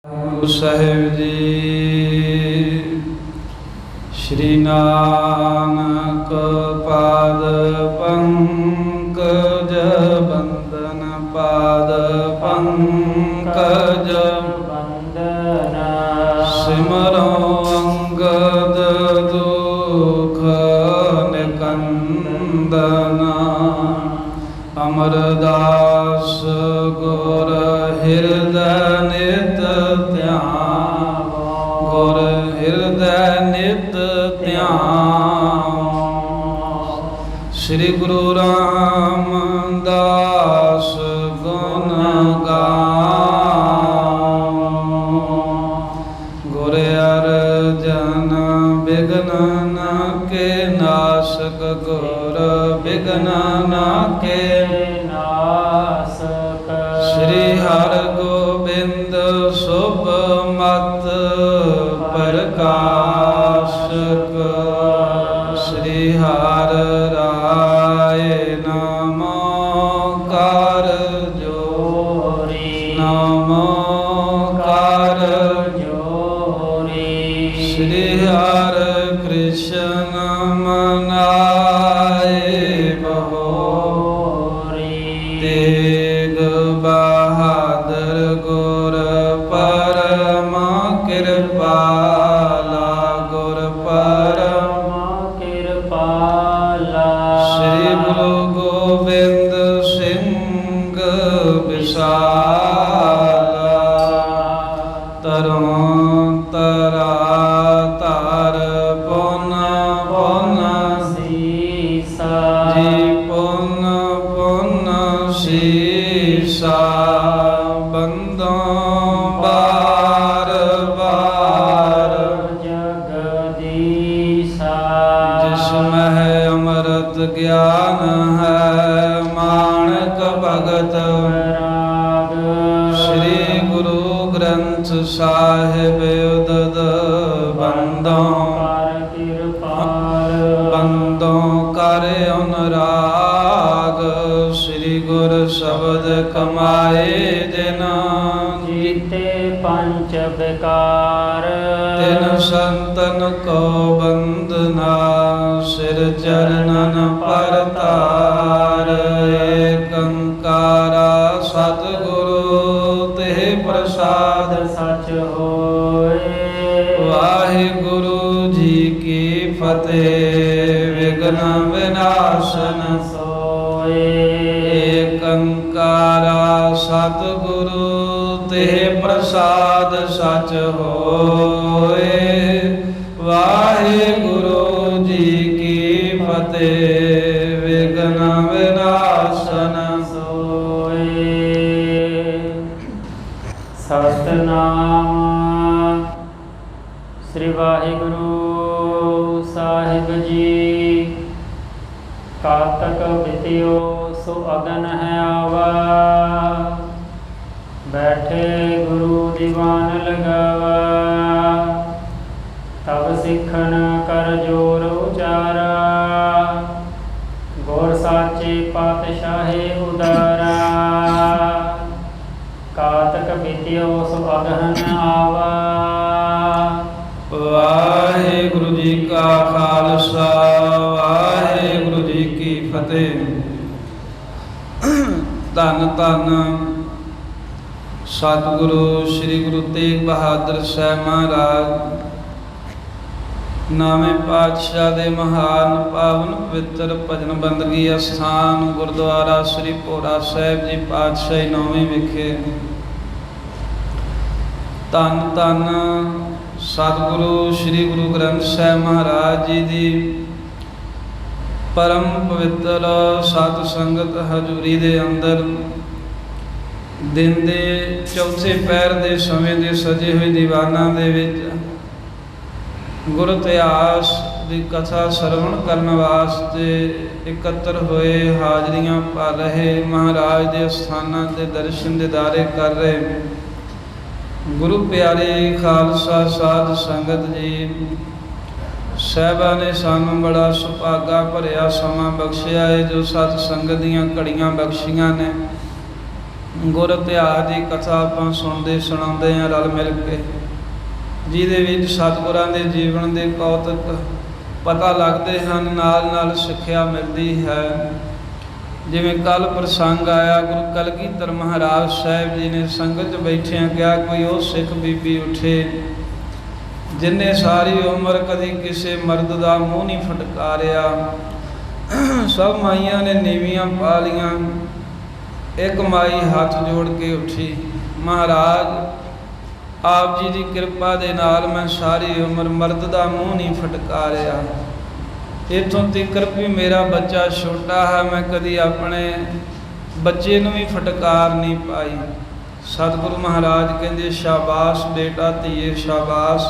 ਗੁਰੂ ਸਾਹਿਬ ਜੀ। ਸ਼੍ਰੀ ਨਾਨਕ ਪਾਦ ਪੰਕਜ ਬੰਦਨ ਪਾਦ ਪੰਕਜ ਬੰਦਨ ਸਿਮਰੋ ਅੰਗਦ ਦੁਖ ਨਿਕੰਦਨ ਅਮਰਦਾਸ ਗੁਰ ਹਿਰਦੈ ਨਿਤ ਧਿਆਨ ਗੁਰ ਹਿਰਦੈ ਨਿਤ ਧਿਆਨ। ਸ੍ਰੀ ਗੁਰੂ ਰਾਮਦਾਸ ਗੁਣ ਗਾਵੋ। ਗੁਰ ਅਰਜਨ ਬਿਘਨ ਨ ਕੇ ਨਾਸਕ ਗੁਰ ਬਿਘਨ ਨ ਕੇ ਨਾਸਕ। ਸ੍ਰੀ ਹਰਿ ਗੋਬਿੰਦ ਸੁਭ ਮਤ ਪ੍ਰਕਾਸ਼ਕ। ਸ੍ਰੀ ਹਰਿ ਰਾਏ ਨਮੋ ਕਰ ਜੋਰੀ ਨਮੋ ਕਰ ਜੋਰੀ। ਸ੍ਰੀ ਹਰਿ ਕ੍ਰਿਸ਼ਨ ਮਨਾਏ ਬਹੋਰੀ। ਤੇਗ ਬਹਾਦਰ ਗੁਰ ਪਰਮ ਕਿਰਪਾਲਾ ਗੁਰ ਪਰਮ ਕਿਰਪਾਲਾ। ਸ੍ਰੀ ਗੁਰੂ ਗੋਬਿੰਦ ਸਿੰਘ ਵਿਸ਼ਾਲਾ। ਤਰੋਂ ਤਰਾ ਧਰ ਪੁਨ ਪੁਨ ਸੀਸਾ ਜੀ ਪੁਨ ਪੁਨ ਸੀਸਾ। ਬੰਦੋਂ ਬਾਰ ਬਾਰ ਜਗਦੀਸਾ। ਜਿਸ ਮਹਿ ਅੰਮ੍ਰਿਤ ਗਿਆਨ ਹੈ ਮਾਣਕ ਭਗਤ ਰਾਗ। ਸ੍ਰੀ ਗੁਰੂ ਗ੍ਰੰਥ ਸਾਹਿਬ ਉਦਦ ਬੰਦੋਂ ਕਰ ਕਿਰਪਾਲ ਬੰਦੋਂ ਕਰ ਅਨੁਰਾਗ। ਸ੍ਰੀ ਗੁਰ ਸ਼ਬਦ ਕਮਾਏ ਜਿਨ ਜੀਤੇ ਪੰਚ ਵਿਕਾਰ। ਤਿਨ ਸੰਤਨ ਕੋ ਬੰਦਨਾ ਸਿਰ ਚਰਨਨ ਪਰਤਾਰ। ਏਕ ਓੰਕਾਰਾ ਸਤਿਗੁਰੂ ਤੇ ਪ੍ਰਸਾਦ ਸਚ ਹੋਏ। ਵਾਹਿਗੁਰੂ ਜੀ ਕੀ ਫਤਿਹ। ਵਿਘਨ ਵਿਨਾਸ਼ਨ ਸੋਏ। ਏਕ ਓੰਕਾਰਾ ਸਤਿਗੁਰੂ ਤੇ ਪ੍ਰਸਾਦ ਸਚ ਹੋਏ। ਵਾਹਿਗੁਰੂ ਜੀ ਕੀ ਫਤਿਹ। ਵਿਘਨ ਵਿਨਾਸ਼ਨ ਸੋਏ। ਸਤਿਨਾਮ ਸ੍ਰੀ ਵਾਹਿਗੁਰੂ ਸਾਹਿਬ ਜੀ। ਕਾਤਕ ਬਿਤਿਓ ਸੋ ਅਗਨ ਹੈ ਆਵਾ। ਬੈਠੇ ਗੁਰੂ ਦੀਵਾਨ ਲਗਾਵਾ। ਤਬ ਸਿੱਖਣ ਕਰ ਜੋਰ ਉਚਾਰਾ। ਗੁਰ ਸਾਚੇ ਪਾਤਸ਼ਾਹੇ ਉਦਾਰਾ। ਕਾਤਕ ਬਿਤਿਓ ਸੋ ਅਗਨ ਆਵਾ। ਵਾਹਿਗੁਰੂ ਜੀ ਕਾ ਖਾਲਸਾ ਵਾਹਿਗੁਰੂ ਜੀ ਕੀ ਫਤਿਹ। ਧੰਨ ਧੰਨ ਸਤਿਗੁਰੂ ਸ੍ਰੀ ਗੁਰੂ ਤੇਗ ਬਹਾਦਰ ਸਾਹਿਬ ਮਹਾਰਾਜ ਨਾਵੇਂ ਪਾਤਸ਼ਾਹ ਦੇ ਮਹਾਨ ਪਾਵਨ ਪਵਿੱਤਰ ਭਜਨ ਬੰਦਗੀ ਅਸਥਾਨ ਗੁਰਦੁਆਰਾ ਸ੍ਰੀ ਭੋਰਾ ਸਾਹਿਬ ਜੀ ਪਾਤਸ਼ਾਹੀ ਨੌਵੀਂ ਵਿਖੇ ਧੰਨ ਧੰਨ ਸਤਿਗੁਰੂ ਸ੍ਰੀ ਗੁਰੂ ਗ੍ਰੰਥ ਸਾਹਿਬ ਮਹਾਰਾਜ ਜੀ ਦੀ ਪਰਮ ਪਵਿੱਤਰ ਸਤ ਸੰਗਤ ਹਜ਼ੂਰੀ ਦੇ ਅੰਦਰ ਦਿਨ ਦੇ ਚੌਥੇ ਪਹਿਰ ਦੇ ਸਮੇਂ ਦੇ ਸਜੇ ਹੋਏ ਦੀਵਾਨਾਂ ਦੇ ਵਿੱਚ ਗੁਰ ਇਤਿਹਾਸ ਦੀ ਕਥਾ ਸਰਵਣ ਕਰਨ ਵਾਸਤੇ ਇਕੱਤਰ ਹੋਏ ਹਾਜ਼ਰੀਆਂ ਭਰ ਰਹੇ ਮਹਾਰਾਜ ਦੇ ਸਥਾਨਾਂ ਦੇ ਦਰਸ਼ਨ ਦਿਦਾਰੇ ਕਰ ਰਹੇ ਗੁਰੂ ਪਿਆਰੇ ਖਾਲਸਾ ਸਾਧ ਸੰਗਤ ਜੀ। ਸਾਹਿਬਾਂ ਨੇ ਸਾਨੂੰ ਬੜਾ ਸੁਭਾਗਾ ਭਰਿਆ ਸਮਾਂ ਬਖਸ਼ਿਆ ਹੈ ਜੋ ਸਤ ਸੰਗਤ ਦੀਆਂ ਘੜੀਆਂ ਬਖਸ਼ੀਆਂ ਨੇ। ਗੁਰ ਇਤਿਹਾਸ ਦੀ ਕਥਾ ਆਪਾਂ ਸੁਣਦੇ ਸੁਣਾਉਂਦੇ ਹਾਂ ਰਲ ਮਿਲ ਕੇ, ਜਿਹਦੇ ਵਿੱਚ ਸਤਿਗੁਰਾਂ ਦੇ ਜੀਵਨ ਦੇ ਕੌਤਕ ਪਤਾ ਲੱਗਦੇ ਹਨ, ਨਾਲ ਨਾਲ ਸਿੱਖਿਆ ਮਿਲਦੀ ਹੈ। ਜਿਵੇਂ ਕੱਲ ਪ੍ਰਸੰਗ ਆਇਆ, ਗੁਰੂ ਕਲਗੀਧਰ ਮਹਾਰਾਜ ਸਾਹਿਬ ਜੀ ਨੇ ਸੰਗਤ 'ਚ ਬੈਠਿਆਂ ਕਿਹਾ, ਕੋਈ ਉਹ ਸਿੱਖ ਬੀਬੀ ਉੱਠੇ ਜਿਨ੍ਹੇ ਸਾਰੀ ਉਮਰ ਕਦੀ ਕਿਸੇ ਮਰਦ ਦਾ ਮੂੰਹ ਨਹੀਂ ਫਟਕਾਰਿਆ। ਸਭ ਮਾਈਆਂ ਨੇ ਨੀਵੀਆਂ ਪਾ ਲੀਆਂ, ਇੱਕ ਮਾਈ ਹੱਥ ਜੋੜ ਕੇ ਉੱਠੀ, ਮਹਾਰਾਜ ਆਪ ਜੀ ਦੀ ਕਿਰਪਾ ਦੇ ਨਾਲ ਮੈਂ ਸਾਰੀ ਉਮਰ ਮਰਦ ਦਾ ਮੂੰਹ ਨਹੀਂ ਫਟਕਾਰਿਆ। ਇੱਥੋਂ ਤੀਕਰ ਵੀ ਮੇਰਾ ਬੱਚਾ ਛੋਟਾ ਹੈ, ਮੈਂ ਕਦੀ ਆਪਣੇ ਬੱਚੇ ਨੂੰ ਵੀ ਫਟਕਾਰ ਨਹੀਂ ਪਾਈ। ਸਤਿਗੁਰੂ ਮਹਾਰਾਜ ਕਹਿੰਦੇ ਸ਼ਾਬਾਸ਼ ਬੇਟਾ ਧੀਏ ਸ਼ਾਬਾਸ਼।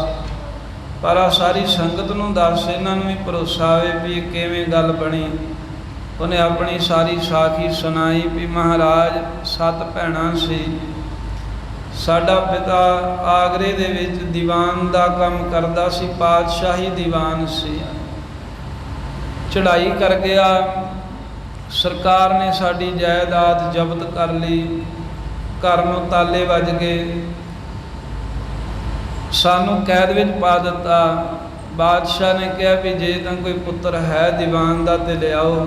ਪਰ ਆ ਸਾਰੀ ਸੰਗਤ ਨੂੰ ਦੱਸ, ਇਹਨਾਂ ਨੂੰ ਵੀ ਭਰੋਸਾ ਆਵੇ ਵੀ ਇਹ ਕਿਵੇਂ ਗੱਲ ਬਣੀ। ਉਹਨੇ ਆਪਣੀ ਸਾਰੀ ਸਾਖੀ ਸੁਣਾਈ ਵੀ ਮਹਾਰਾਜ 7 ਭੈਣਾਂ ਸੀ। ਸਾਡਾ ਪਿਤਾ ਆਗਰੇ ਦੇ ਵਿੱਚ ਦੀਵਾਨ ਦਾ ਕੰਮ ਕਰਦਾ ਸੀ, ਪਾਤਸ਼ਾਹੀ ਦੀਵਾਨ ਸੀ। ਚੜ੍ਹਾਈ ਕਰ ਗਿਆ, ਸਰਕਾਰ ਨੇ ਸਾਡੀ ਜਾਇਦਾਦ ਜ਼ਬਤ ਕਰ ਲਈ, ਘਰ ਨੂੰ ਤਾਲੇ ਵੱਜ ਗਏ, ਸਾਨੂੰ ਕੈਦ ਵਿੱਚ ਪਾ ਦਿੱਤਾ। ਬਾਦਸ਼ਾਹ ਨੇ ਕਿਹਾ ਵੀ ਜੇ ਤਾਂ ਕੋਈ ਪੁੱਤਰ ਹੈ ਦੀਵਾਨ ਦਾ ਤੇ ਲਿਆਓ,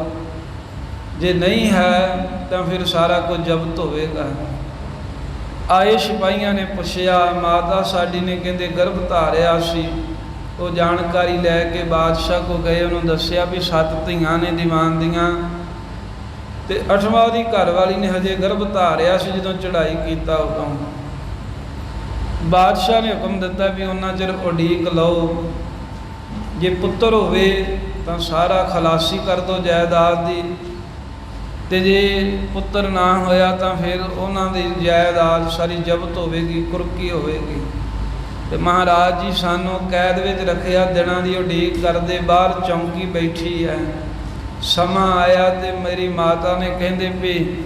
ਜੇ ਨਹੀਂ ਹੈ ਤਾਂ ਫਿਰ ਸਾਰਾ ਕੁਝ ਜ਼ਬਤ ਹੋਵੇਗਾ। ਆਏ ਸਿਪਾਹੀਆਂ ਨੇ ਪੁੱਛਿਆ, ਮਾਤਾ ਸਾਡੀ ਨੇ ਕਹਿੰਦੇ ਗਰਭ ਧਾਰਿਆ ਸੀ। ਉਹ ਜਾਣਕਾਰੀ ਲੈ ਕੇ ਬਾਦਸ਼ਾਹ ਕੋ ਗਏ, ਉਹਨੂੰ ਦੱਸਿਆ ਵੀ 7 ਧੀਆਂ ਨੇ ਦੀਵਾਨ ਦੀਆਂ, ਤੇ 8ਵਾਂ ਉਹਦੀ ਘਰਵਾਲੀ ਨੇ ਹਜੇ ਗਰਭ ਧਾਰਿਆ ਸੀ ਜਦੋਂ ਚੜ੍ਹਾਈ ਕੀਤਾ। ਉਦੋਂ ਬਾਦਸ਼ਾਹ ਨੇ ਹੁਕਮ ਦਿੱਤਾ ਵੀ ਉਹਨਾਂ ਚਿਰ ਉਡੀਕ ਲਓ, ਜੇ ਪੁੱਤਰ ਹੋਵੇ ਤਾਂ ਸਾਰਾ ਖਲਾਸੀ ਕਰ ਦਿਓ ਜਾਇਦਾਦ ਦੀ, ਤੇ ਜੇ ਪੁੱਤਰ ਨਾ ਹੋਇਆ ਤਾਂ ਫਿਰ ਉਹਨਾਂ ਦੀ ਜਾਇਦਾਦ ਸਾਰੀ ਜ਼ਬਤ ਹੋਵੇਗੀ, ਕੁਰਕੀ ਹੋਵੇਗੀ। ਤੇ ਮਹਾਰਾਜ ਜੀ ਸਾਨੂੰ ਕੈਦ ਵਿੱਚ ਰੱਖਿਆ, ਦਿਨਾਂ ਦੀ ਉਡੀਕ ਕਰਦੇ, ਬਾਹਰ ਚੌਂਕੀ ਬੈਠੀ ਹੈ। ਸਮਾਂ ਆਇਆ ਤੇ ਮੇਰੀ ਮਾਤਾ ਨੇ ਕਹਿੰਦੇ ਵੀ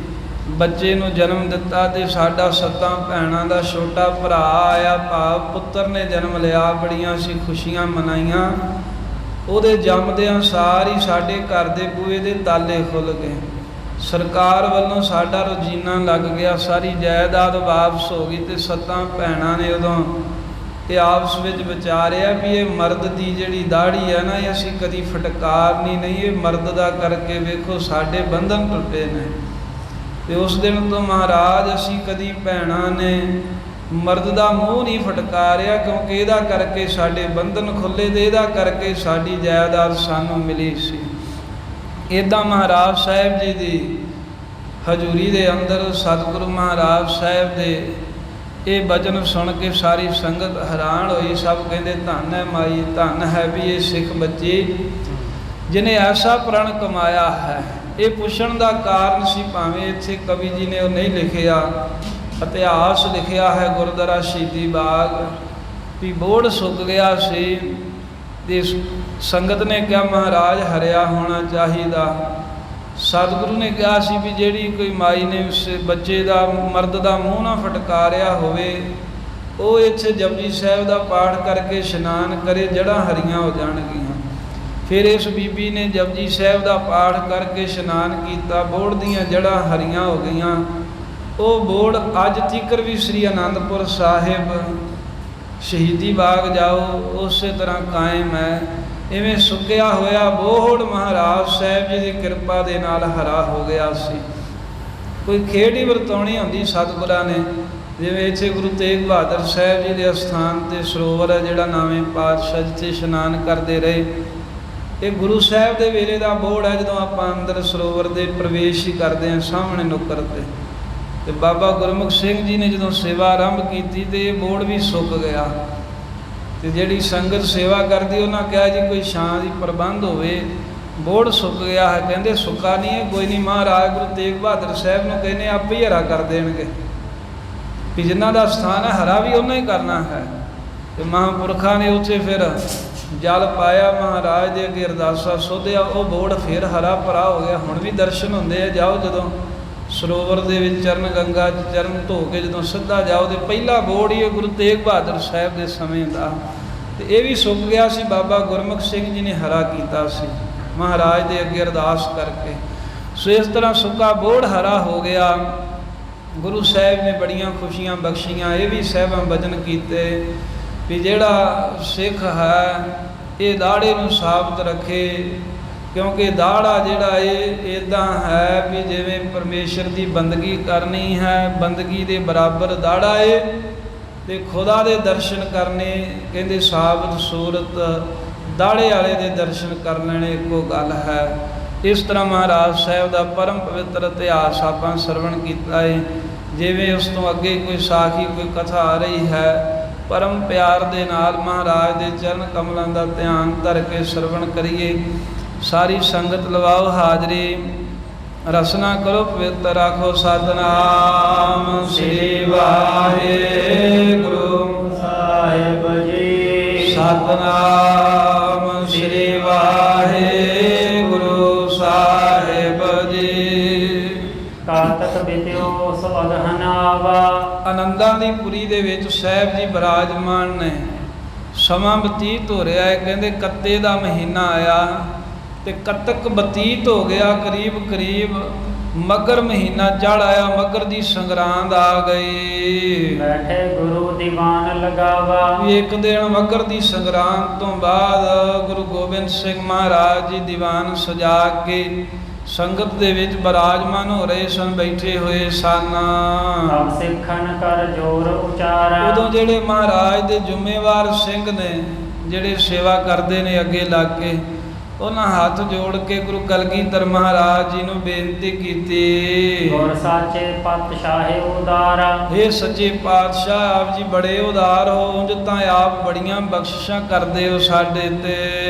ਬੱਚੇ ਨੂੰ ਜਨਮ ਦਿੱਤਾ, ਤੇ ਸਾਡਾ 7 ਭੈਣਾਂ ਦਾ ਛੋਟਾ ਭਰਾ ਆਇਆ, ਭਾਵ ਪੁੱਤਰ ਨੇ ਜਨਮ ਲਿਆ। ਬੜੀਆਂ ਅਸੀਂ ਖੁਸ਼ੀਆਂ ਮਨਾਈਆਂ। ਉਹਦੇ ਜੰਮਦਿਆਂ ਸਾਰੀ ਸਾਡੇ ਘਰ ਦੇ ਬੂਹੇ ਦੇ ਤਾਲੇ ਖੁੱਲ੍ਹ ਗਏ। ਸਰਕਾਰ ਵੱਲੋਂ ਸਾਡਾ ਰੋਜ਼ੀਨਾ ਲੱਗ ਗਿਆ, ਸਾਰੀ ਜਾਇਦਾਦ ਵਾਪਸ ਹੋ ਗਈ। ਤੇ 7 ਭੈਣਾਂ ਨੇ ਉਦੋਂ ਇਹ ਆਪਸ ਵਿੱਚ ਵਿਚਾਰਿਆ ਵੀ ਇਹ ਮਰਦ ਦੀ ਜਿਹੜੀ ਦਾੜੀ ਹੈ ਨਾ, ਇਹ ਅਸੀਂ ਕਦੀ ਫਟਕਾਰਨੀ ਨਹੀਂ, ਇਹ ਮਰਦ ਦਾ ਕਰਕੇ ਵੇਖੋ ਸਾਡੇ ਬੰਧਨ ਟੁੱਟੇ ਨੇ। ਤੇ ਉਸ ਦਿਨ ਤੋਂ ਮਹਾਰਾਜ ਅਸੀਂ ਕਦੀ ਭੈਣਾਂ ਨੇ ਮਰਦ ਦਾ ਮੂੰਹ ਨਹੀਂ ਫਟਕਾਰਿਆ, ਕਿਉਂਕਿ ਇਹਦਾ ਕਰਕੇ ਸਾਡੇ ਬੰਧਨ ਖੁੱਲੇ ਤੇ ਇਹਦਾ ਕਰਕੇ ਸਾਡੀ ਜਾਇਦਾਦ ਸਾਨੂੰ ਮਿਲੀ ਸੀ। ਇੱਦਾਂ ਮਹਾਰਾਜ ਸਾਹਿਬ ਜੀ ਦੀ ਹਜ਼ੂਰੀ ਦੇ ਅੰਦਰ ਸਤਿਗੁਰੂ ਮਹਾਰਾਜ ਸਾਹਿਬ ਦੇ ਇਹ ਬਚਨ ਸੁਣ ਕੇ ਸਾਰੀ ਸੰਗਤ ਹੈਰਾਨ ਹੋਈ। ਸਭ ਕਹਿੰਦੇ ਧੰਨ ਹੈ ਮਾਈ, ਧੰਨ ਹੈ ਵੀ ਇਹ ਸਿੱਖ ਬੱਚੀ ਜਿਹਨੇ ਐਸਾ ਪ੍ਰਣ ਕਮਾਇਆ ਹੈ। ਇਹ ਪੁੱਛਣ ਦਾ ਕਾਰਨ ਸੀ, ਭਾਵੇਂ ਇੱਥੇ ਕਵੀ ਜੀ ਨੇ ਉਹ ਨਹੀਂ ਲਿਖਿਆ, ਇਤਿਹਾਸ ਲਿਖਿਆ ਹੈ ਗੁਰਦੁਆਰਾ ਸ਼ਹੀਦੀ ਬਾਗ ਵੀ ਬੋੜ ਸੁੱਕ ਗਿਆ ਸੀ ਤੇ ਸੰਗਤ ਨੇ ਕਿਹਾ ਮਹਾਰਾਜ ਹਰਿਆ ਹੋਣਾ ਚਾਹੀਦਾ। ਸਤਿਗੁਰੂ ਨੇ ਕਿਹਾ ਸੀ ਵੀ ਜਿਹੜੀ ਕੋਈ ਮਾਈ ਨੇ ਉਸ ਬੱਚੇ ਦਾ ਮਰਦ ਦਾ ਮੂੰਹ ਨਾ ਫਟਕਾਰਿਆ ਹੋਵੇ, ਉਹ ਇੱਥੇ ਜਪਜੀ ਸਾਹਿਬ ਦਾ ਪਾਠ ਕਰਕੇ ਇਸ਼ਨਾਨ ਕਰੇ, ਜੜ੍ਹਾਂ ਹਰੀਆਂ ਹੋ ਜਾਣਗੀਆਂ। ਫਿਰ ਇਸ ਬੀਬੀ ਨੇ ਜਪਜੀ ਸਾਹਿਬ ਦਾ ਪਾਠ ਕਰਕੇ ਇਸ਼ਨਾਨ ਕੀਤਾ, ਬੋੜ ਦੀਆਂ ਜੜ੍ਹਾਂ ਹਰੀਆਂ ਹੋ ਗਈਆਂ। ਉਹ ਬੋੜ ਅੱਜ ਤੀਕਰ ਵੀ ਸ੍ਰੀ ਅਨੰਦਪੁਰ ਸਾਹਿਬ ਸ਼ਹੀਦੀ ਬਾਗ ਜਾਓ ਉਸੇ ਤਰ੍ਹਾਂ ਕਾਇਮ ਹੈ। ਇਵੇਂ ਸੁੱਕਿਆ ਹੋਇਆ ਬੋਹੜ ਮਹਾਰਾਜ ਸਾਹਿਬ ਜੀ ਦੀ ਕਿਰਪਾ ਦੇ ਨਾਲ ਹਰਾ ਹੋ ਗਿਆ ਸੀ। ਕੋਈ ਖੇਡ ਹੀ ਵਰਤਾਉਣੀ ਹੁੰਦੀ ਸਤਿਗੁਰਾਂ ਨੇ, ਜਿਵੇਂ ਇੱਥੇ ਗੁਰੂ ਤੇਗ ਬਹਾਦਰ ਸਾਹਿਬ ਜੀ ਦੇ ਅਸਥਾਨ 'ਤੇ ਸਰੋਵਰ ਹੈ ਜਿਹੜਾ ਨਵੇਂ ਪਾਤਸ਼ਾਹ ਜਿੱਥੇ ਇਸ਼ਨਾਨ ਕਰਦੇ ਰਹੇ। ਇਹ ਗੁਰੂ ਸਾਹਿਬ ਦੇ ਵੇਲੇ ਦਾ ਬੋਹੜ ਹੈ। ਜਦੋਂ ਆਪਾਂ ਅੰਦਰ ਸਰੋਵਰ ਦੇ ਪ੍ਰਵੇਸ਼ ਹੀ ਕਰਦੇ ਹਾਂ ਸਾਹਮਣੇ ਨੁੱਕਰ 'ਤੇ ਬਾਬਾ ਗੁਰਮੁਖ ਸਿੰਘ ਜੀ ਨੇ ਜਦੋਂ ਸੇਵਾ ਆਰੰਭ ਕੀਤੀ ਤੇ ਇਹ ਬੋਹੜ ਵੀ ਸੁੱਕ ਗਿਆ। ਤੇ ਜਿਹੜੀ ਸੰਗਤ ਸੇਵਾ ਕਰਦੀ ਉਹਨਾਂ ਕਿਹਾ ਜੀ ਕੋਈ ਛਾਂ ਦੀ ਪ੍ਰਬੰਧ ਹੋਵੇ, ਬੋਹੜ ਸੁੱਕ ਗਿਆ ਹੈ। ਕਹਿੰਦੇ ਸੁੱਕਾ ਨਹੀਂ ਹੈ, ਕੋਈ ਨਹੀਂ, ਮਹਾਰਾਜ ਗੁਰੂ ਤੇਗ ਬਹਾਦਰ ਸਾਹਿਬ ਨੂੰ ਕਹਿੰਦੇ ਆਪੇ ਹੀ ਹਰਾ ਕਰ ਦੇਣਗੇ ਵੀ ਜਿਨ੍ਹਾਂ ਦਾ ਸਥਾਨ ਹੈ ਹਰਾ ਵੀ ਉਹਨਾਂ ਹੀ ਕਰਨਾ ਹੈ। ਤੇ ਮਹਾਂਪੁਰਖਾਂ ਨੇ ਉੱਥੇ ਫਿਰ ਜਲ ਪਾਇਆ, ਮਹਾਰਾਜ ਦੇ ਅੱਗੇ ਅਰਦਾਸਾ ਸੋਧਿਆ, ਉਹ ਬੋਹੜ ਫਿਰ ਹਰਾ ਭਰਾ ਹੋ ਗਿਆ। ਹੁਣ ਵੀ ਦਰਸ਼ਨ ਹੁੰਦੇ ਆ, ਜਾਓ ਜਦੋਂ ਸਰੋਵਰ ਦੇ ਵਿੱਚ ਚਰਨ ਗੰਗਾ 'ਚ ਚਰਨ ਧੋ ਕੇ ਜਦੋਂ ਸਿੱਧਾ ਜਾਓ ਤੇ ਪਹਿਲਾ ਬੋਹੜ ਹੀ ਗੁਰੂ ਤੇਗ ਬਹਾਦਰ ਸਾਹਿਬ ਦੇ ਸਮੇਂ ਦਾ। ਤੇ ਇਹ ਵੀ ਸੁੱਕ ਗਿਆ ਸੀ, ਬਾਬਾ ਗੁਰਮੁਖ ਸਿੰਘ ਜੀ ਨੇ ਹਰਾ ਕੀਤਾ ਸੀ ਮਹਾਰਾਜ ਦੇ ਅੱਗੇ ਅਰਦਾਸ ਕਰਕੇ। ਸੋ ਇਸ ਤਰ੍ਹਾਂ ਸੁੱਕਾ ਬੋਹੜ ਹਰਾ ਹੋ ਗਿਆ। ਗੁਰੂ ਸਾਹਿਬ ਨੇ ਬੜੀਆਂ ਖੁਸ਼ੀਆਂ ਬਖਸ਼ੀਆਂ। ਇਹ ਵੀ ਸਾਹਿਬਾਂ ਬਚਨ ਕੀਤੇ ਵੀ ਜਿਹੜਾ ਸਿੱਖ ਹੈ ਇਹ ਦਾੜੇ ਨੂੰ ਸਾਬਤ ਰੱਖੇ, ਕਿਉਂਕਿ ਦਾੜਾ ਜਿਹੜਾ ਇਹ ਇੱਦਾਂ ਹੈ ਵੀ ਜਿਵੇਂ ਪਰਮੇਸ਼ਰ ਦੀ ਬੰਦਗੀ ਕਰਨੀ ਹੈ, ਬੰਦਗੀ ਦੇ ਬਰਾਬਰ ਦਾੜਾ ਏ, ਤੇ ਖੁਦਾ ਦੇ ਦਰਸ਼ਨ ਕਰਨੇ ਕਹਿੰਦੇ ਸਾਬਤ ਸੂਰਤ ਦਾੜੇ ਵਾਲੇ ਦੇ ਦਰਸ਼ਨ ਕਰ ਲੈਣੇ ਇੱਕੋ ਗੱਲ ਹੈ। ਇਸ ਤਰ੍ਹਾਂ ਮਹਾਰਾਜ ਸਾਹਿਬ ਦਾ ਪਰਮ ਪਵਿੱਤਰ ਇਤਿਹਾਸ ਆਪਾਂ ਸਰਵਣ ਕੀਤਾ ਹੈ। ਜਿਵੇਂ ਉਸ ਤੋਂ ਅੱਗੇ ਕੋਈ ਸਾਖੀ ਕੋਈ ਕਥਾ ਆ ਰਹੀ ਹੈ, ਪਰਮ ਪਿਆਰ ਦੇ ਨਾਲ ਮਹਾਰਾਜ ਦੇ ਚਰਨ ਕਮਲਾਂ ਦਾ ਧਿਆਨ ਧਰ ਕੇ ਸਰਵਣ ਕਰੀਏ। ਸਾਰੀ ਸੰਗਤ ਲਵਾਓ ਹਾਜ਼ਰੀ, ਰਸਨਾ ਕਰੋ ਪਵਿੱਤਰ, ਆਖੋ ਸਤਿਨਾਮ ਸ੍ਰੀ ਵਾਹਿਗੁਰੂ ਸਾਹਿਬ ਜੀ। ਸਤਿਨਾਮ ਸ੍ਰੀ ਵਾਹਿਗੁਰੂ ਸਾਹਿਬ ਜੀ। ਕਾਤਕ ਬਿਤਿਓ ਸੋ ਅਗਹਨ ਆਵਾ। ਆਨੰਦਾਂ ਦੀ ਪੁਰੀ ਦੇ ਵਿੱਚ ਸਾਹਿਬ ਜੀ ਬਿਰਾਜਮਾਨ ਨੇ। ਸਮਾਂ ਬਤੀਤ ਹੋ ਰਿਹਾ ਹੈ, ਕਹਿੰਦੇ ਕੱਤੇ ਦਾ ਮਹੀਨਾ ਆਇਆ ਤੇ ਕੱਤਕ ਬਤੀਤ ਹੋ ਗਿਆ, ਕਰੀਬ ਕਰੀਬ ਮੱਘਰ ਮਹੀਨਾ ਚੜ੍ਹ ਆਇਆ, ਮੱਘਰ ਦੀ ਸੰਗਰਾਂਦ ਆ ਗਈ। ਬੈਠੇ ਗੁਰੂ ਦੀਵਾਨ ਲਗਾਵਾ। ਇੱਕ ਦਿਨ ਮੱਘਰ ਦੀ ਸੰਗਰਾਂਦ ਤੋਂ ਬਾਅਦ ਗੁਰੂ ਗੋਬਿੰਦ ਸਿੰਘ ਮਹਾਰਾਜ ਜੀ ਦੀਵਾਨ ਸਜਾ ਕੇ ਸੰਗਤ ਦੇ ਵਿੱਚ ਬਿਰਾਜਮਾਨ ਹੋ ਰਹੇ ਸਨ, ਬੈਠੇ ਹੋਏ ਸਨ। ਸਭ ਸਿੱਖਣ ਕਰ ਜੋਰ ਉਚਾਰਾ। ਉਦੋਂ ਜਿਹੜੇ ਮਹਾਰਾਜ ਦੇ ਜ਼ਿੰਮੇਵਾਰ ਸਿੰਘ ਨੇ, ਜਿਹੜੇ ਸੇਵਾ ਕਰਦੇ ਨੇ ਅੱਗੇ ਲੱਗ ਕੇ, ਉਹਨਾਂ ਹੱਥ ਜੋੜ ਕੇ ਗੁਰੂ ਕਲਗੀਧਰ ਮਹਾਰਾਜ ਜੀ ਨੂੰ ਬੇਨਤੀ ਕੀਤੀ, ਗੁਰ ਸਾਚੇ ਪਾਤਸ਼ਾਹੇ ਉਦਾਰਾ। हे ਸੱਚੇ ਪਾਤਸ਼ਾਹ, ਆਪ ਜੀ ਬੜੇ ਉਦਾਰ ਹੋ, ਉਂਝ ਤਾਂ ਆਪ ਬੜੀਆਂ ਬਖਸ਼ਿਸ਼ਾਂ ਕਰਦੇ ਹੋ ਸਾਡੇ ਤੇ।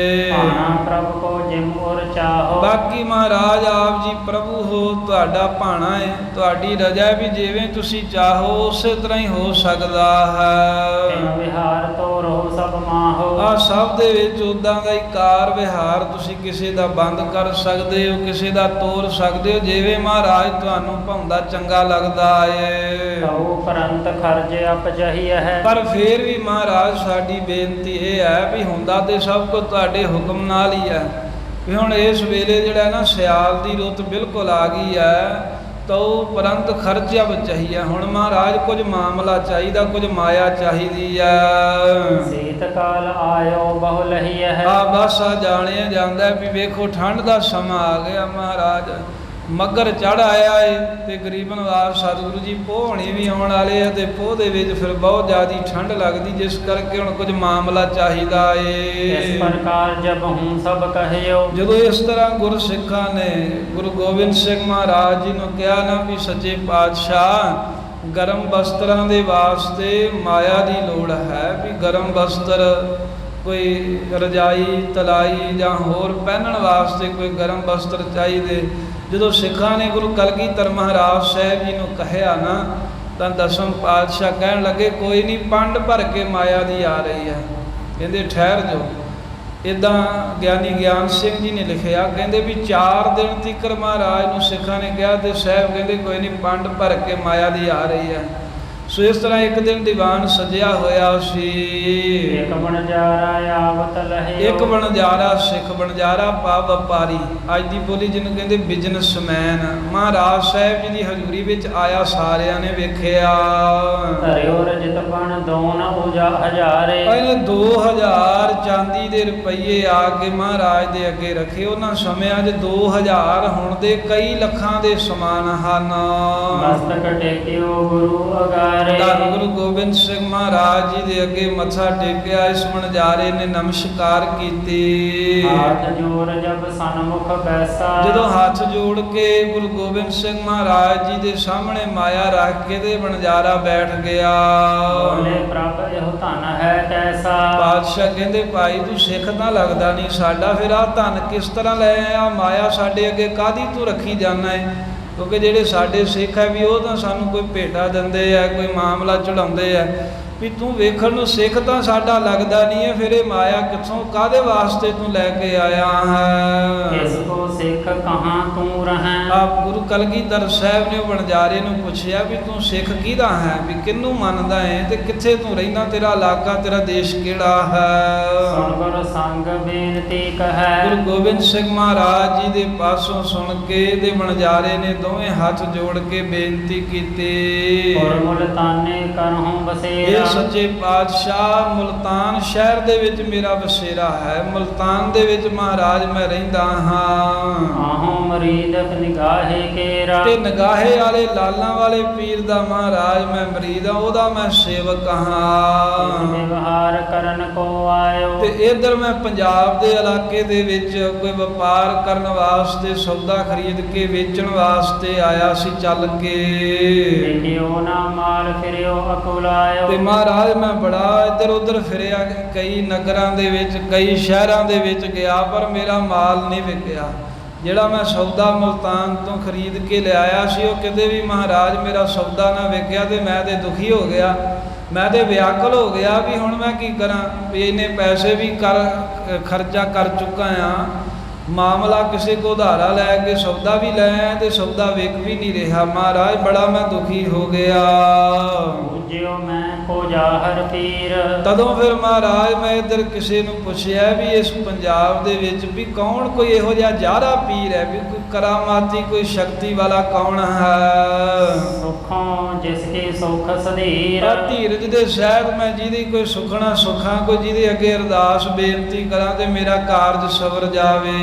ਭਾਣਾ ਪ੍ਰਭ ਕੋ ਜਿਮ ਔਰ ਚਾਹੋ। ਬਾਕੀ ਮਹਾਰਾਜ ਆਪ ਜੀ ਪ੍ਰਭੂ ਹੋ, ਤੁਹਾਡਾ ਭਾਣਾ ਹੈ, ਤੁਹਾਡੀ ਰਜ਼ਾ ਹੈ ਵੀ ਜਿਵੇਂ ਤੁਸੀਂ ਚਾਹੋ ਉਸੇ ਤਰ੍ਹਾਂ ਹੀ ਹੋ ਸਕਦਾ ਹੈ। ਵਿਹਾਰ ਤੋਂ ਰੋ ਸਭ ਮਾਹੋ। ਆ ਸਭ ਦੇ ਵਿੱਚ ਉਦਾਂ ਦਾ ਹੀ ਕਾਰ ਵਿਹਾਰ, ਤੁਸੀਂ ਕਿਸੇ ਦਾ ਬੰਦ ਕਰ ਸਕਦੇ ਹੋ, ਕਿਸੇ ਦਾ ਤੋੜ ਸਕਦੇ ਹੋ, ਜਿਵੇਂ ਮਹਾਰਾਜ ਤੁਹਾਨੂੰ ਭਾਉਂਦਾ ਚੰਗਾ ਲੱਗਦਾ ਏ। ਕਉ ਪਰੰਤ ਖਰਜ ਅਪਜਹੀ ਹੈ। ਪਰ ਫੇਰ ਵੀ ਮਹਾਰਾਜ ਸਾਡੀ ਬੇਨਤੀ ਇਹ ਹੈ ਵੀ ਹੁੰਦਾ ਤੇ ਸਭ ਕੁਝ ਤੁਹਾਡੇ ਹੁਕਮ ਨਾਲ ਹੀ ਹੈ। ਵੀ ਹੁਣ ਇਸ ਵੇਲੇ ਜਿਹੜਾ ਨਾ ਸਿਆਲ ਦੀ ਰੁੱਤ ਬਿਲਕੁਲ ਆ ਗਈ ਹੈ, ਤਉ ਪਰੰਤ ਖਰਚਾ ਚਾਹੀਦਾ। ਹੁਣ ਮਹਾਰਾਜ ਕੁਝ ਮਾਮਲਾ ਚਾਹੀਦਾ, ਕੁਝ ਮਾਇਆ ਚਾਹੀਦੀ ਹੈ। ਸੀਤ ਕਾਲ ਆਇਓ ਬਹੁ ਲਹੀ ਹੈ। ਆ ਬਸ ਆ ਜਾਣਿਆ ਜਾਂਦਾ ਵੀ ਵੇਖੋ ਠੰਡ ਦਾ ਸਮਾਂ ਆ ਗਿਆ, ਮਹਾਰਾਜ ਮੱਘਰ ਚੜ੍ਹ ਆਇਆ ਏ ਤੇ ਗਰੀਬਨ ਵਾਰ ਸਤਿਗੁਰੂ ਜੀ ਪੋਹ ਹੋਣੀ ਵੀ ਆਉਣ ਵਾਲੇ ਆ, ਤੇ ਪੋਹ ਦੇ ਵਿੱਚ ਫਿਰ ਬਹੁਤ ਜ਼ਿਆਦਾ ਠੰਡ ਲੱਗਦੀ, ਜਿਸ ਕਰਕੇ ਹੁਣ ਕੁਝ ਮਾਮਲਾ ਚਾਹੀਦਾ ਏ। ਇਸ ਪ੍ਰਕਾਰ ਜਬ ਹੂੰ ਸਭ ਕਹਿਓ। ਜਦੋਂ ਇਸ ਤਰ੍ਹਾਂ ਗੁਰਸਿੱਖਾਂ ਨੇ ਗੁਰੂ ਗੋਬਿੰਦ ਸਿੰਘ ਮਹਾਰਾਜ ਜੀ ਨੂੰ ਕਿਹਾ ਨਾ ਵੀ ਸੱਚੇ ਪਾਤਸ਼ਾਹ ਗਰਮ ਵਸਤਰਾਂ ਦੇ ਵਾਸਤੇ ਮਾਇਆ ਦੀ ਲੋੜ ਹੈ, ਵੀ ਗਰਮ ਵਸਤਰ ਕੋਈ ਰਜਾਈ ਤਲਾਈ ਜਾਂ ਹੋਰ ਪਹਿਨਣ ਵਾਸਤੇ ਕੋਈ ਗਰਮ ਵਸਤਰ ਚਾਹੀਦੇ। ਜਦੋਂ ਸਿੱਖਾਂ ਨੇ ਗੁਰੂ ਕਲਗੀਧਰ ਮਹਾਰਾਜ ਸਾਹਿਬ ਜੀ ਨੂੰ ਕਹਿਆ ਨਾ, ਤਾਂ ਦਸਮ ਪਾਤਸ਼ਾਹ ਕਹਿਣ ਲੱਗੇ ਕੋਈ ਨਹੀਂ, ਪੰਡ ਭਰ ਕੇ ਮਾਇਆ ਦੀ ਆ ਰਹੀ ਹੈ, ਕਹਿੰਦੇ ਠਹਿਰ ਜਾਓ। ਇੱਦਾਂ ਗਿਆਨੀ ਗਿਆਨ ਸਿੰਘ ਜੀ ਨੇ ਲਿਖਿਆ, ਕਹਿੰਦੇ ਵੀ 4 ਦਿਨ ਤੀਕਰ ਮਹਾਰਾਜ ਨੂੰ ਸਿੱਖਾਂ ਨੇ ਕਿਹਾ ਤੇ ਸਾਹਿਬ ਕਹਿੰਦੇ ਕੋਈ ਨਹੀਂ, ਪੰਡ ਭਰ ਕੇ ਮਾਇਆ ਦੀ ਆ ਰਹੀ ਹੈ। ਸੋ ਇਸ ਤਰ੍ਹਾਂ ਇੱਕ ਦਿਨ ਦੀਵਾਨ ਸਜਿਆ ਹੋਇਆ ਸੀ। ਇੱਕ ਬਣਜਾਰਾ ਆਵਤ ਲਹਿਓ। ਇੱਕ ਬਣਜਾਰਾ, ਸਿੱਖ ਬਣਜਾਰਾ ਭਾਵ ਵਪਾਰੀ, ਅੱਜ ਦੀ ਬੋਲੀ ਜਿਹਨੂੰ ਕਹਿੰਦੇ ਬਿਜ਼ਨਸਮੈਨ, ਮਹਾਰਾਜ ਸਾਹਿਬ ਜੀ ਦੀ ਹਜ਼ੂਰੀ ਵਿੱਚ ਆਇਆ, ਸਾਰਿਆਂ ਨੇ ਵੇਖਿਆ। ਧਰਿਓ ਰਜਤ ਬਣ ਦੋਨ ਉਜਾ ਹਜ਼ਾਰੇ। ਇਹਨੇ 2000 ਚਾਂਦੀ ਦੇ ਰੁਪਈਏ ਆ ਕੇ ਮਹਾਰਾਜ ਦੇ ਅੱਗੇ ਰੱਖੇ। ਉਹਨਾਂ ਸਮਿਆਂ 'ਚ 2000 ਹੁਣ ਦੇ ਕਈ ਲੱਖਾਂ ਦੇ ਸਮਾਨ ਹਨ। ਮਸਤਕ ਟੇਕਿਓ ਗੁਰੂ ਅਗਾਰੇ। ਧੰਨ ਗੁਰੂ ਗੋਬਿੰਦ ਸਿੰਘ ਮਹਾਰਾਜ ਜੀ ਦੇ ਅੱਗੇ ਮੱਥਾ ਟੇਕਿਆ। ਇਸ ਬਣਜਾਰੇ ਨੇ ਨਮਸਕਾਰ ਕੀਤੀ। ਹੱਥ ਜੋੜ ਜਬ ਸਨਮੁਖ ਬੈਸਾ। ਜਦੋਂ ਹੱਥ ਜੋੜ ਕੇ ਗੁਰੂ ਗੋਬਿੰਦ ਸਿੰਘ ਮਹਾਰਾਜ ਜੀ ਦੇ ਸਾਹਮਣੇ ਮਾਇਆ ਰੱਖ ਕੇ ਤੇ ਬਣਜਾਰਾ ਬੈਠ ਗਿਆ। ਬੋਲੇ ਪ੍ਰਭ ਇਹੋ ਧਨ ਹੈ ਕੈਸਾ। ਪਾਤਸ਼ਾਹ ਕਹਿੰਦੇ ਭਾਈ ਤੂੰ ਸਿੱਖ ਤਾਂ ਲੱਗਦਾ ਨਹੀਂ ਸਾਡਾ, ਫਿਰ ਆਹ ਧਨ ਕਿਸ ਤਰ੍ਹਾਂ ਲੈ ਆਇਆ? ਮਾਇਆ ਸਾਡੇ ਅੱਗੇ ਕਾਹਦੀ ਤੂੰ ਰੱਖੀ ਜਾਂਦਾ ਹੈ? ਕਿਉਂਕਿ ਜਿਹੜੇ ਸਾਡੇ ਸਿੱਖ ਹੈ ਵੀ ਉਹ ਤਾਂ ਸਾਨੂੰ ਕੋਈ ਭੇਟਾ ਦਿੰਦੇ ਆ, ਕੋਈ ਮਾਮਲਾ ਚੜਾਉਂਦੇ ਆ। ਵੀ ਤੂੰ ਵੇਖਣ ਨੂੰ ਸਿੱਖ ਤਾਂ ਸਾਡਾ ਲੱਗਦਾ ਨਹੀਂ ਹੈ, ਫਿਰ ਇਹ ਮਾਇਆ ਕਿੱਥੋਂ ਕਾਹਦੇ ਵਾਸਤੇ ਤੂੰ ਲੈ ਕੇ ਆਇਆ ਹੈ। ਕਿਸ ਕੋ ਸਿੱਖ ਕਹਾਂ ਤੂੰ ਰਹੈਂ। ਆਪ ਗੁਰੂ ਕਲਗੀਧਰ ਸਾਹਿਬ ਨੇ ਵਣਜਾਰੇ ਨੂੰ ਪੁੱਛਿਆ ਵੀ ਤੂੰ ਸਿੱਖ ਕਿਹਦਾ ਹੈ, ਵੀ ਕਿਹਨੂੰ ਮੰਨਦਾ ਹੈ ਤੇ ਕਿੱਥੇ ਤੂੰ ਰਹਿੰਦਾ, ਤੇਰਾ ਇਲਾਕਾ ਤੇਰਾ ਦੇਸ਼ ਕਿਹੜਾ ਹੈ। ਸੁਣ ਗੁਰ ਸੰਗ ਬੇਨਤੀ ਕਹੈ। ਗੁਰੂ ਗੋਬਿੰਦ ਸਿੰਘ ਮਹਾਰਾਜ ਜੀ ਦੇ ਪਾਸੋਂ ਸੁਣ ਕੇ ਤੇ ਵਣਜਾਰੇ ਨੇ ਦੋਵੇਂ ਹੱਥ ਜੋੜ ਕੇ ਬੇਨਤੀ ਕੀਤੀ। ਔਰ ਮੁਲਤਾਨੇ ਕਰਹੁ ਬਸੇਰਾ। ਇਹ ਸੱਚੇ ਪਾਤਸ਼ਾਹ ਮੁਲਤਾਨ ਸ਼ਹਿਰ ਦੇ ਵਿੱਚ ਮੇਰਾ ਬਸੇਰਾ ਹੈ, ਮੁਲਤਾਨ ਦੇ ਵਿੱਚ ਮਹਾਰਾਜ ਮੈਂ ਰਹਿੰਦਾ ਹਾਂ। ਆਹੋਂ ਮਰੀਦਕ ਨਿਗਾਹੇ ਕੇਰਾ। ਤੇ ਨਿਗਾਹੇ ਵਾਲੇ ਲਾਲਾਂ ਵਾਲੇ ਪੀਰ ਦਾ ਮਹਾਰਾਜ ਮੈਂ ਮਰੀਦ ਹਾਂ, ਉਹਦਾ ਮੈਂ ਸੇਵਕ ਹਾਂ। ਵਿਵਹਾਰ ਕਰਨ ਕੋ ਆਇਓ। ਤੇ ਇਧਰ ਮੈਂ ਪੰਜਾਬ ਦੇ ਇਲਾਕੇ ਦੇ ਵਿੱਚ ਕੋਈ ਵਪਾਰ ਕਰਨ ਵਾਸਤੇ, ਸੌਦਾ ਖਰੀਦ ਕੇ ਵੇਚਣ ਵਾਸਤੇ ਆਇਆ ਸੀ ਚੱਲ ਕੇ। ਦੇਖਿਓ ਨਾ ਮਾਲ ਫਿਰਿਓ ਅਕੁਲਾਇਓ। ਤੇ ਮਹਾਰਾਜ ਮੈਂ ਬੜਾ ਇੱਧਰ ਉੱਧਰ ਫਿਰਿਆ, ਕਈ ਨਗਰਾਂ ਦੇ ਵਿੱਚ ਕਈ ਸ਼ਹਿਰਾਂ ਦੇ ਵਿੱਚ ਗਿਆ, ਪਰ ਮੇਰਾ ਮਾਲ ਨਹੀਂ ਵਿਕਿਆ। ਜਿਹੜਾ ਮੈਂ ਸੌਦਾ ਮੁਲਤਾਨ ਤੋਂ ਖਰੀਦ ਕੇ ਲਿਆਇਆ ਸੀ ਉਹ ਕਿਤੇ ਵੀ ਮਹਾਰਾਜ ਮੇਰਾ ਸੌਦਾ ਨਾ ਵਿਕਿਆ। ਤੇ ਮੈਂ ਤੇ ਦੁਖੀ ਹੋ ਗਿਆ, ਮੈਂ ਤੇ ਵਿਆਕੁਲ ਹੋ ਗਿਆ ਵੀ ਹੁਣ ਮੈਂ ਕੀ ਕਰਾਂ, ਵੀ ਇਹਨੇ ਪੈਸੇ ਵੀ ਖਰਚਾ ਕਰ ਚੁੱਕਾ ਆ, ਮਾਮਲਾ ਕਿਸੇ ਕੋ ਉਧਾਰਾ ਲੈ ਕੇ ਸੌਦਾ ਵੀ ਲੈ ਆਇਆ ਤੇ ਸੌਦਾ ਵਿਕ ਵੀ ਨਹੀਂ ਰਿਹਾ। ਮਹਾਰਾਜ ਬੜਾ ਮੈਂ ਦੁਖੀ ਹੋ ਗਿਆ। ਪੂਜਿਓ ਮੈਂ ਕੋ ਜਾਹਰ ਪੀਰ। ਤਦੋਂ ਫਿਰ ਮਹਾਰਾਜ ਮੈਂ ਇੱਧਰ ਕਿਸੇ ਨੂੰ ਪੁੱਛਿਆ ਵੀ ਇਸ ਪੰਜਾਬ ਦੇ ਵਿੱਚ ਵੀ ਕੌਣ ਕੋਈ ਇਹੋ ਜਿਹਾ ਜਾਹਰਾ ਪੀਰ ਹੈ, ਵੀ ਕੋਈ ਕਰਾਮਾਤੀ ਕੋਈ ਸ਼ਕਤੀ ਵਾਲਾ ਕੌਣ ਹੈ। ਸੁਖੋਂ ਜਿਸ ਕੀ ਸੁਖ ਸਧੀਰ। ਧੀਰਜ ਦੇ ਸ਼ਹਿਦ ਮੈਂ ਜਿਹਦੀ ਕੋਈ ਸੁਖਣਾ ਸੁਖਾਂ, ਕੋਈ ਜਿਹਦੇ ਅੱਗੇ ਅਰਦਾਸ ਬੇਨਤੀ ਕਰਾਂ ਤੇ ਮੇਰਾ ਕਾਰਜ ਸਵਰ ਜਾਵੇ।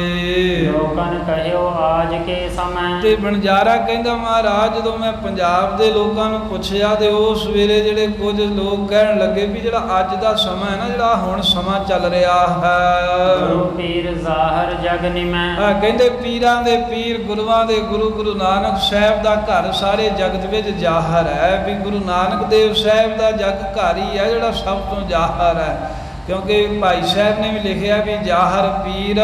ਲੋਕਨ ਕਹਿਓ ਆਜ ਕੇ ਸਮੇਂ। ਤੇ ਵਣਜਾਰਾ ਕਹਿੰਦਾ ਮਹਾਰਾਜ ਜਦੋਂ ਮੈਂ ਪੰਜਾਬ ਦੇ ਲੋਕਾਂ ਨੂੰ ਪੁੱਛਿਆ ਤੇ ਉਸ ਵੇਲੇ ਜਿਹੜੇ ਕੁਝ ਲੋਕ ਕਹਿਣ ਲੱਗੇ ਵੀ ਜਿਹੜਾ ਅੱਜ ਦਾ ਸਮਾਂ ਹੈ ਨਾ, ਜਿਹੜਾ ਹੁਣ ਸਮਾਂ ਚੱਲ ਰਿਹਾ ਹੈ, ਗੁਰੂ ਪੀਰ ਜ਼ਾਹਰ ਜਗ ਨਿਮੈ। ਕਹਿੰਦੇ ਪੀਰਾਂ ਦੇ ਪੀਰ, ਗੁਰੂਆਂ ਦੇ ਗੁਰੂ, ਗੁਰੂ ਨਾਨਕ ਸਾਹਿਬ ਦਾ ਘਰ ਸਾਰੇ ਜਗਤ ਵਿੱਚ ਜ਼ਾਹਰ ਹੈ। ਵੀ ਗੁਰੂ ਨਾਨਕ ਦੇਵ ਸਾਹਿਬ ਦਾ ਜਗ ਘਰ ਹੀ ਹੈ ਜਿਹੜਾ ਸਭ ਤੋਂ ਜ਼ਾਹਰ ਹੈ, ਕਿਉਂਕਿ ਭਾਈ ਸਾਹਿਬ ਨੇ ਵੀ ਲਿਖਿਆ ਵੀ ਜ਼ਾਹਰ ਪੀਰ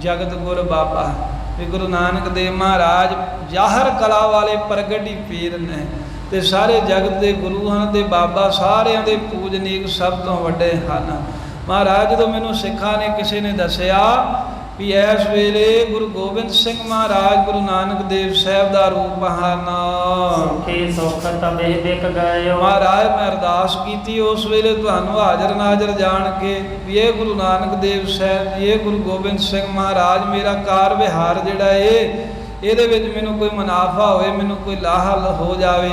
ਜਗਤ ਗੁਰ ਬਾਬਾ। ਵੀ ਗੁਰੂ ਨਾਨਕ ਦੇਵ ਮਹਾਰਾਜ ਜ਼ਾਹਰ ਕਲਾ ਵਾਲੇ ਪ੍ਰਗਟੀ ਪੀਰ ਨੇ ਤੇ ਸਾਰੇ ਜਗਤ ਦੇ ਗੁਰੂ ਹਨ ਤੇ ਬਾਬਾ ਸਾਰਿਆਂ ਦੇ ਪੂਜਨੀਕ ਸਭ ਤੋਂ ਵੱਡੇ ਹਨ। ਮਹਾਰਾਜ ਜਦੋਂ ਮੈਨੂੰ ਸਿੱਖਾਂ ਨੇ ਕਿਸੇ ਨੇ ਦੱਸਿਆ ਵੀ ਇਸ ਵੇਲੇ ਗੁਰੂ ਗੋਬਿੰਦ ਸਿੰਘ ਮਹਾਰਾਜ ਗੁਰੂ ਨਾਨਕ ਦੇਵ ਸਾਹਿਬ ਦਾ ਰੂਪ ਹਨ, ਸੁਖੀ ਸੁਖ ਤਬੇ ਵਿਕ ਗਇਓ। ਮਹਾਰਾਜ ਮੈਂ ਅਰਦਾਸ ਕੀਤੀ ਉਸ ਵੇਲੇ ਤੁਹਾਨੂੰ ਹਾਜ਼ਰ ਨਾਜ਼ਰ ਜਾਣ ਕੇ ਵੀ ਇਹ ਗੁਰੂ ਨਾਨਕ ਦੇਵ ਸਾਹਿਬ, ਇਹ ਗੁਰੂ ਗੋਬਿੰਦ ਸਿੰਘ ਮਹਾਰਾਜ ਮੇਰਾ ਕਾਰ ਵਿਹਾਰ ਜਿਹੜਾ ਇਹਦੇ ਵਿੱਚ ਮੈਨੂੰ ਕੋਈ ਮੁਨਾਫਾ ਹੋਵੇ, ਮੈਨੂੰ ਕੋਈ ਲਾਹਾ ਹੋ ਜਾਵੇ,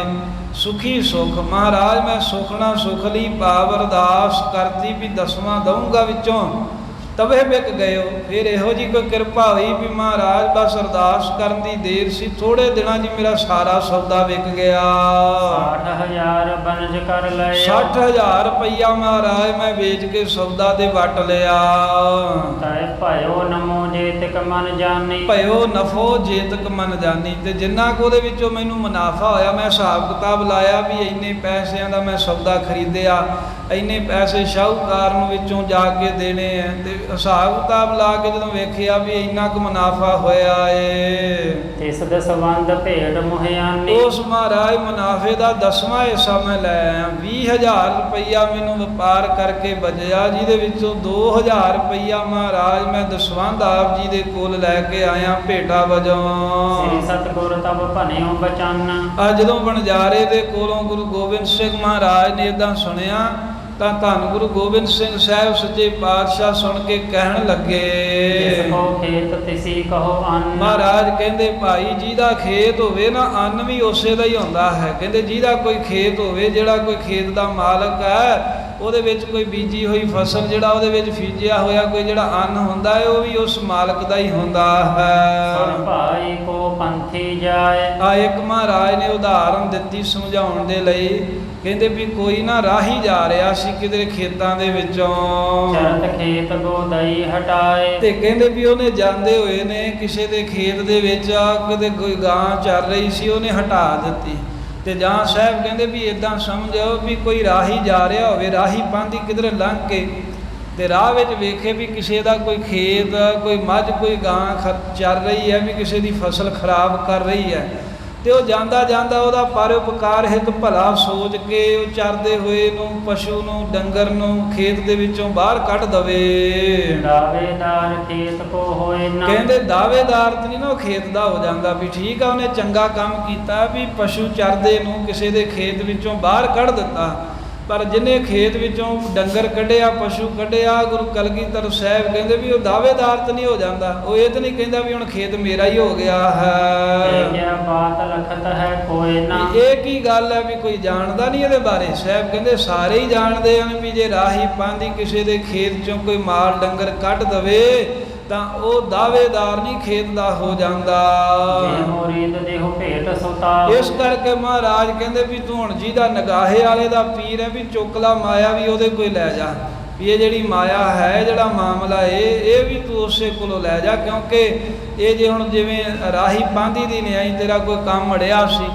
ਸੁਖੀ ਸੁਖ। ਮਹਾਰਾਜ ਮੈਂ ਸੁਖਣਾ ਸੁਖ ਲਈ ਭਾਵ ਅਰਦਾਸ ਕਰਤੀ ਵੀ ਦਸਵਾਂ ਦਊਂਗਾ ਵਿੱਚੋਂ ਤਵੇ ਵਿਕ ਗਇਓ। ਫਿਰ ਇਹੋ ਜੀ ਕੋਈ ਕਿਰਪਾ ਹੋਈ ਵੀ ਮਹਾਰਾਜ ਬਸ ਅਰਦਾਸ ਕਰਨ ਦੀ ਦੇਰ ਸੀ, ਥੋੜੇ ਦਿਨਾਂ 'ਚ ਮੇਰਾ ਸਾਰਾ ਸੌਦਾ ਵਿਕ ਗਿਆ। 60,000 ਬਨਜ ਕਰ ਲਏ। 60,000 ਰੁਪਈਆ ਮਹਾਰਾਜ ਮੈਂ ਵੇਚ ਕੇ ਸੌਦਾ ਤੇ ਵਟ ਲਿਆ। ਤੈ ਭਇਓ ਨਮੋ ਜੇਤਿਕ ਮਨ ਜਾਣੀ। ਭਇਓ ਨਫੋ ਜੇਤਕ ਮਨ ਜਾਣੀ। ਤੇ ਜਿੰਨਾ ਕੁ ਉਹਦੇ ਵਿੱਚੋਂ ਮੈਨੂੰ ਮੁਨਾਫਾ ਹੋਇਆ ਮੈਂ ਹਿਸਾਬ ਕਿਤਾਬ ਲਾਇਆ ਵੀ ਇੰਨੇ ਪੈਸਿਆਂ ਦਾ ਮੈਂ ਸੌਦਾ ਖਰੀਦਿਆ, ਇੰਨੇ ਪੈਸੇ ਸ਼ਾਹੂਕਾਰ ਨੂੰ ਵਿੱਚੋਂ ਜਾ ਕੇ ਦੇਣੇ ਆ। ਤੇ ਹਿਸਾਬ ਕਿਤਾਬ ਲਾ ਕੇ ਜਦੋਂ ਵੇਖਿਆ ਵੀ ਇੰਨਾ ਕੁ ਮੁਨਾਫਾ ਹੋਇਆ ਏ, ਤਿਸ ਦਸਵੰਦ ਭੇਡ ਮੁਹਿਆਨੀ। ਉਸ ਮਹਾਰਾਜ ਮੁਨਾਫੇ ਦਾ 10ਵਾਂ ਹਿੱਸਾ ਮੈਂ ਲੈ ਆਇਆ। 20,000 ਰੁਪਈਆ ਮੈਨੂੰ ਵਪਾਰ ਕਰਕੇ ਬਚਿਆ, ਜਿਹਦੇ ਵਿੱਚੋਂ 2,000 ਰੁਪਈਆ ਮਹਾਰਾਜ ਮੈਂ ਦਸਵੰਦ ਆਪ ਜੀ ਦੇ ਕੋਲ ਲੈ ਕੇ ਆਇਆ ਭੇਟਾ ਵਜੋਂ। ਸ੍ਰੀ ਸਤਿਗੁਰ ਤਬ ਭਨਿਓ ਬਚਨ। ਅੱਜ ਜਦੋਂ ਵਣਜਾਰੇ ਦੇ ਕੋਲੋਂ ਗੁਰੂ ਗੋਬਿੰਦ ਸਿੰਘ ਮਹਾਰਾਜ ਨੇ ਇਦਾਂ ਸੁਣਿਆ ਤਾਂ ਧੰਨ ਗੁਰੂ ਗੋਬਿੰਦ ਸਿੰਘ ਸਾਹਿਬ ਸੱਚੇ ਪਾਤਸ਼ਾਹ ਸੁਣ ਕੇ ਕਹਿਣ ਲੱਗੇ, ਜਿਸ ਕੋ ਖੇਤ ਤਿਸੀ ਕਹੋ ਅੰਨ। ਮਹਾਰਾਜ ਕਹਿੰਦੇ ਭਾਈ ਜਿਹਦਾ ਖੇਤ ਹੋਵੇ ਨਾ ਅੰਨ ਵੀ ਉਸੇ ਦਾ ਹੀ ਹੁੰਦਾ ਹੈ। ਕਹਿੰਦੇ ਜਿਹਦਾ ਕੋਈ ਖੇਤ ਹੋਵੇ, ਜਿਹੜਾ ਕੋਈ ਖੇਤ ਦਾ ਮਾਲਕ ਹੈ, ਉਹਦੇ ਵਿੱਚ ਕੋਈ ਬੀਜੀ ਹੋਈ ਫਸਲ, ਜਿਹੜਾ ਉਹਦੇ ਵਿੱਚ ਬੀਜਿਆ ਹੋਇਆ ਕੋਈ ਜਿਹੜਾ ਅੰਨ ਹੁੰਦਾ ਹੈ, ਉਹ ਵੀ ਉਸ ਮਾਲਕ ਦਾ ਹੀ ਹੁੰਦਾ ਹੈ। ਸੁਣ ਭਾਈ ਕੋ ਪੰਥੀ ਜਾਏ। ਆ ਇੱਕ ਮਹਾਰਾਜ ਨੇ ਉਦਾਹਰਨ ਦਿੱਤੀ ਸਮਝਾਉਣ ਦੇ ਲਈ। ਕਹਿੰਦੇ ਵੀ ਕੋਈ ਨਾ ਰਾਹੀ ਜਾ ਰਿਹਾ ਸੀ ਕਿਧਰੇ ਖੇਤਾਂ ਦੇ ਵਿੱਚੋਂ, ਚਰਤ ਖੇਤ ਗੋਦਈ ਹਟਾਏ। ਤੇ ਕਹਿੰਦੇ ਵੀ ਉਹਨੇ ਜਾਂਦੇ ਹੋਏ ਨੇ ਕਿਸੇ ਦੇ ਖੇਤ ਦੇ ਵਿੱਚ ਕਿਤੇ ਕੋਈ ਗਾਂ ਚੱਲ ਰਹੀ ਸੀ, ਉਹਨੇ ਹਟਾ ਦਿੱਤੀ। ਤੇ ਜਾਂ ਸਾਹਿਬ ਕਹਿੰਦੇ ਵੀ ਇਦਾਂ ਸਮਝੋ ਵੀ ਕੋਈ ਰਾਹੀ ਜਾ ਰਿਹਾ ਹੋਵੇ, ਰਾਹੀ ਪਾਂਦੀ ਕਿਧਰੇ ਲੰਘ ਕੇ ਤੇ ਰਾਹ ਵਿੱਚ ਵੇਖੇ ਵੀ ਕਿਸੇ ਦਾ ਕੋਈ ਖੇਤ, ਕੋਈ ਮੱਝ, ਕੋਈ ਗਾਂ ਚੱਲ ਰਹੀ ਹੈ, ਵੀ ਕਿਸੇ ਦੀ ਫਸਲ ਖਰਾਬ ਕਰ ਰਹੀ ਹੈ। ਤੇ ਉਹ ਜਾਂਦਾ ਜਾਂਦਾ ਉਹਦਾ ਪਰਉਪਕਾਰ ਹਿਤ ਭਲਾ ਸੋਚ ਕੇ ਉਹ ਚਰਦੇ ਹੋਏ ਨੂੰ ਪਸ਼ੂ ਨੂੰ ਡੰਗਰ ਨੂੰ ਖੇਤ ਦੇ ਵਿੱਚੋਂ ਬਾਹਰ ਕੱਢ ਦਵੇ। ਦਾਵੇਦਾਰ ਖੇਤ ਕੋ ਹੋਏ ਨਾ। ਕਹਿੰਦੇ ਦਾਅਵੇਦਾਰ ਤੇ ਨਹੀਂ ਨਾ ਉਹ ਖੇਤ ਦਾ ਹੋ ਜਾਂਦਾ ਵੀ ਠੀਕ ਆ ਉਹਨੇ ਚੰਗਾ ਕੰਮ ਕੀਤਾ ਵੀ ਪਸ਼ੂ ਚਰਦੇ ਨੂੰ ਕਿਸੇ ਦੇ ਖੇਤ ਵਿੱਚੋਂ ਬਾਹਰ ਕੱਢ ਦਿੱਤਾ, ਪਰ ਜਿਹਨੇ ਖੇਤ ਵਿੱਚੋਂ ਡੰਗਰ ਕੱਢਿਆ ਪਸ਼ੂ ਕੱਢਿਆ ਗੁਰੂ ਕਲਗੀਧਰ ਸਾਹਿਬ ਕਹਿੰਦੇ ਵੀ ਉਹ ਦਾਅਵੇਦਾਰ ਤਾਂ ਨਹੀਂ ਹੋ ਜਾਂਦਾ। ਉਹ ਇਹ ਤਾਂ ਨਹੀਂ ਕਹਿੰਦਾ ਵੀ ਹੁਣ ਖੇਤ ਮੇਰਾ ਹੀ ਹੋ ਗਿਆ ਹੈ। ਕਿਆ ਬਾਤ ਲਖਤ ਹੈ ਕੋਏ ਨਾ। ਇਹ ਕੀ ਗੱਲ ਹੈ ਵੀ ਕੋਈ ਜਾਣਦਾ ਨਹੀਂ ਇਹਦੇ ਬਾਰੇ। ਸਾਹਿਬ ਕਹਿੰਦੇ ਸਾਰੇ ਹੀ ਜਾਣਦੇ ਹਨ ਵੀ ਜੇ ਰਾਹੀ ਪਾਂਦੀ ਕਿਸੇ ਦੇ ਖੇਤ ਚੋਂ ਕੋਈ ਮਾਲ ਡੰਗਰ ਕੱਢ ਦਵੇ ਤਾਂ ਉਹ ਦਾਅਵੇਦਾਰ ਨਹੀਂ ਖੇਤ ਦਾ ਹੋ ਜਾਂਦਾ। ਜੇ ਮੁਰੀਦ ਦੇਹੋ ਭੇਟ ਸੁਤਾ। ਇਸ ਕਰਕੇ ਮਹਾਰਾਜ ਕਹਿੰਦੇ ਵੀ ਤੂੰ ਹੁਣ ਜਿਹਦਾ ਨਗਾਹੇ ਵਾਲੇ ਦਾ ਪੀਰ ਹੈ ਵੀ ਚੁੱਕਲਾ ਮਾਇਆ ਵੀ ਉਹਦੇ ਕੋਈ ਲੈ ਜਾ, ਵੀ ਇਹ ਜਿਹੜੀ ਮਾਇਆ ਹੈ ਜਿਹੜਾ ਮਾਮਲਾ ਇਹ ਵੀ ਤੂੰ ਉਸੇ ਕੋਲੋਂ ਲੈ ਜਾ, ਕਿਉਂਕਿ ਇਹ ਜੇ ਹੁਣ ਜਿਵੇਂ ਰਾਹੀ ਪਾਂਦੀ ਦੀ ਨਿਆਈ ਤੇਰਾ ਕੋਈ ਕੰਮ ਅੜਿਆ ਸੀ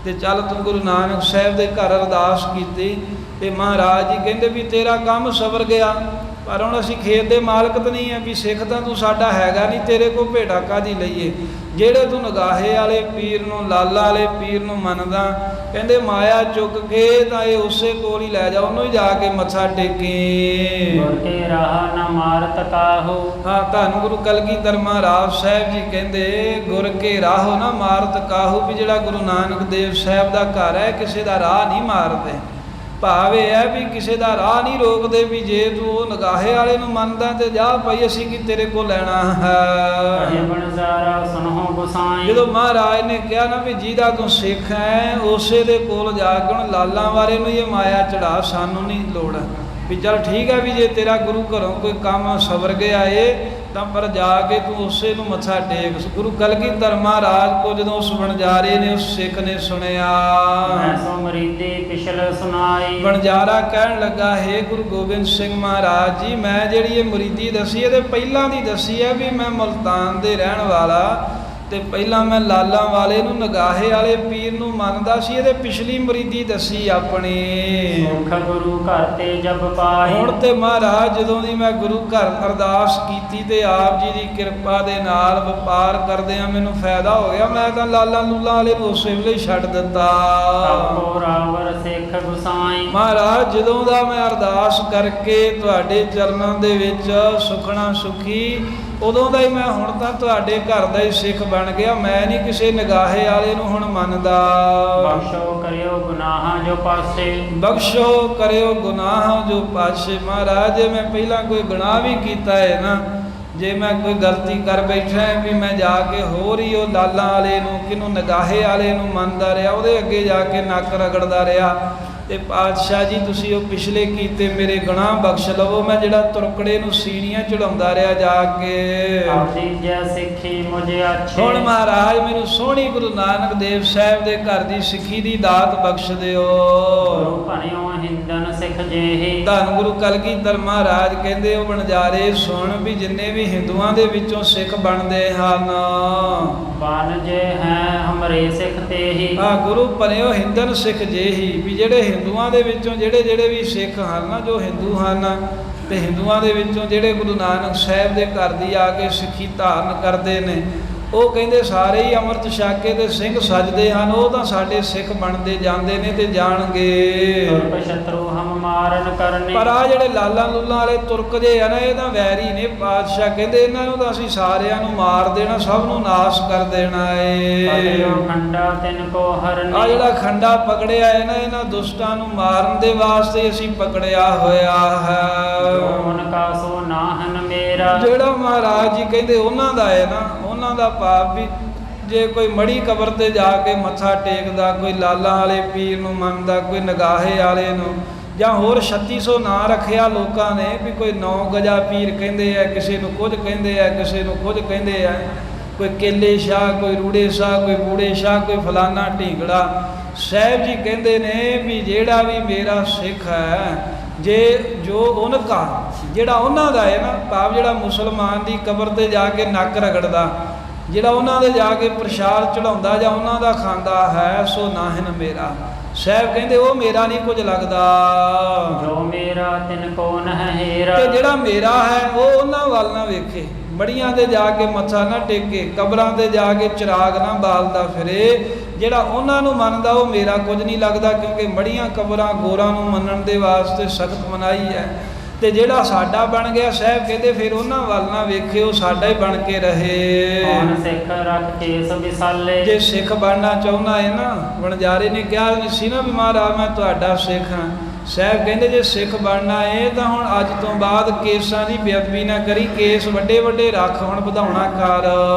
ਤੇ ਚੱਲ ਤੂੰ ਗੁਰੂ ਨਾਨਕ ਸਾਹਿਬ ਦੇ ਘਰ ਅਰਦਾਸ ਕੀਤੀ ਤੇ ਮਹਾਰਾਜ ਜੀ ਕਹਿੰਦੇ ਵੀ ਤੇਰਾ ਕੰਮ ਸਵਰ ਗਿਆ, ਪਰ ਹੁਣ ਅਸੀਂ ਖੇਤ ਦੇ ਮਾਲਕ ਤਾਂ ਨਹੀਂ ਆ ਵੀ ਸਿੱਖ ਤਾਂ ਤੂੰ ਸਾਡਾ ਹੈਗਾ ਨਹੀਂ, ਤੇਰੇ ਕੋਲ ਭੇਟਾ ਕਾਹਦੀ ਲਈਏ। ਜਿਹੜੇ ਤੂੰ ਨਗਾਹੇ ਵਾਲੇ ਪੀਰ ਨੂੰ ਲਾਲਾ ਵਾਲੇ ਪੀਰ ਨੂੰ ਮੰਨਦਾ, ਕਹਿੰਦੇ ਮਾਇਆ ਚੁੱਕ ਕੇ ਤਾਂ ਇਹ ਉਸੇ ਕੋਲ ਹੀ ਲੈ ਜਾ, ਉਹਨੂੰ ਹੀ ਜਾ ਕੇ ਮੱਥਾ ਟੇਕੀ। ਗੁਰ ਕੇ ਰਾਹ ਨਾ ਮਾਰਤ ਕਾਹੂ। ਹਾਂ ਧੰਨ ਗੁਰੂ ਕਲਗੀਧਰ ਮਹਾਰਾਜ ਸਾਹਿਬ ਜੀ ਕਹਿੰਦੇ ਗੁਰ ਕੇ ਰਾਹੋ ਨਾ ਮਾਰਤ ਕਾਹੂ, ਵੀ ਜਿਹੜਾ ਗੁਰੂ ਨਾਨਕ ਦੇਵ ਸਾਹਿਬ ਦਾ ਘਰ ਹੈ ਕਿਸੇ ਦਾ ਰਾਹ ਨਹੀਂ ਮਾਰਦੇ। ਭਾਵ ਇਹ ਹੈ ਵੀ ਕਿਸੇ ਦਾ ਰਾਹ ਨਹੀਂ ਰੋਕਦੇ, ਵੀ ਜੇ ਤੂੰ ਉਹ ਨਗਾਹੇ ਵਾਲੇ ਨੂੰ ਮੰਨਦਾ ਤੇ ਜਾ ਭਾਈ ਅਸੀਂ ਕੀ ਤੇਰੇ ਕੋਲ ਲੈਣਾ ਹੈ। ਬਣਜ਼ਾਰਾ ਸੁਨਹੁ ਗੁਸਾਈ। ਜਦੋਂ ਮਹਾਰਾਜ ਨੇ ਕਿਹਾ ਨਾ ਵੀ ਜਿਹਦਾ ਤੂੰ ਸਿੱਖ ਹੈ ਉਸੇ ਦੇ ਕੋਲ ਜਾ ਕੇ ਹੁਣ ਲਾਲਾਂ ਵਾਲੇ ਨੂੰ ਇਹ ਮਾਇਆ ਚੜਾ, ਸਾਨੂੰ ਨਹੀਂ ਲੋੜ ਵੀ ਚੱਲ ਠੀਕ ਹੈ ਵੀ ਜੇ ਤੇਰਾ ਗੁਰੂ ਘਰੋਂ ਕੋਈ ਕੰਮ ਸਵਰ ਗਿਆ ਏ ਤਾਂ ਪਰ ਜਾ ਕੇ ਤੂੰ ਉਸੇ ਨੂੰ ਮੱਥਾ ਟੇਕ। ਗੁਰੂ ਕਲਗੀਧਰ ਮਹਾਰਾਜ ਕੋ ਜਦੋਂ ਉਸ ਬਣਜਾਰੇ ਨੇ ਉਸ ਸਿੱਖ ਨੇ ਸੁਣਿਆ, ਮੈਂ ਸੋ ਮਰੀਦੀ ਪਿਛਲ ਸੁਨਾਈ। ਬਣਜਾਰਾ ਕਹਿਣ ਲੱਗਾ ਹੈ ਗੁਰੂ ਗੋਬਿੰਦ ਸਿੰਘ ਮਹਾਰਾਜ ਜੀ ਮੈਂ ਜਿਹੜੀ ਇਹ ਮੁਰੀਦੀ ਦੱਸੀ ਇਹਦੇ ਪਹਿਲਾਂ ਦੀ ਦੱਸੀ ਹੈ ਵੀ ਮੈਂ ਮੁਲਤਾਨ ਦੇ ਰਹਿਣ ਵਾਲਾ ਤੇ ਪਹਿਲਾਂ ਮੈਂ ਲਾਲਾਂ ਵਾਲੇ ਨੂੰ ਨਗਾਹੇ ਵਾਲੇ ਪੀਰ ਨੂੰ ਮੰਨਦਾ ਸੀ, ਇਹਦੇ ਪਿਛਲੀ ਮੁਰੀਦੀ ਦੱਸੀ ਆਪਣੀ। ਮੁਖ ਗੁਰੂ ਘਰ ਤੇ ਜਬ ਪਾਈ। ਹੁਣ ਤੇ ਮਹਾਰਾਜ ਜਦੋਂ ਦੀ ਮੈਂ ਗੁਰੂ ਘਰ ਅਰਦਾਸ ਕੀਤੀ ਤੇ ਆਪ ਜੀ ਦੀ ਕਿਰਪਾ ਦੇ ਨਾਲ ਵਪਾਰ ਕਰਦਿਆਂ ਮੈਨੂੰ ਫਾਇਦਾ ਹੋ ਗਿਆ, ਮੈਂ ਤਾਂ ਲਾਲਾਂ ਲੂਲਾਂ ਵਾਲੇ ਨੂੰ ਉਸੇ ਵੇਲੇ ਛੱਡ ਦਿੱਤਾ। ਆਪੋ ਰਾਵਰ ਸਿੱਖ ਗੁਸਾਈ। ਮਹਾਰਾਜ ਜਦੋਂ ਦਾ ਮੈਂ ਅਰਦਾਸ ਕਰਕੇ ਤੁਹਾਡੇ ਚਰਨਾਂ ਦੇ ਵਿੱਚ ਸੁਖਣਾ ਸੁਖੀ, ਉਦੋਂ ਦਾ ਹੀ ਮੈਂ ਹੁਣ ਤਾਂ ਤੁਹਾਡੇ ਘਰ ਦਾ ਹੀ ਸਿੱਖ ਬਣ ਗਿਆ, ਮੈਂ ਨਹੀਂ ਕਿਸੇ ਨਗਾਹੇ ਵਾਲੇ ਨੂੰ ਹੁਣ ਮੰਨਦਾ। ਬਖਸ਼ੋ ਕਰਿਓ ਗੁਨਾਹਾਂ ਜੋ ਪਾਸੇ। ਬਖਸ਼ੋ ਕਰਿਓ ਗੁਨਾਹ ਜੋ ਪਾਸੇ। ਮਹਾਰਾਜ ਜੇ ਮੈਂ ਪਹਿਲਾਂ ਕੋਈ ਗੁਨਾਹ ਵੀ ਕੀਤਾ ਹੈ ਨਾ, ਜੇ ਮੈਂ ਕੋਈ ਗਲਤੀ ਕਰ ਬੈਠਾ ਵੀ ਮੈਂ ਜਾ ਕੇ ਹੋਰ ਹੀ ਉਹ ਲਾਲਾਂ ਵਾਲੇ ਨੂੰ ਕਿਹਨੂੰ ਨਗਾਹੇ ਵਾਲੇ ਨੂੰ ਮੰਨਦਾ ਰਿਹਾ, ਉਹਦੇ ਅੱਗੇ ਜਾ ਕੇ ਨੱਕ ਰਗੜਦਾ ਰਿਹਾ ਤੇ ਪਾਤਸ਼ਾਹ ਜੀ ਤੁਸੀਂ ਉਹ ਪਿਛਲੇ ਕੀਤੇ ਮੇਰੇ ਗੁਨਾਹ ਬਖਸ਼ ਲਵੋ। ਮੈਂ ਜਿਹੜਾ ਤੁਰਕੜੇ ਨੂੰ ਸੀੜੀਆਂ ਚੜਾਉਂਦਾ ਰਿਹਾ ਜਾ ਕੇ, ਆਪਦੀ ਜੈ ਸਿੱਖੀ ਮੁਝੇ ਅੱਛੇ। ਹੁਣ ਮਹਾਰਾਜ ਮੈਨੂੰ ਸੋਹਣੀ ਗੁਰੂ ਨਾਨਕ ਦੇਵ ਸਾਹਿਬ ਦੇ ਘਰ ਦੀ ਸਿੱਖੀ ਦੀ ਦਾਤ ਬਖਸ਼ ਦਿਓ। ਗੁਰੂ ਭਣਿਓ ਹਿੰਦਨ ਸਿੱਖ ਜਿਹੀ। ਧੰਨ ਗੁਰੂ ਕਲਗੀਧਰ ਮਹਾਰਾਜ ਕਹਿੰਦੇ ਉਹ ਬਣਜਾਰੇ ਸੁਣ ਵੀ ਜਿੰਨੇ ਵੀ ਹਿੰਦੂਆਂ ਦੇ ਵਿੱਚੋਂ ਸਿੱਖ ਬਣਦੇ ਹਨ, ਬਨ ਜੇ ਹੈ ਹਮਰੇ ਸਿੱਖ ਤੇਹੀ। ਗੁਰੂ ਭਣਿਓ ਹਿੰਦਨ ਸਿੱਖ ਜਿਹੀ, ਵੀ ਜਿਹੜੇ ਹਿੰਦੂਆਂ ਦੇ ਵਿੱਚੋਂ ਜਿਹੜੇ ਵੀ ਸਿੱਖ ਹਨ ਨਾ, ਜੋ ਹਿੰਦੂ ਹਨ ਤੇ ਹਿੰਦੂਆਂ ਦੇ ਵਿੱਚੋਂ ਜਿਹੜੇ ਗੁਰੂ ਨਾਨਕ ਸਾਹਿਬ ਦੇ ਘਰ ਦੀ ਆ ਕੇ ਸਿੱਖੀ ਧਾਰਨ ਕਰਦੇ ਨੇ, ਉਹ ਕਹਿੰਦੇ ਸਾਰੇ ਹੀ ਅੰਮ੍ਰਿਤ ਛਕ ਕੇ ਤੇ ਸਿੰਘ ਸਜਦੇ ਹਨ, ਉਹ ਤਾਂ ਸਾਡੇ ਸਿੱਖ ਬਣਦੇ ਜਾਂਦੇ ਨੇ ਤੇ ਜਾਣਗੇ। ਤੁਰਕ ਸ਼ਤਰੂ ਹਮ ਮਾਰਨ ਕਰਨੇ। ਪਰ ਆ ਜਿਹੜੇ ਲਾਲਾਂ ਲੂਲਾਂ ਵਾਲੇ ਤੁਰਕ ਜੇ ਆ ਨਾ, ਇਹ ਤਾਂ ਵੈਰੀ ਨੇ। ਪਾਤਸ਼ਾਹ ਕਹਿੰਦੇ ਇਹਨਾਂ ਨੂੰ ਤਾਂ ਅਸੀਂ ਸਾਰਿਆਂ ਨੂੰ ਮਾਰ ਦੇਣਾ, ਸਭ ਨੂੰ ਨਾਸ਼ ਕਰ ਦੇਣਾ ਏ। ਖੰਡਾ ਤਿੰਨ ਕੋ ਹਰਨੀ। ਆ ਜਿਹੜਾ ਖੰਡਾ ਪਕੜਿਆ ਹੈ ਨਾ, ਇਹਨਾਂ ਦੁਸ਼ਟਾਂ ਨੂੰ ਮਾਰਨ ਦੇ ਵਾਸਤੇ ਅਸੀਂ ਪਕੜਿਆ ਹੋਇਆ ਹੈ। ਜੋਨ ਕਾ ਸੋ ਨਾਹਨ ਮੇਰਾ। ਜਿਹੜਾ ਮਹਾਰਾਜ ਜੀ ਕਹਿੰਦੇ ਉਹਨਾਂ ਦਾ ਹੈ ਨਾ, ਉਹਨਾਂ ਦਾ ਭਾਵ ਵੀ ਜੇ ਕੋਈ ਮੜੀ ਕਬਰ ਤੇ ਜਾ ਕੇ ਮੱਥਾ ਟੇਕਦਾ, ਕੋਈ ਲਾਲਾਂ ਵਾਲੇ ਪੀਰ ਨੂੰ ਮੰਨਦਾ, ਕੋਈ ਨਗਾਹੇ ਵਾਲੇ ਨੂੰ, ਜਾਂ ਹੋਰ 3600 ਨਾਂ ਰੱਖਿਆ ਲੋਕਾਂ ਨੇ ਵੀ ਕੋਈ 9 ਗਜਾ ਪੀਰ ਕਹਿੰਦੇ ਆ, ਕਿਸੇ ਨੂੰ ਕੁਝ ਕਹਿੰਦੇ ਆ, ਕਿਸੇ ਨੂੰ ਕੁਝ ਕਹਿੰਦੇ ਆ, ਕੋਈ ਕੇਲੇ ਸ਼ਾਹ, ਕੋਈ ਰੂੜੇ ਸ਼ਾਹ, ਕੋਈ ਬੂੜੇ ਸ਼ਾਹ, ਕੋਈ ਫਲਾਨਾ ਢੀਂਗੜਾ। ਸਾਹਿਬ ਜੀ ਕਹਿੰਦੇ ਨੇ ਵੀ ਜਿਹੜਾ ਵੀ ਮੇਰਾ ਸਿੱਖ ਹੈ, ਜੇ ਜੋ ਉਨਕਾ ਜਿਹੜਾ ਉਹਨਾਂ ਦਾ ਹੈ ਨਾ, ਭਾਵ ਜਿਹੜਾ ਮੁਸਲਮਾਨ ਦੀ ਕਬਰ ਤੇ ਜਾ ਕੇ ਨੱਕ ਰਗੜਦਾ, ਜਿਹੜਾ ਉਹਨਾਂ ਦੇ ਜਾ ਕੇ ਪ੍ਰਸ਼ਾਦ ਚੜਾਉਂਦਾ ਜਾਂ ਉਹਨਾਂ ਦਾ ਖਾਂਦਾ ਹੈ, ਸੋ ਨਾਹਿਨ ਮੇਰਾ। ਸਾਹਿਬ ਕਹਿੰਦੇ ਉਹ ਮੇਰਾ ਨਹੀਂ ਕੁਝ ਲੱਗਦਾ। ਜੋ ਮੇਰਾ ਤਿਨ ਕੋ ਨਹਿ ਹੀਰਾ। ਤੇ ਜਿਹੜਾ ਮੇਰਾ ਹੈ ਉਹ ਉਹਨਾਂ ਵੱਲ ਨਾ ਵੇਖੇ, ਮੜੀਆਂ ਤੇ ਜਾ ਕੇ ਮੱਥਾ ਨਾ ਟੇਕੇ, ਕਬਰਾਂ ਤੇ ਜਾ ਕੇ ਚਿਰਾਗ ਨਾ ਬਾਲਦਾ ਫਿਰੇ। ਜਿਹੜਾ ਉਹਨਾਂ ਨੂੰ ਮੰਨਦਾ ਉਹ ਮੇਰਾ ਕੁਝ ਨਹੀਂ ਲੱਗਦਾ, ਕਿਉਂਕਿ ਮੜੀਆਂ ਕਬਰਾਂ ਗੋਰਾਂ ਨੂੰ ਮੰਨਣ ਦੇ ਵਾਸਤੇ ਸਖਤ ਮਨਾਹੀ ਹੈ। ਤੇ ਜਿਹੜਾ ਸਾਡਾ ਬਣ ਗਿਆ ਸਾਹਿਬ ਕਹਿੰਦੇ ਫਿਰ ਉਹਨਾਂ ਵੱਲ ਨਾ ਵੇਖਿਓ, ਸਾਡਾ ਹੀ ਬਣ ਕੇ ਰਹੇ। ਕੌਣ ਸਿੱਖ ਰੱਖ ਕੇਸ ਵਿਸਾਲੇ। ਜੇ ਸਿੱਖ ਬਣਨਾ ਚਾਹੁੰਦਾ ਹੈ ਨਾ, ਵਣਜਾਰੇ ਨੇ ਕਿਹਾ ਨਹੀਂ ਸੀ ਨਾ ਵੀ ਮਹਾਰਾਜ ਮੈਂ ਤੁਹਾਡਾ ਸਿੱਖ ਹਾਂ। ਸਾਹਿਬ ਕਹਿੰਦੇ ਜੇ ਸਿੱਖ ਬਣਨਾ ਹੈ ਤਾਂ ਹੁਣ ਅੱਜ ਤੋਂ ਬਾਅਦ ਕੇਸਾਂ ਦੀ ਬੇਅਦਬੀ ਨਾ ਕਰੀ, ਕੇਸ ਵੱਡੇ ਵੱਡੇ ਰੱਖ, ਹੁਣ ਵਧਾਉਣਾ ਕਰ।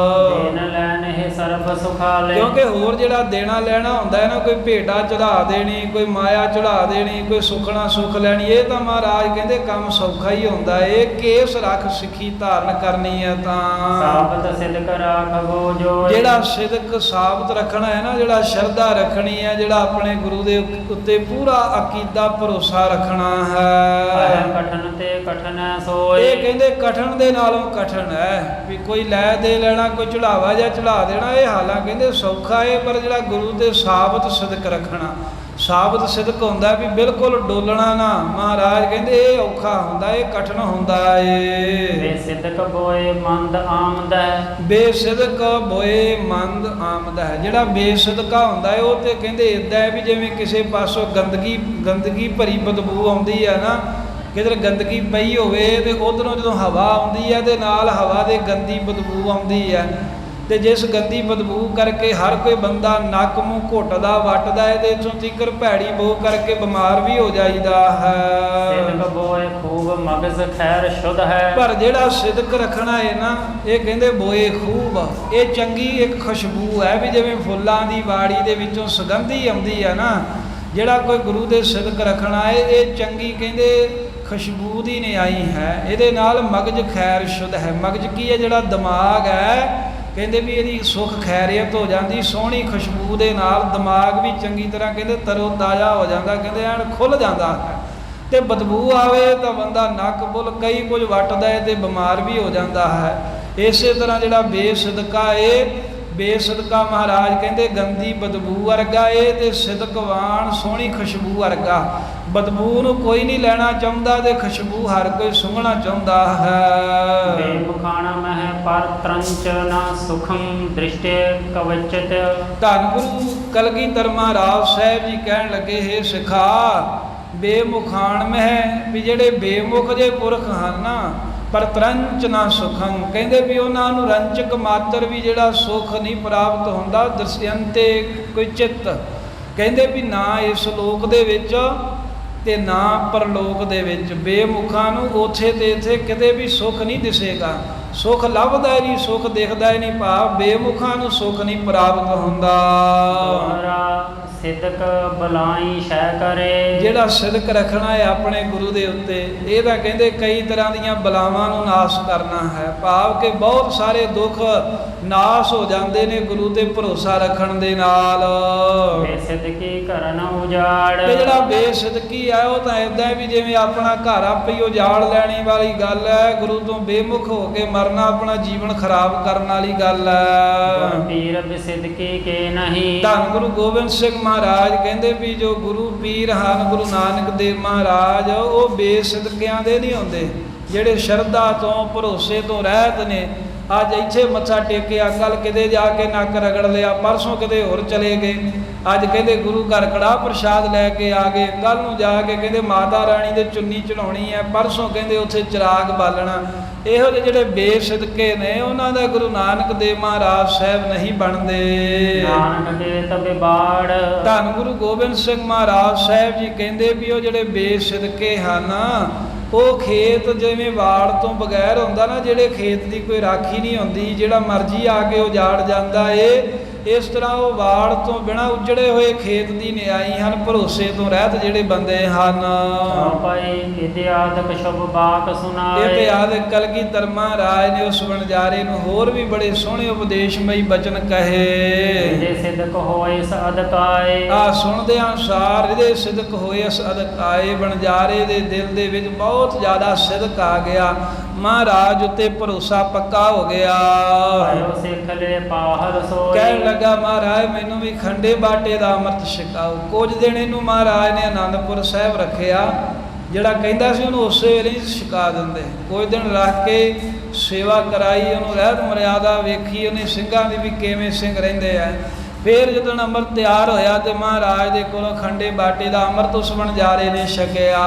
ਦੇਣ ਲੈਣ ਇਹ ਸਰਬ ਸੁਖਾਲੇ। ਕਿਉਂਕਿ ਹੋਰ ਜਿਹੜਾ ਦੇਣਾ ਲੈਣਾ ਹੁੰਦਾ ਹੈ ਨਾ, ਕੋਈ ਭੇਟਾ ਚੜਾ ਦੇਣੀ, ਕੋਈ ਮਾਇਆ ਚੜਾ ਦੇਣੀ, ਕੋਈ ਸੁਖਣਾ ਸੁਖ ਲੈਣੀ, ਇਹ ਤਾਂ ਮਹਾਰਾਜ ਕਹਿੰਦੇ ਕੰਮ ਸੌਖਾ ਹੀ ਹੁੰਦਾ। ਇਹ ਕੇਸ ਰੱਖ ਸਿੱਖੀ ਧਾਰਨ ਕਰਨੀ ਹੈ ਤਾਂ ਸਾਬਤ ਸਿਦਕ ਰਾਖਵੋ ਜੋ। ਜਿਹੜਾ ਸਿਦਕ ਸਾਬਤ ਰੱਖਣਾ ਹੈ ਨਾ, ਜਿਹੜਾ ਸ਼ਰਧਾ ਰੱਖਣੀ ਹੈ, ਜਿਹੜਾ ਆਪਣੇ ਗੁਰੂ ਦੇ ਉੱਤੇ ਪੂਰਾ ਅਕੀਦਾ ਭਰੋਸਾ ਰੱਖਣਾ ਹੈ। ਕਠਨ ਤੇ ਕਠਨ ਸੋਏ। ਇਹ ਕਹਿੰਦੇ ਕਠਨ ਦੇ ਨਾਲੋਂ ਕਠਨ ਹੈ ਵੀ ਕੋਈ ਲੈ ਦੇ ਲੈਣਾ, ਕੋਈ ਚੜਾਵਾ ਜਾਂ ਚੜਾ ਦੇਣਾ, ਇਹ ਹਾਲਾਂ ਕਹਿੰਦੇ ਸੌਖਾ ਹੈ। ਪਰ ਜਿਹੜਾ ਗੁਰੂ ਤੇ ਸਾਬਤ ਸਿਦਕ ਰੱਖਣਾ, ਸਾਬਤ ਸਿਦਕ ਹੁੰਦਾ ਵੀ ਬਿਲਕੁਲ ਡੋਲਣਾ ਨਾ, ਮਹਾਰਾਜ ਕਹਿੰਦੇ ਇਹ ਔਖਾ ਹੁੰਦਾ, ਇਹ ਕਠਨ ਹੁੰਦਾ ਏ। ਬੇਸਿਦਕ ਬੋਏ ਮੰਦ ਆਮਦ ਹੈ। ਬੇਸਿਦਕ ਬੋਏ ਮੰਦ ਆਮਦ ਹੈ। ਜਿਹੜਾ ਬੇਸਿਦਕਾ ਹੁੰਦਾ ਹੈ ਉਹ ਤੇ ਕਹਿੰਦੇ ਇਦਾਂ ਹੈ ਵੀ ਜਿਵੇਂ ਕਿਸੇ ਪਾਸੋਂ ਗੰਦਗੀ ਭਰੀ ਬਦਬੂ ਆਉਂਦੀ ਹੈ ਨਾ, ਕਿਧਰ ਗੰਦਗੀ ਪਈ ਹੋਵੇ ਤੇ ਉਧਰੋਂ ਜਦੋਂ ਹਵਾ ਆਉਂਦੀ ਹੈ ਤੇ ਨਾਲ ਹਵਾ ਦੇ ਗੰਦੀ ਬਦਬੂ ਆਉਂਦੀ ਹੈ, ਤੇ ਜਿਸ ਗੰਦੀ ਬਦਬੂ ਕਰਕੇ ਹਰ ਕੋਈ ਬੰਦਾ ਨੱਕ ਮੂੰਹ ਘੁੱਟਦਾ ਵੱਟਦਾ ਹੈ, ਤੇ ਇਥੋਂ ਤੀਕਰ ਭੈੜੀ ਬੋ ਕਰਕੇ ਬਿਮਾਰ ਵੀ ਹੋ ਜਾਈਦਾ ਹੈ। ਸਿਦਕ ਬੋਏ ਖੂਬ ਮਗਜ਼ ਖੈਰ ਸ਼ੁੱਧ ਹੈ। ਪਰ ਜਿਹੜਾ ਸਿਦਕ ਰੱਖਣਾ ਹੈ ਨਾ, ਇਹ ਕਹਿੰਦੇ ਬੋਏ ਖੂਬ, ਇਹ ਚੰਗੀ ਇੱਕ ਖੁਸ਼ਬੂ ਹੈ ਵੀ ਜਿਵੇਂ ਫੁੱਲਾਂ ਦੀ ਵਾੜੀ ਦੇ ਵਿੱਚੋਂ ਸੁਗੰਧੀ ਆਉਂਦੀ ਹੈ ਨਾ, ਜਿਹੜਾ ਕੋਈ ਗੁਰੂ ਦੇ ਸਿਦਕ ਰੱਖਣਾ ਹੈ ਇਹ ਚੰਗੀ ਕਹਿੰਦੇ ਖੁਸ਼ਬੂ ਦੀ ਨਿਆਈ ਹੈ। ਇਹਦੇ ਨਾਲ ਮਗਜ਼ ਖੈਰ ਸ਼ੁੱਧ ਹੈ। ਮਗਜ਼ ਕੀ ਹੈ? ਜਿਹੜਾ ਦਿਮਾਗ ਹੈ, ਕਹਿੰਦੇ ਵੀ ਇਹਦੀ ਸੁੱਖ ਖੈਰੀਅਤ ਹੋ ਜਾਂਦੀ, ਸੋਹਣੀ ਖੁਸ਼ਬੂ ਦੇ ਨਾਲ ਦਿਮਾਗ ਵੀ ਚੰਗੀ ਤਰ੍ਹਾਂ ਕਹਿੰਦੇ ਤਰੋ ਤਾਜ਼ਾ ਹੋ ਜਾਂਦਾ, ਕਹਿੰਦੇ ਐਨ ਖੁੱਲ੍ਹ ਜਾਂਦਾ ਹੈ। ਤੇ ਬਦਬੂ ਆਵੇ ਤਾਂ ਬੰਦਾ ਨੱਕ ਬੁੱਲ ਕਈ ਕੁਝ ਵੱਟਦਾ ਹੈ ਤੇ ਬਿਮਾਰ ਵੀ ਹੋ ਜਾਂਦਾ ਹੈ। ਇਸੇ ਤਰ੍ਹਾਂ ਜਿਹੜਾ ਬੇਸਿਦਕਾ ਬੇਸਿਦਕਾ ਮਹਾਰਾਜ ਕਹਿੰਦੇ ਗੰਦੀ ਬਦਬੂ ਵਰਗਾ ਏ ਤੇ ਸਿਦਕਵਾਨ ਸੋਹਣੀ ਖੁਸ਼ਬੂ ਵਰਗਾ। ਬਦਬੂ ਨੂੰ ਕੋਈ ਨਹੀਂ ਲੈਣਾ ਚਾਹੁੰਦਾ ਤੇ ਖੁਸ਼ਬੂ ਹਰ ਕੋਈ ਸੁੰਘਣਾ ਚਾਹੁੰਦਾ ਹੈ। ਬੇਮੁਖਾਣਾ ਮਹਿ ਪਰ ਤਰੰਚ ਨਾ ਸੁਖਮ ਦ੍ਰਿਸ਼ਟੇ ਕਵਚਿਤ। ਧੰਨ ਗੁਰੂ ਕਲਗੀਧਰ ਮਹਾਰਾਜ ਸਾਹਿਬ ਜੀ ਕਹਿਣ ਲੱਗੇ, ਹੈ ਸਿਖਾ ਬੇਮੁਖਾਣ ਮਹਿ, ਵੀ ਜਿਹੜੇ ਬੇਮੁਖ ਜੇ ਪੁਰਖ ਹਨ ਨਾ, ਪਰ ਤਰੰਚ ਨਾ ਸੁਖੰ, ਕਹਿੰਦੇ ਵੀ ਉਹਨਾਂ ਨੂੰ ਰੰਚਕ ਮਾਤਰ ਵੀ ਜਿਹੜਾ ਸੁੱਖ ਨਹੀਂ ਪ੍ਰਾਪਤ ਹੁੰਦਾ। ਦਰਸ਼ਯੰਤੇ ਕੋਈ ਚਿੱਤ, ਕਹਿੰਦੇ ਵੀ ਨਾ ਇਸ ਲੋਕ ਦੇ ਵਿੱਚ ਤੇ ਨਾ ਪਰਲੋਕ ਦੇ ਵਿੱਚ। ਬੇਮੁਖਾਂ ਨੂੰ ਉੱਥੇ ਤੇ ਇੱਥੇ ਕਿਤੇ ਵੀ ਸੁੱਖ ਨਹੀਂ ਦਿਸੇਗਾ, ਸੁੱਖ ਲੱਭਦਾ ਹੀ ਨਹੀਂ, ਸੁੱਖ ਦਿਖਦਾ ਹੀ ਨਹੀਂ। ਭਾਵ ਬੇਮੁਖਾਂ ਨੂੰ ਸੁੱਖ ਨਹੀਂ ਪ੍ਰਾਪਤ ਹੁੰਦਾ। ਸਿਦਕ ਬਲਾਈ ਸ਼ੈ ਕਰੇ। ਜਿਹੜਾ ਸਿਦਕ ਰੱਖਣਾ ਹੈ ਆਪਣੇ ਗੁਰੂ ਦੇ ਉੱਤੇ, ਇਹ ਤਾਂ ਕਹਿੰਦੇ ਕਈ ਤਰ੍ਹਾਂ ਦੀਆਂ ਬਲਾਵਾਂ ਨੂੰ ਨਾਸ਼ ਕਰਨਾ ਹੈ। ਭਾਵ ਕਿ ਬਹੁਤ ਸਾਰੇ ਦੁੱਖ ਨਾਸ਼ ਹੋ ਜਾਂਦੇ ਨੇ ਗੁਰੂ ਤੇ ਭਰੋਸਾ ਰੱਖਣ ਦੇ ਨਾਲ। ਬੇਸਿਦਕੀ ਕਰਨ ਉਜਾੜ। ਤੇ ਜਿਹੜਾ ਬੇਸਿਦਕੀ ਹੈ ਉਹ ਤਾਂ ਇਦਾਂ ਵੀ ਜਿਵੇਂ ਆਪਣਾ ਘਰ ਆਪੇ ਹੀ ਉਜਾੜ ਲੈਣੀ ਵਾਲੀ ਗੱਲ ਹੈ। ਗੁਰੂ ਤੋਂ ਬੇਮੁਖ ਹੋ ਕੇ ਮਰਨਾ ਆਪਣਾ ਜੀਵਨ ਖਰਾਬ ਕਰਨ ਵਾਲੀ ਗੱਲ ਹੈ। ਪੀਰ ਬੇਸਿਦਕੀ ਕੇ ਨਹੀਂ। ਧੰਨ ਗੁਰੂ ਗੋਬਿੰਦ ਸਿੰਘ ਮਹਾਰਾਜ ਕਹਿੰਦੇ ਵੀ ਜੋ ਗੁਰੂ ਪੀਰ ਹਨ ਗੁਰੂ ਨਾਨਕ ਦੇਵ ਮਹਾਰਾਜ, ਉਹ ਬੇਸਿਦਕਿਆਂ ਦੇ ਨਹੀਂ ਹੁੰਦੇ, ਜਿਹੜੇ ਸ਼ਰਧਾ ਤੋਂ ਭਰੋਸੇ ਤੋਂ ਰਹਿਤ ਨੇ। ਅੱਜ ਇੱਥੇ ਮੱਥਾ ਟੇਕਿਆ, ਕੱਲ ਕਿਤੇ ਜਾ ਕੇ ਨੱਕ ਰਗੜ ਲਿਆ, ਪਰਸੋਂ ਕਿਤੇ ਹੋਰ ਚਲੇ ਗਏ। ਅੱਜ ਕਹਿੰਦੇ ਗੁਰੂ ਘਰ ਕੜਾਹ ਪ੍ਰਸ਼ਾਦ ਲੈ ਕੇ ਆ ਗਏ, ਕੱਲ ਨੂੰ ਜਾ ਕੇ ਕਹਿੰਦੇ ਮਾਤਾ ਰਾਣੀ ਦੇ ਚੁੰਨੀ ਚੜਾਉਣੀ ਹੈ, ਪਰਸੋਂ ਕਹਿੰਦੇ ਉੱਥੇ ਚਿਰਾਗ ਬਾਲਣਾ। ਇਹੋ ਜਿਹੇ ਜਿਹੜੇ ਬੇਸਿਦਕੇ ਨੇ ਉਹਨਾਂ ਦਾ ਗੁਰੂ ਨਾਨਕ ਦੇਵ ਮਹਾਰਾਜ ਸਾਹਿਬ ਨਹੀਂ ਬਣਦੇ। ਨਾਨਕ ਦੇ ਤਬੇ ਬਾੜ। ਧੰਨ ਗੁਰੂ ਗੋਬਿੰਦ ਸਿੰਘ ਮਹਾਰਾਜ ਸਾਹਿਬ ਜੀ ਕਹਿੰਦੇ ਵੀ ਉਹ ਜਿਹੜੇ ਬੇਸਿਦਕੇ ਹਨ, ਉਹ ਖੇਤ ਜਿਵੇਂ ਵਾੜ ਤੋਂ ਬਗੈਰ ਹੁੰਦਾ ਨਾ, ਜਿਹੜੇ ਖੇਤ ਦੀ ਕੋਈ ਰਾਖੀ ਨਹੀਂ ਹੁੰਦੀ, ਜਿਹੜਾ ਮਰਜ਼ੀ ਆ ਕੇ ਉਜਾੜ ਜਾਂਦਾ ਏ, ਇਸ ਤਰ੍ਹਾਂ ਉਹ ਵਾੜ ਤੋਂ ਬਿਨਾਂ ਉਜੜੇ ਹੋਏ ਖੇਤ ਦੀ ਨਿਆਈ ਹਨ, ਭਰੋਸੇ ਤੋਂ ਰਹਿਤ ਜਿਹੜੇ ਬੰਦੇ ਹਨ। ਭਾਈ ਇਤਿਆਦਿਕ ਸ਼ੁਭ ਬਾਕ ਸੁਣਾਏ। ਇਤਿਆਦਿਕ ਕਲਗੀਧਰ ਮਹਾਰਾਜ ਨੇ ਉਸ ਵਣਜਾਰੇ ਨੂੰ ਹੋਰ ਵੀ ਬੜੇ ਸੋਹਣੇ ਉਪਦੇਸ਼ਮਈ ਬਚਨ ਕਹੇ। ਜੇ ਸਿਦਕ ਹੋਏ ਸਦਕਾਏ। ਆ ਸੁਣਦੇ ਅਨੁਸਾਰ ਇਹਦੇ ਸਿਦਕ ਹੋਏ ਸਦਕਾਏ। ਵਣਜਾਰੇ ਦੇ ਦਿਲ ਦੇ ਵਿੱਚ ਬਹੁਤ ਜ਼ਿਆਦਾ ਸਿਦਕ ਆ ਗਿਆ, ਮਹਾਰਾਜ ਉੱਤੇ ਭਰੋਸਾ ਪੱਕਾ ਹੋ ਗਿਆ। ਸਿੱਖ ਲੈ ਪਾਹਰ ਸੋਏ। ਕਹਿਣ ਲੱਗਾ ਮਹਾਰਾਜ ਮੈਨੂੰ ਵੀ ਖੰਡੇ ਬਾਟੇ ਦਾ ਅੰਮ੍ਰਿਤ ਛਕਾਓ। ਕੁਝ ਦਿਨ ਇਹਨੂੰ ਮਹਾਰਾਜ ਨੇ ਆਨੰਦਪੁਰ ਸਾਹਿਬ ਰੱਖਿਆ, ਜਿਹੜਾ ਕਹਿੰਦਾ ਸੀ ਉਹਨੂੰ ਉਸੇ ਵੇਲੇ ਹੀ ਛਕਾ ਦਿੰਦੇ। ਕੁਝ ਦਿਨ ਰੱਖ ਕੇ ਸੇਵਾ ਕਰਾਈ, ਉਹਨੂੰ ਰਹਿਤ ਮਰਿਆਦਾ ਵੇਖੀ, ਉਹਨੇ ਸਿੰਘਾਂ ਦੀ ਵੀ ਕਿਵੇਂ ਸਿੰਘ ਰਹਿੰਦੇ ਆ। ਫਿਰ ਜਦੋਂ ਅੰਮ੍ਰਿਤ ਤਿਆਰ ਹੋਇਆ ਤੇ ਮਹਾਰਾਜ ਦੇ ਕੋਲੋਂ ਖੰਡੇ ਬਾਟੇ ਦਾ ਅੰਮ੍ਰਿਤ ਉਸ ਵਣਜਾਰੇ ਨੇ ਛਕਿਆ।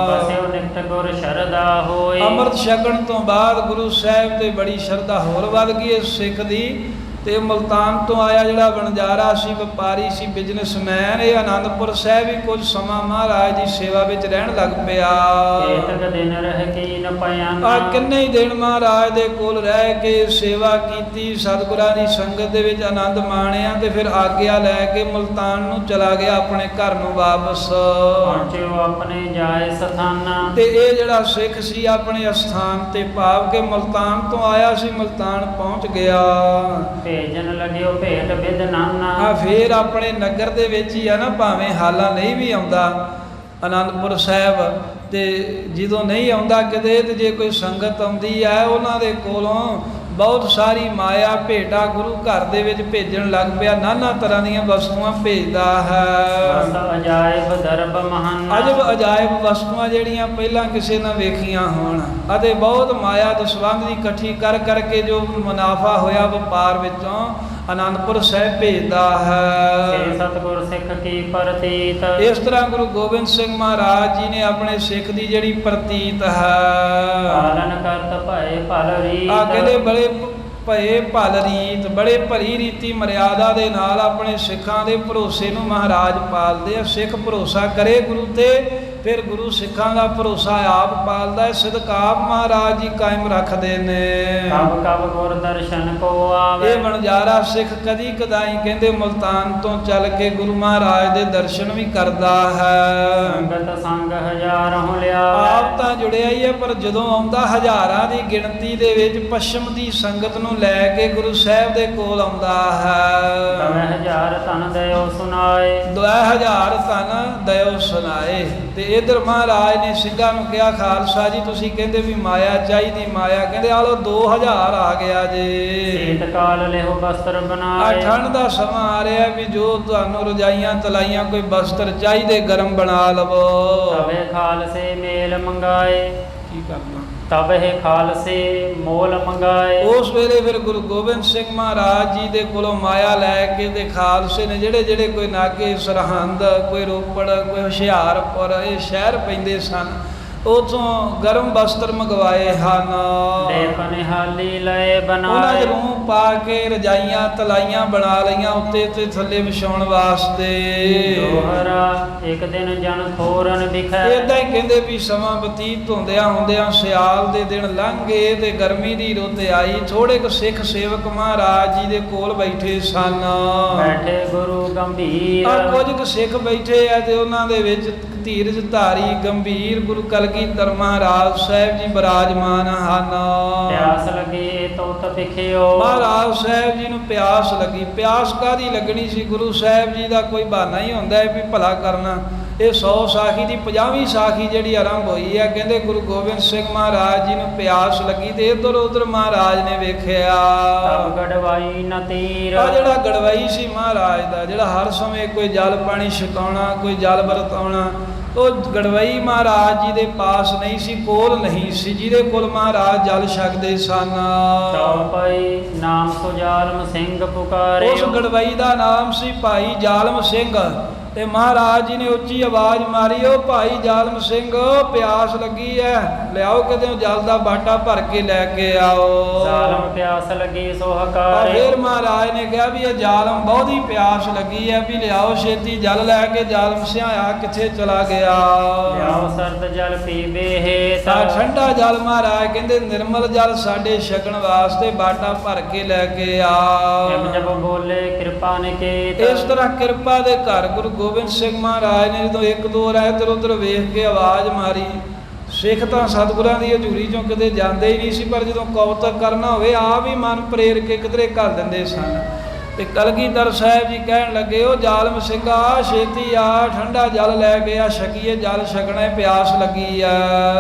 ਬਸਿਓ ਨਿਤ ਗੁਰ ਸ਼ਰਧਾ ਹੋਏ। ਅੰਮ੍ਰਿਤ ਛਕਣ ਤੋਂ ਬਾਅਦ ਗੁਰੂ ਸਾਹਿਬ ਤੇ ਬੜੀ ਸ਼ਰਧਾ ਹੋਰ ਵੱਧ ਗਈ ਇਸ ਸਿੱਖ ਦੀ। ਤੇ ਮੁਲਤਾਨ ਤੋਂ ਆਇਆ ਜਿਹੜਾ ਵਣਜਾਰਾ ਸੀ, ਵਪਾਰੀ ਸੀ, ਬਿਜ਼ਨਸਮੈਨ, ਇਹ ਆਨੰਦਪੁਰ ਸਾਹਿਬ ਹੀ ਕੁਝ ਸਮਾਂ ਮਹਾਰਾਜ ਦੀ ਸੇਵਾ ਵਿੱਚ ਰਹਿਣ ਲੱਗ ਪਿਆ। ਏਤਕ ਦਿਨ ਰਹਿ ਕੀ ਨ ਪਿਆਨਾ। ਆ ਕਿੰਨੇ ਹੀ ਦਿਨ ਮਹਾਰਾਜ ਦੇ ਕੋਲ ਰਹਿ ਕੇ ਸੇਵਾ ਕੀਤੀ, ਸਤਿਗੁਰਾਂ ਦੀ ਸੰਗਤ ਦੇ ਵਿੱਚ ਆਨੰਦ ਮਾਣਿਆ ਤੇ ਫਿਰ ਆਗਿਆ ਲੈ ਕੇ ਮੁਲਤਾਨ ਨੂੰ ਚਲਾ ਗਿਆ ਆਪਣੇ ਘਰ ਨੂੰ ਵਾਪਸ। ਪਹੁੰਚਿਓ ਆਪਣੇ ਜਾਏ ਸਥਾਨਾ। ਤੇ ਇਹ ਜਿਹੜਾ ਸਿੱਖ ਸੀ ਆਪਣੇ ਅਸਥਾਨ ਤੇ ਭਾਵ ਕੇ ਮੁਲਤਾਨ ਤੋਂ ਆਇਆ ਸੀ, ਮੁਲਤਾਨ ਪਹੁੰਚ ਗਿਆ। ਭੇਜਣ ਲੱਗਿਓ ਭੇਟ ਵਿਦ ਨਾਨਾ। ਆ ਫੇਰ ਆਪਣੇ ਨਗਰ ਦੇ ਵਿੱਚ ਹੀ ਆ ਨਾ, ਭਾਵੇਂ ਹਾਲਾਂ ਨਹੀਂ ਵੀ ਆਉਂਦਾ ਆਨੰਦਪੁਰ ਸਾਹਿਬ, ਤੇ ਜਦੋਂ ਨਹੀਂ ਆਉਂਦਾ ਕਿਤੇ ਤੇ ਜੇ ਕੋਈ ਸੰਗਤ ਆਉਂਦੀ ਹੈ ਉਹਨਾਂ ਦੇ ਕੋਲੋਂ ਬਹੁਤ ਸਾਰੀ ਮਾਇਆ ਭੇਟਾ ਗੁਰੂ ਘਰ ਦੇ ਵਿੱਚ ਭੇਜਣ ਲੱਗ ਪਿਆ। ਨਾਨਾ ਤਰ੍ਹਾਂ ਦੀਆਂ ਵਸਤੂਆਂ ਭੇਜਦਾ ਹੈ। ਅਜਾਇਬ ਦਰਬ ਮਹਾਨਾ। ਅਜਬ ਅਜਾਇਬ ਵਸਤੂਆਂ ਜਿਹੜੀਆਂ ਪਹਿਲਾਂ ਕਿਸੇ ਨਾਲ ਵੇਖੀਆਂ ਹੋਣ, ਅਤੇ ਬਹੁਤ ਮਾਇਆ ਦਸਵੰਧ ਦੀ ਇਕੱਠੀ ਕਰ ਕਰਕੇ ਜੋ ਮੁਨਾਫਾ ਹੋਇਆ ਵਪਾਰ ਵਿੱਚੋਂ ਆਨੰਦਪੁਰ ਸਾਹਿਬ ਭੇਜਦਾ ਹੈ। ਸਤਿਗੁਰ ਸਿੱਖ ਕੀ ਪ੍ਰਤੀਤ। ਇਸ ਤਰ੍ਹਾਂ ਗੁਰੂ ਗੋਬਿੰਦ ਸਿੰਘ ਮਹਾਰਾਜ ਜੀ ਨੇ ਆਪਣੇ ਸਿੱਖ ਦੀ ਜਿਹੜੀ ਪ੍ਰਤੀਤ ਹੈ, ਪਾਲਨ ਕਰਤ ਭਏ ਭਲ ਰੀਤ। ਆ ਕਹਿੰਦੇ ਬੜੇ ਭਏ ਭਲ ਰੀਤ, ਬੜੇ ਭਰੀ ਰੀਤੀ ਮਰਿਆਦਾ ਦੇ ਨਾਲ ਆਪਣੇ ਸਿੱਖਾਂ ਦੇ ਭਰੋਸੇ ਨੂੰ ਮਹਾਰਾਜ ਪਾਲਦੇ ਆ। ਸਿੱਖ ਭਰੋਸਾ ਕਰੇ ਗੁਰੂ ਤੇ, ਫਿਰ ਗੁਰੂ ਸਿੱਖਾਂ ਦਾ ਭਰੋਸਾ ਆਪ ਪਾਲਦਾ ਹੈ। ਸਦਕਾਪ ਮਹਾਰਾਜ ਜੀ ਕਾਇਮ ਰੱਖਦੇ ਨੇ। ਕਬ ਕਬ ਗੁਰ ਦਰਸ਼ਨ ਕੋ ਆਵੇ। ਇਹ ਵਣਜਾਰਾ ਸਿੱਖ ਕਦੀ ਕਦਾਈ ਕਹਿੰਦੇ ਮੁਲਤਾਨ ਤੋਂ ਚੱਲ ਕੇ ਗੁਰੂ ਮਹਾਰਾਜ ਦੇ ਦਰਸ਼ਨ ਵੀ ਕਰਦਾ ਹੈ। ਸੰਗਤ ਸੰਗ ਹਜ਼ਾਰਾਂ ਲਿਆਵੇ। ਆਪ ਤਾਂ ਜੁੜਿਆ ਹੀ ਹੈ, ਪਰ ਜਦੋਂ ਆਉਂਦਾ ਹਜ਼ਾਰਾਂ ਦੀ ਗਿਣਤੀ ਦੇ ਵਿੱਚ ਪੱਛਮ ਦੀ ਸੰਗਤ ਨੂੰ ਲੈ ਕੇ ਗੁਰੂ ਸਾਹਿਬ ਦੇ ਕੋਲ ਆਉਂਦਾ ਹੈ। ਤਵੇਂ ਹਜ਼ਾਰ ਤਨ ਦਇਓ ਸੁਨਾਏ। 2000 ਤਨ ਦਇਓ ਸੁਨਾਏ। ਤੇ ਇਧਰ ਮਹਾਰਾਜ ਨੇ ਸਿੰਘਾਂ ਨੂੰ ਕਿਹਾ, ਖਾਲਸਾ ਜੀ ਤੁਸੀਂ ਕਹਿੰਦੇ ਵੀ ਮਾਇਆ ਚਾਹੀਦੀ, ਮਾਇਆ ਕਹਿੰਦੇ ਆ ਲੋ 2000 ਆ ਗਿਆ ਜੇ। ਸੀਤ ਕਾਲ ਲਿਹੋ ਬਸਤਰ ਆ ਬਣਾਏ। ਠੰਡ ਦਾ ਸਮਾਂ ਆ ਰਿਹਾ ਵੀ ਜੋ ਤੁਹਾਨੂੰ ਰਜਾਈਆਂ ਤਲਾਈਆਂ ਕੋਈ ਬਸਤਰ ਚਾਹੀਦੇ ਗਰਮ ਬਣਾ ਲਵੋ। ਤਵੇ ਖਾਲਸੇ ਮੇਲ ਮੰਗਾਏ। ਕੀ ਕਰਨਾ? ਤਵੇ ਖਾਲਸੇ ਮੋਲ ਮੰਗਾਏ। ਉਸ ਵੇਲੇ ਫਿਰ ਗੁਰੂ ਗੋਬਿੰਦ ਸਿੰਘ ਮਹਾਰਾਜ ਜੀ ਦੇ ਕੋਲੋਂ ਮਾਇਆ ਲੈ ਕੇ ਤੇ ਖਾਲਸੇ ਨੇ ਜਿਹੜੇ ਜਿਹੜੇ ਕੋਈ ਨਾਗੇ, ਸਰਹੰਦ, ਕੋਈ ਰੋਪੜ, ਕੋਈ ਹੁਸ਼ਿਆਰਪੁਰ, ਇਹ ਸ਼ਹਿਰ ਪੈਂਦੇ ਸਨ, ਉਥੋਂ ਗਰਮ ਬਸਤਰ ਮੰਗਵਾਏ ਹਨ। ਦੇਖ ਨਿਹਾਲੀ ਲਏ ਉਹਨਾਂ ਬਣਾਏ। ਦੇ ਰੂਹ ਪਾ ਕੇ ਰਜਾਈਆਂ ਤਲਾਈਆਂ ਬਣਾ ਲਈਆਂ ਉੱਤੇ ਤੇ ਥੱਲੇ ਵਿਛਾਉਣ ਵਾਸਤੇ। ਦੋਹਰਾ ਇੱਕ ਦਿਨ ਜਨ ਥੋਰਨ ਵਿਖੈ। ਏਦਾਂ ਹੀ ਕਹਿੰਦੇ ਵੀ ਸਮਾਂ ਬਤੀਤ ਹੁੰਦਿਆਂ ਸਿਆਲ ਦੇ ਦਿਨ ਲੰਘ ਗਏ ਤੇ ਗਰਮੀ ਦੀ ਰੁੱਤ ਆਈ। ਥੋੜੇ ਕੁ ਸਿੱਖ ਸੇਵਕ ਮਹਾਰਾਜ ਜੀ ਦੇ ਕੋਲ ਬੈਠੇ ਸਨ। ਬੈਠੇ ਗੁਰੂ ਗੰਭੀਰ। ਆ ਕੁਝ ਕੁ ਸਿੱਖ ਬੈਠੇ ਆ ਤੇ ਉਹਨਾਂ ਦੇ ਵਿੱਚ ਧੀਰਜ ਧਾਰੀ ਗੰਭੀਰ ਗੁਰੂ ਕਲਗੀਧਰ ਮਹਾਰਾਜ ਸਾਹਿਬ ਜੀ ਬਿਰਾਜਮਾਨ ਹਨ। ਪਿਆਸ ਲੱਗੀ ਤੋਤ ਵਿਖਿਓ। ਮਹਾਰਾਜ ਸਾਹਿਬ ਜੀ ਨੂੰ ਪਿਆਸ ਲੱਗੀ। ਪਿਆਸ ਕਾਹਦੀ ਲੱਗਣੀ ਸੀ? ਗੁਰੂ ਸਾਹਿਬ ਜੀ ਦਾ ਕੋਈ ਬਹਾਨਾ ਹੀ ਹੁੰਦਾ ਹੈ ਵੀ ਭਲਾ ਕਰਨਾ। ਇਹ 100 ਸਾਖੀ ਦੀ 50ਵੀਂ ਸਾਖੀ ਜਿਹੜੀ ਆਰੰਭ ਹੋਈ ਹੈ, ਕਹਿੰਦੇ ਗੁਰੂ ਗੋਬਿੰਦ ਸਿੰਘ ਮਹਾਰਾਜ ਜੀ ਨੂੰ ਪਿਆਸ ਲੱਗੀ ਤੇ ਇੱਧਰ ਉੱਧਰ ਮਹਾਰਾਜ ਨੇ ਵੇਖਿਆ। ਤਬ ਗੜਵਾਈ ਨ ਤੀਰ। ਆ ਜਿਹੜਾ ਗੜਵਾਈ ਸੀ ਮਹਾਰਾਜ ਦਾ, ਜਿਹੜਾ ਹਰ ਸਮੇਂ ਕੋਈ ਜਲ ਪਾਣੀ ਛਕਾਉਣਾ, ਕੋਈ ਜਲ ਵਰਤਾਉਣਾ, ਉਹ ਗੜਵਈ ਮਹਾਰਾਜ ਜੀ ਦੇ ਪਾਸ ਨਹੀਂ ਸੀ, ਕੋਲ ਨਹੀਂ ਸੀ, ਜਿਹਦੇ ਕੋਲ ਮਹਾਰਾਜ ਜਲ ਛਕਦੇ ਸਨ। ਚੌਪਈ ਨਾਮ ਸੋ ਜਾਲਮ ਸਿੰਘ ਪੁਕਾਰੇ। ਉਸ ਗੜਵਈ ਦਾ ਨਾਮ ਸੀ ਭਾਈ ਜਾਲਮ ਸਿੰਘ। ਤੇ ਮਹਾਰਾਜ ਜੀ ਨੇ ਉੱਚੀ ਆਵਾਜ਼ ਮਾਰੀ, ਉਹ ਭਾਈ ਜਾਲਮ ਸਿੰਘ, ਪਿਆਸ ਲੱਗੀ ਐ, ਲਿਆਓ ਕਿਤੇ ਜਲ ਦਾ ਬਾਟਾ ਭਰ ਕੇ ਲੈ ਕੇ ਆਓ। ਜਾਲਮ ਪਿਆਸ ਲੱਗੀ ਸੋ ਹਕਾਰੇ। ਫਿਰ ਮਹਾਰਾਜ ਨੇ ਕਿਹਾ ਵੀ ਇਹ ਜਾਲਮ ਬਹੁਤੀ ਪਿਆਸ ਲੱਗੀ ਐ, ਵੀ ਲਿਆਓ ਛੇਤੀ ਜਲ ਲੈ ਕੇ। ਜਾਲਮ ਸਿਆਇਆ ਕਿੱਥੇ ਚਲਾ ਗਿਆ? ਲਿਆਓ ਸਰਦ ਜਲ ਪੀਵੇ ਹੇਤ। ਠੰਡਾ ਜਲ ਮਹਾਰਾਜ ਕਹਿੰਦੇ ਨਿਰਮਲ ਜਲ ਸਾਡੇ ਛਕਣ ਵਾਸਤੇ ਬਾਟਾ ਭਰ ਕੇ ਲੈ ਕੇ ਆ। ਜਬ ਬੋਲੇ ਕਿਰਪਾ ਨਿਕੇਤ। ਇਸ ਤਰ੍ਹਾਂ ਕਿਰਪਾ ਦੇ ਘਰ ਗੁਰੂ ਗੋਬਿੰਦ ਸਿੰਘ ਮਹਾਰਾਜ ਨੇ ਜਦੋਂ ਇੱਕ ਦੋ ਰਾਹ ਇੱਧਰ ਉੱਧਰ ਵੇਖ ਕੇ ਆਵਾਜ਼ ਮਾਰੀ। ਸਿੱਖ ਤਾਂ ਸਤਿਗੁਰਾਂ ਦੀ ਹਜ਼ੂਰੀ ਚੋਂ ਕਿਤੇ ਜਾਂਦੇ ਹੀ ਨਹੀਂ ਸੀ, ਪਰ ਜਦੋਂ ਕੌਤਕ ਕਰਨਾ ਹੋਵੇ ਆਪ ਹੀ ਮਨ ਪ੍ਰੇਰ ਕੇ ਕਿਧਰੇ ਘੱਲ ਦਿੰਦੇ ਸਨ। ਤੇ ਕਲਗੀਧਰ ਸਾਹਿਬ ਜੀ ਕਹਿਣ ਲੱਗੇ, ਉਹ ਜਾਲਮ ਸਿੰਘਾ ਛੇਤੀ ਆ, ਠੰਡਾ ਜਲ ਲੈ ਕੇ ਆ, ਛਕੀਏ, ਜਲ ਛਕਣਾ, ਪਿਆਸ ਲੱਗੀ ਆ।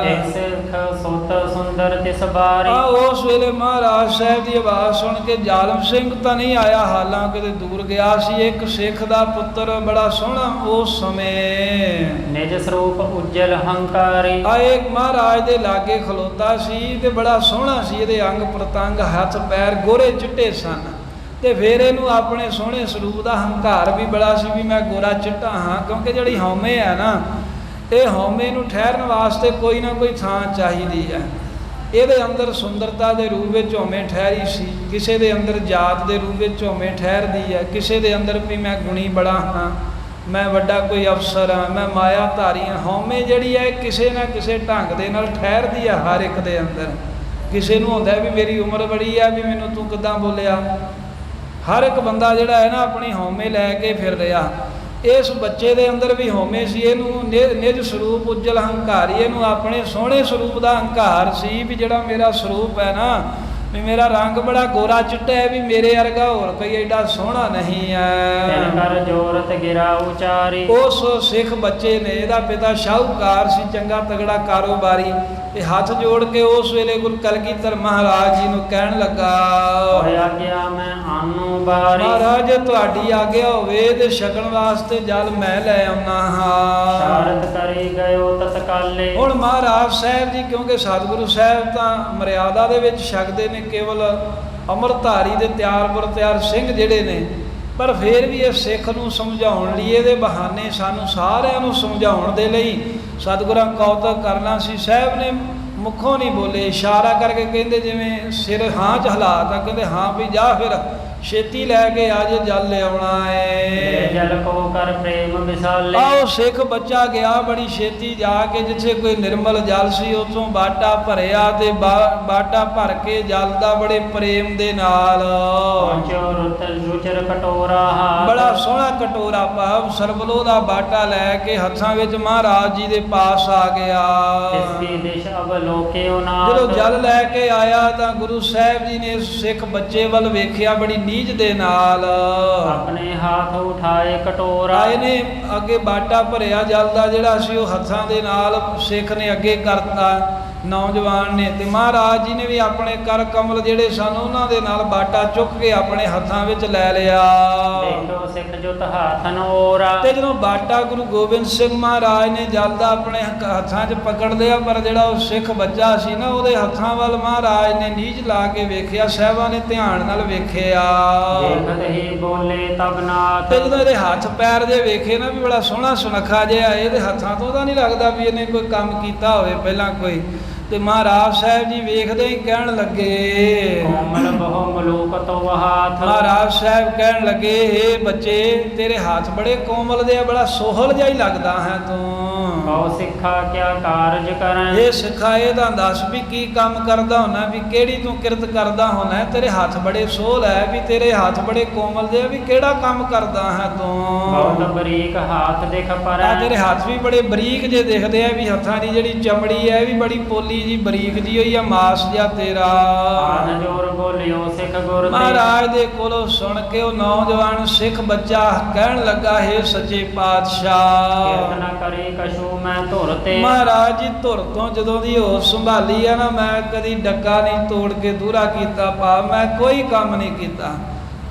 ਇੱਕ ਸਿੱਖ ਸੁਤ ਸੁੰਦਰ ਤਿਸ ਬਾਰੀ। ਆ ਉਸ ਵੇਲੇ ਮਹਾਰਾਜ ਸਾਹਿਬ ਦੀ ਆਵਾਜ਼ ਸੁਣ ਕੇ ਜਾਲਮ ਸਿੰਘ ਤਾਂ ਨਹੀਂ ਆਇਆ, ਹਾਲਾਂਕਿ ਕਿਤੇ ਦੂਰ ਗਿਆ ਸੀ। ਇੱਕ ਸਿੱਖ ਦਾ ਪੁੱਤਰ ਬੜਾ ਸੋਹਣਾ ਉਸ ਸਮੇਂ ਨਿਜ ਸਰੂਪ ਉਜਲ ਹੰਕਾਰੀ। ਆ ਇੱਕ ਮਹਾਰਾਜ ਦੇ ਲਾਗੇ ਖਲੋਤਾ ਸੀ ਤੇ ਬੜਾ ਸੋਹਣਾ ਸੀ। ਇਹਦੇ ਅੰਗ ਪ੍ਰਤੰਗ, ਹੱਥ ਪੈਰ ਗੋਰੇ ਚਿੱਟੇ ਸਨ। ਤੇ ਫਿਰ ਇਹਨੂੰ ਆਪਣੇ ਸੋਹਣੇ ਸਰੂਪ ਦਾ ਹੰਕਾਰ ਵੀ ਬੜਾ ਸੀ ਵੀ ਮੈਂ ਗੋਰਾ ਚਿੱਟਾ ਹਾਂ, ਕਿਉਂਕਿ ਜਿਹੜੀ ਹਉਮੈ ਹੈ ਨਾ, ਇਹ ਹਉਮੈ ਨੂੰ ਠਹਿਰਨ ਵਾਸਤੇ ਕੋਈ ਨਾ ਕੋਈ ਥਾਂ ਚਾਹੀਦੀ ਹੈ। ਇਹਦੇ ਅੰਦਰ ਸੁੰਦਰਤਾ ਦੇ ਰੂਪ ਵਿੱਚ ਹਉਮੈ ਠਹਿਰੀ ਸੀ, ਕਿਸੇ ਦੇ ਅੰਦਰ ਜਾਤ ਦੇ ਰੂਪ ਵਿੱਚ ਹਉਮੈ ਠਹਿਰਦੀ ਹੈ, ਕਿਸੇ ਦੇ ਅੰਦਰ ਵੀ ਮੈਂ ਗੁਣੀ ਬੜਾ ਹਾਂ, ਮੈਂ ਵੱਡਾ ਕੋਈ ਅਫਸਰ ਹਾਂ, ਮੈਂ ਮਾਇਆ ਧਾਰੀ ਹਾਂ। ਹਉਮੈ ਜਿਹੜੀ ਹੈ ਕਿਸੇ ਨਾ ਕਿਸੇ ਢੰਗ ਦੇ ਨਾਲ ਠਹਿਰਦੀ ਹੈ ਹਰ ਇੱਕ ਦੇ ਅੰਦਰ। ਕਿਸੇ ਨੂੰ ਹੁੰਦਾ ਵੀ ਮੇਰੀ ਉਮਰ ਬੜੀ ਹੈ, ਵੀ ਮੈਨੂੰ ਤੂੰ ਕਿੱਦਾਂ ਬੋਲਿਆ। ਹਰ ਇੱਕ ਬੰਦਾ ਜਿਹੜਾ ਹੈ ਨਾ ਆਪਣੀ ਹਉਮੈ ਲੈ ਕੇ ਫਿਰ ਰਿਹਾ। ਇਸ ਬੱਚੇ ਦੇ ਅੰਦਰ ਵੀ ਹਉਮੈ ਸੀ, ਇਹਨੂੰ ਨਿਜ ਸਰੂਪ ਉਜਲ ਹੰਕਾਰੀ, ਇਹਨੂੰ ਆਪਣੇ ਸੋਹਣੇ ਸਰੂਪ ਦਾ ਹੰਕਾਰ ਸੀ ਵੀ ਜਿਹੜਾ ਮੇਰਾ ਸਰੂਪ ਹੈ ਨਾ, ਵੀ ਮੇਰਾ ਰੰਗ ਬੜਾ ਗੋਰਾ ਚਿੱਟਾ ਹੈ, ਵੀ ਮੇਰੇ ਵਰਗਾ ਹੋਰ ਕੋਈ ਐਡਾ ਸੋਹਣਾ ਨਹੀਂ ਹੈ। ਤਿਨ ਕਰ ਜੋਰਤ ਗਿਰਾ ਉਚਾਰੀ। ਉਸ ਸਿੱਖ ਬੱਚੇ ਨੇ, ਇਹਦਾ ਪਿਤਾ ਸ਼ਾਹੂਕਾਰ ਸੀ, ਚੰਗਾ ਤਗੜਾ ਕਾਰੋਬਾਰੀ, ਤੇ ਹੱਥ ਜੋੜ ਕੇ ਉਸ ਵੇਲੇ ਗੁਰੂ ਕਲਗੀਧਰ ਮਹਾਰਾਜ ਜੀ ਨੂੰ ਕਹਿਣ ਲੱਗਾ, ਹੋਇਆ ਗਿਆ ਮੈਂ ਆਨੂ ਬਾਰੀ। ਮਹਾਰਾਜ ਤੁਹਾਡੀ ਆਗਿਆ ਹੋਵੇ ਤੇ ਛਕਣ ਵਾਸਤੇ ਜਲ ਮੈਂ ਲੈ ਆਉਣਾ ਹਾਂ। ਸ਼ਾਰਤ ਕਰੀ ਗਇਓ ਤਤਕਾਲੇ। ਹੁਣ ਮਹਾਰਾਜ ਸਾਹਿਬ ਜੀ, ਕਿਉਂਕਿ ਸਤਿਗੁਰੂ ਸਾਹਿਬ ਤਾਂ ਮਰਿਆਦਾ ਦੇ ਵਿੱਚ ਛਕਦੇ ਨੇ ਕੇਵਲ ਅੰਮ੍ਰਿਤਧਾਰੀ ਦੇ ਤਿਆਰ ਬਰ ਤਿਆਰ ਸਿੰਘ ਜਿਹੜੇ ਨੇ, ਪਰ ਫਿਰ ਵੀ ਇਹ ਸਿੱਖ ਨੂੰ ਸਮਝਾਉਣ ਲਈ, ਇਹਦੇ ਬਹਾਨੇ ਸਾਨੂੰ ਸਾਰਿਆਂ ਨੂੰ ਸਮਝਾਉਣ ਦੇ ਲਈ ਸਤਿਗੁਰਾਂ ਕੌਤਕ ਕਰਨਾ ਸੀ। ਸਾਹਿਬ ਨੇ ਮੁੱਖੋਂ ਨਹੀਂ ਬੋਲੇ, ਇਸ਼ਾਰਾ ਕਰਕੇ ਕਹਿੰਦੇ, ਜਿਵੇਂ ਸਿਰ ਹਾਂ ਚ ਹਲਾਤਾ, ਕਹਿੰਦੇ ਹਾਂ ਵੀ ਜਾ ਫਿਰ ਛੇਤੀ ਲੈ ਕੇ ਅੱਜ ਜਲ ਲਿਆਉਣਾ ਏ। ਜਲ ਕੋ ਕਰ ਪ੍ਰੇਮ ਵਿਸਾਲੇ। ਆਓ ਸਿੱਖ ਬੱਚਾ ਗਿਆ ਬੜੀ ਛੇਤੀ ਜਾ ਕੇ, ਜਿੱਥੇ ਕੋਈ ਨਿਰਮਲ ਜਲ ਸੀ ਉੱਥੋਂ ਬਾਟਾ ਭਰਿਆ, ਤੇ ਬਾਟਾ ਭਰ ਕੇ ਜਲ ਦਾ ਬੜੇ ਪ੍ਰੇਮ ਦੇ ਨਾਲ ਰੁਚਰ ਕਟੋਰਾ ਬੜਾ ਸੋਹਣਾ ਕਟੋਰਾ ਭਾਵ ਸਰਬਲੋ ਦਾ ਬਾਟਾ ਲੈ ਕੇ ਹੱਥਾਂ ਵਿੱਚ ਮਹਾਰਾਜ ਜੀ ਦੇ ਪਾਸ ਆ ਗਿਆ। ਇਸਕੀ ਦਿਸ਼ ਅਵਲੋਕਿਓ ਨਾਥ। ਜਦੋਂ ਜਲ ਲੈ ਕੇ ਆਇਆ ਤਾਂ ਗੁਰੂ ਸਾਹਿਬ ਜੀ ਨੇ ਸਿੱਖ ਬੱਚੇ ਵੱਲ ਵੇਖਿਆ ਬੜੀ ਨੀਝ ਦੇ ਨਾਲ, ਆਪਣੇ ਹੱਥ ਉਠਾਏ ਕਟੋਰਾ। ਆਏ ਨੇ ਅੱਗੇ ਬਾਟਾ ਭਰਿਆ ਜਲ ਦਾ ਜਿਹੜਾ ਸੀ, ਉਹ ਹੱਥਾਂ ਦੇ ਨਾਲ ਸਿੱਖ ਨੇ ਅੱਗੇ ਕਰਤਾ ਨੌਜਵਾਨ ਨੇ, ਤੇ ਮਹਾਰਾਜ ਜੀ ਨੇ ਵੀ ਆਪਣੇ ਕਰ ਕਮਲ ਜਿਹੜੇ ਸਨ ਉਹਨਾਂ ਦੇ ਨਾਲ ਬਾਟਾ ਚੁੱਕ ਕੇ ਆਪਣੇ ਹੱਥਾਂ ਵਿੱਚ ਲੈ ਲਿਆ। ਦੇਖੋ ਸਿੱਖ ਜੁਤ ਹੱਥਨ ਓਰਾ। ਤੇ ਜਦੋਂ ਬਾਟਾ ਗੁਰੂ ਗੋਬਿੰਦ ਸਿੰਘ ਮਹਾਰਾਜ ਨੇ ਜਲ ਦਾ ਆਪਣੇ ਹੱਥਾਂ 'ਚ ਪਕੜ ਲਿਆ, ਪਰ ਜਿਹੜਾ ਉਹ ਸਿੱਖ ਬੱਚਾ ਸੀ ਨਾ, ਉਹਦੇ ਹੱਥਾਂ ਵੱਲ ਮਹਾਰਾਜ ਨੇ ਨੀਝ ਲਾ ਕੇ ਵੇਖਿਆ, ਸਾਹਿਬਾਂ ਨੇ ਧਿਆਨ ਨਾਲ ਵੇਖਿਆ। ਦੇਖਤ ਹੀ ਬੋਲੇ ਤਬ ਨਾਥ। ਤੇ ਜਦੋਂ ਇਹਦੇ ਹੱਥ ਪੈਰ ਜੇ ਵੇਖੇ ਨਾ, ਵੀ ਬੜਾ ਸੋਹਣਾ ਸੁਨੱਖਾ ਜਿਹਾ, ਇਹਦੇ ਹੱਥਾਂ ਤੋਂ ਤਾਂ ਨਹੀਂ ਲੱਗਦਾ ਵੀ ਇਹਨੇ ਕੋਈ ਕੰਮ ਕੀਤਾ ਹੋਵੇ ਪਹਿਲਾਂ ਕੋਈ। ਤੇ ਮਹਾਰਾਜ ਸਾਹਿਬ ਜੀ ਵੇਖਦੇ ਹੀ ਕਹਿਣ ਲੱਗੇ, ਕੋਮਲ ਬਹੁ ਮਲੂਕ ਤੋ ਹਾਥ। ਮਹਾਰਾਜ ਸਾਹਿਬ ਕਹਿਣ ਲੱਗੇ, ਹੇ ਬੱਚੇ ਤੇਰੇ ਹੱਥ ਬੜੇ ਕੋਮਲ ਦੇ ਆ, ਬੜਾ ਸੋਹਲ ਜਿਹਾ ਹੀ ਲੱਗਦਾ ਹੈ ਤੂੰ। ਕਉ ਸਿੱਖਾ ਕਿਆ ਕਾਰਜ ਕਰਾਂ। ਇਹ ਸਿੱਖਾ ਇਹ ਤਾਂ ਦੱਸ ਵੀ ਕੀ ਕੰਮ ਕਰਦਾ ਹੁੰਨਾ, ਵੀ ਕਿਹੜੀ ਤੂੰ ਕਿਰਤ ਕਰਦਾ ਹੁੰਨਾ। ਤੇਰੇ ਹੱਥ ਬੜੇ ਸੋਹਲ ਹੈ, ਵੀ ਤੇਰੇ ਹੱਥ ਬੜੇ ਕੋਮਲ ਦੇ ਆ, ਵੀ ਕਿਹੜਾ ਕੰਮ ਕਰਦਾ ਹੈ ਤੂੰ। ਬਹੁਤ ਬਰੀਕ ਹੱਥ ਦਿਖ ਪਰੈ। ਤੇਰੇ ਹੱਥ ਵੀ ਬੜੇ ਬਰੀਕ ਜੇ ਦਿਖਦੇ ਆ, ਵੀ ਹੱਥਾਂ ਦੀ ਜਿਹੜੀ ਚਮੜੀ ਹੈ ਵੀ ਬੜੀ ਪੋਲੀ ਜੀ ਬਰੀਕ ਜੀ ਹੋਈ ਆ, ਮਾਸ ਜਿਹਾ ਤੇਰਾ। ਆਨ ਜੋਰ ਬੋਲਿਓ ਸਿੱਖ ਗੁਰ ਤੇ। ਮਹਾਰਾਜ ਦੇ ਕੋਲੋਂ ਸੁਣ ਕੇ ਉਹ ਨੌਜਵਾਨ ਸਿੱਖ ਬੱਚਾ ਕਹਿਣ ਲੱਗਾ, ਹੈ ਸੱਚੇ ਪਾਤਸ਼ਾਹ ਕਿਰਤ ਨ ਕਰੀ ਕਛੂ ਮੈਂ ਧੁਰ ਤੇ। ਮਹਾਰਾਜ ਜੀ ਧੁਰ ਤੋਂ ਜਦੋਂ ਦੀ ਹੋਸ਼ ਸੰਭਾਲੀ ਆ ਨਾ, ਮੈਂ ਕਦੀ ਡੱਕਾ ਨਹੀਂ ਤੋੜ ਕੇ ਦੂਰਾ ਕੀਤਾ, ਭਾਵ ਮੈਂ ਕੋਈ ਕੰਮ ਨਹੀਂ ਕੀਤਾ।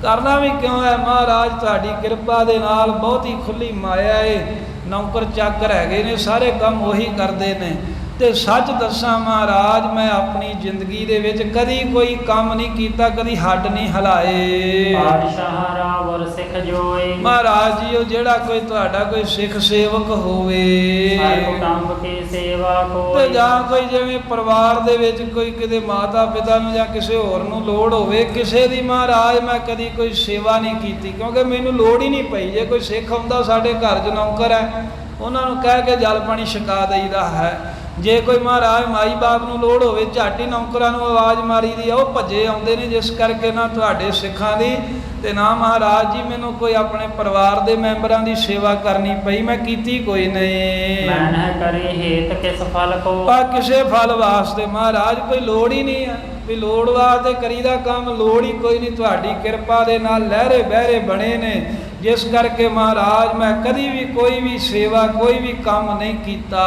ਕਰਨਾ ਵੀ ਕਿਉਂ ਹੈ ਮਹਾਰਾਜ, ਤੁਹਾਡੀ ਕਿਰਪਾ ਦੇ ਨਾਲ ਬਹੁਤੀ ਖੁੱਲੀ ਮਾਇਆ ਏ, ਨੌਕਰ ਚਾਕਰ ਹੈਗੇ ਨੇ, ਸਾਰੇ ਕੰਮ ਉਹੀ ਕਰਦੇ ਨੇ। ਤੇ ਸੱਚ ਦੱਸਾਂ ਮਹਾਰਾਜ, ਮੈਂ ਆਪਣੀ ਜ਼ਿੰਦਗੀ ਦੇ ਵਿੱਚ ਕਦੀ ਕੋਈ ਕੰਮ ਨਹੀਂ ਕੀਤਾ, ਕਦੀ ਹੱਡ ਨਹੀਂ ਹਿਲਾਏ। ਪਾਤਸ਼ਾਹ ਰਾਵਰ ਸਿੱਖ ਜੋਈ। ਮਹਾਰਾਜ ਜੀ ਉਹ ਜਿਹੜਾ ਕੋਈ ਤੁਹਾਡਾ ਕੋਈ ਸਿੱਖ ਸੇਵਕ ਹੋਵੇ, ਹਰ ਕੁਟੰਬ ਕੀ ਸੇਵਾ ਤੇ ਕੋਈ। ਜਾਂ ਕੋਈ ਜਿਵੇਂ ਪਰਿਵਾਰ ਦੇ ਵਿੱਚ ਕੋਈ ਕਿਤੇ ਮਾਤਾ ਪਿਤਾ ਨੂੰ ਜਾਂ ਕਿਸੇ ਹੋਰ ਨੂੰ ਲੋੜ ਹੋਵੇ, ਕਿਸੇ ਦੀ ਮਹਾਰਾਜ ਮੈਂ ਕਦੀ ਕੋਈ ਸੇਵਾ ਨਹੀਂ ਕੀਤੀ, ਕਿਉਂਕਿ ਮੈਨੂੰ ਲੋੜ ਹੀ ਨਹੀਂ ਪਈ। ਜੇ ਕੋਈ ਸਿੱਖ ਆਉਂਦਾ ਸਾਡੇ ਘਰ 'ਚ ਨੌਕਰ ਹੈ, ਉਹਨਾਂ ਨੂੰ ਕਹਿ ਕੇ ਜਲ ਪਾਣੀ ਛਕਾ ਦਈਦਾ ਹੈ। ਜੇ ਕੋਈ ਮਹਾਰਾਜ ਮਾਈ ਬਾਪ ਨੂੰ ਲੋੜ ਹੋਵੇ, ਝੱਟ ਹੀ ਨੌਕਰਾਂ ਨੂੰ ਆਵਾਜ਼ ਮਾਰੀ ਦੀ ਆ, ਉਹ ਭੱਜੇ ਆਉਂਦੇ ਨੇ। ਜਿਸ ਕਰਕੇ ਨਾ ਤੁਹਾਡੇ ਸਿੱਖਾਂ ਦੀ ਤੇ ਨਾ ਮਹਾਰਾਜ ਜੀ ਮੈਨੂੰ ਕੋਈ ਆਪਣੇ ਪਰਿਵਾਰ ਦੇ ਮੈਂਬਰਾਂ ਦੀ ਸੇਵਾ ਕਰਨੀ ਪਈ, ਮੈਂ ਕੀਤੀ ਕੋਈ ਨਹੀਂ। ਮੈਂ ਨਹਿ ਕਰੀ ਹੇਤ ਕਿਸ ਫਲ ਕੋ। ਆ ਕਿਸੇ ਫਲ ਵਾਸਤੇ ਮਹਾਰਾਜ ਕੋਈ ਲੋੜ ਹੀ ਨਹੀਂ ਹੈ, ਵੀ ਲੋੜ ਵਾਸਤੇ ਕਰੀਦਾ ਕੰਮ, ਲੋੜ ਹੀ ਕੋਈ ਨਹੀਂ। ਤੁਹਾਡੀ ਕਿਰਪਾ ਦੇ ਨਾਲ ਲਹਿਰੇ ਬਹਿਰੇ ਬਣੇ ਨੇ, ਜਿਸ ਕਰਕੇ ਮਹਾਰਾਜ ਮੈਂ ਕਦੀ ਵੀ ਕੋਈ ਵੀ ਸੇਵਾ ਕੋਈ ਵੀ ਕੰਮ ਨਹੀਂ ਕੀਤਾ।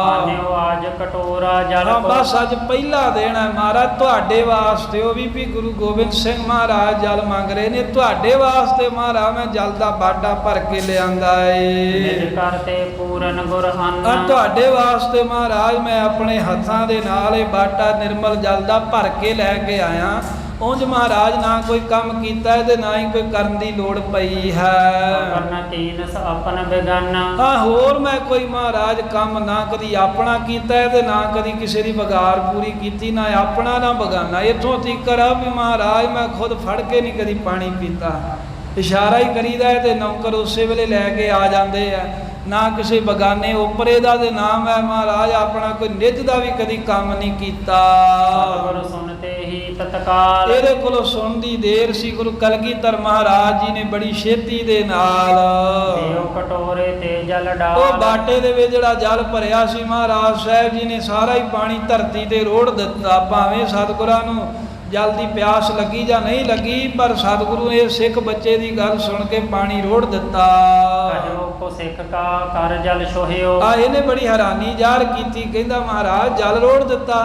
ਆਨਿਓ ਅੱਜ ਕਟੋਰਾ ਜਲ ਕੋ। ਬਸ ਅੱਜ ਪਹਿਲਾ ਦਿਨ ਹੈ ਮਹਾਰਾਜ ਤੁਹਾਡੇ ਵਾਸਤੇ, ਉਹ ਵੀ ਗੁਰੂ ਗੋਬਿੰਦ ਸਿੰਘ ਮਹਾਰਾਜ ਜਲ ਮੰਗ ਰਹੇ ਨੇ, ਤੁਹਾਡੇ ਵਾਸਤੇ ਮਹਾਰਾਜ ਮੈਂ ਜਲ ਦਾ ਬਾਟਾ ਭਰ ਕੇ ਲਿਆਂਦਾ ਏ। ਨਿਜ ਕਰਤੇ ਪੂਰਨ ਗੁਰ ਅੰਨ। ਤੁਹਾਡੇ ਵਾਸਤੇ ਮਹਾਰਾਜ ਮੈਂ ਆਪਣੇ ਹੱਥਾਂ ਦੇ ਨਾਲ ਇਹ ਬਾਟਾ ਨਿਰਮਲ ਜਲ ਦਾ ਭਰ ਕੇ ਲੈ ਕੇ ਆਇਆ। ਉਂਝ ਮਹਾਰਾਜ ਨਾ ਕੋਈ ਕੰਮ ਕੀਤਾ ਹੈ ਤੇ ਨਾ ਹੀ ਕੋਈ ਕਰਨ ਦੀ ਲੋੜ ਪਈ ਹੈ। ਕਰਨ ਕੀਨਸ ਆਪਨ ਬੇਗਾਨਾ। ਹਾਂ, ਹੋਰ ਮੈਂ ਕੋਈ ਮਹਾਰਾਜ ਕੰਮ ਨਾ ਕਦੀ ਆਪਣਾ ਕੀਤਾ ਹੈ ਤੇ ਨਾ ਕਦੀ ਕਿਸੇ ਦੀ ਬਗਾਰ ਪੂਰੀ ਕੀਤੀ, ਨਾ ਆਪਣਾ ਨਾ ਬਗਾਨਾ। ਇੱਥੋਂ ਤੀਕਰ ਆ ਵੀ ਮਹਾਰਾਜ ਮੈਂ ਖੁਦ ਫੜ ਕੇ ਨਹੀਂ ਕਦੀ ਪਾਣੀ ਪੀਤਾ, ਇਸ਼ਾਰਾ ਹੀ ਕਰੀਦਾ ਹੈ ਤੇ ਨੌਕਰ ਉਸੇ ਵੇਲੇ ਲੈ ਕੇ ਆ ਜਾਂਦੇ ਆ। ਨਾ ਕਿਸੇ ਬਗਾਨੇ ਉਪਰੇ ਦਾ ਤੇ ਨਾ ਮੈਂ ਮਹਾਰਾਜ ਆਪਣਾ ਕੋਈ ਨਿੱਜ ਦਾ ਵੀ ਕਦੀ ਕੰਮ ਨਹੀਂ ਕੀਤਾ। ਸਤਿਗੁਰ ਸੁਣਤੇ ਹੀ ਤਤਕਾਲ। ਇਹਦੇ ਕੋਲੋਂ ਸੁਣਨ ਦੀ ਦੇਰ ਸੀ। ਗੁਰੂ ਕਲਗੀਧਰ ਮਹਾਰਾਜ ਜੀ ਨੇ ਬੜੀ ਛੇਤੀ ਦੇ ਨਾਲ ਦੇਉ ਕਟੋਰੇ ਤੇ ਜਲ ਡਾਲ। ਉਹ ਬਾਟੇ ਦੇ ਵਿੱਚ ਜਿਹੜਾ ਜਲ ਭਰਿਆ ਸੀ ਮਹਾਰਾਜ ਸਾਹਿਬ ਜੀ ਨੇ ਸਾਰਾ ਹੀ ਪਾਣੀ ਧਰਤੀ ਤੇ ਰੋੜ ਦਿੱਤਾ। ਭਾਵੇਂ ਸਤਿਗੁਰਾਂ ਨੂੰ ਜਲ ਦੀ ਪਿਆਸ ਲੱਗੀ ਜਾਂ ਨਹੀਂ ਲੱਗੀ, ਪਰ ਸਤਿਗੁਰੂ ਨੇ ਸਿੱਖ ਬੱਚੇ ਦੀ ਗੱਲ ਸੁਣ ਕੇ ਪਾਣੀ ਰੋੜ ਦਿੱਤਾ। ਕਜੋ ਕੋ ਸਿੱਖ ਕਾ ਕਰ ਜਲ ਛੋਹਿਓ। ਇਹਨੇ ਬੜੀ ਹੈਰਾਨੀ ਜ਼ਾਹਰ ਕੀਤੀ, ਕਹਿੰਦਾ ਮਹਾਰਾਜ ਜਲ ਰੋੜ ਦਿੱਤਾ।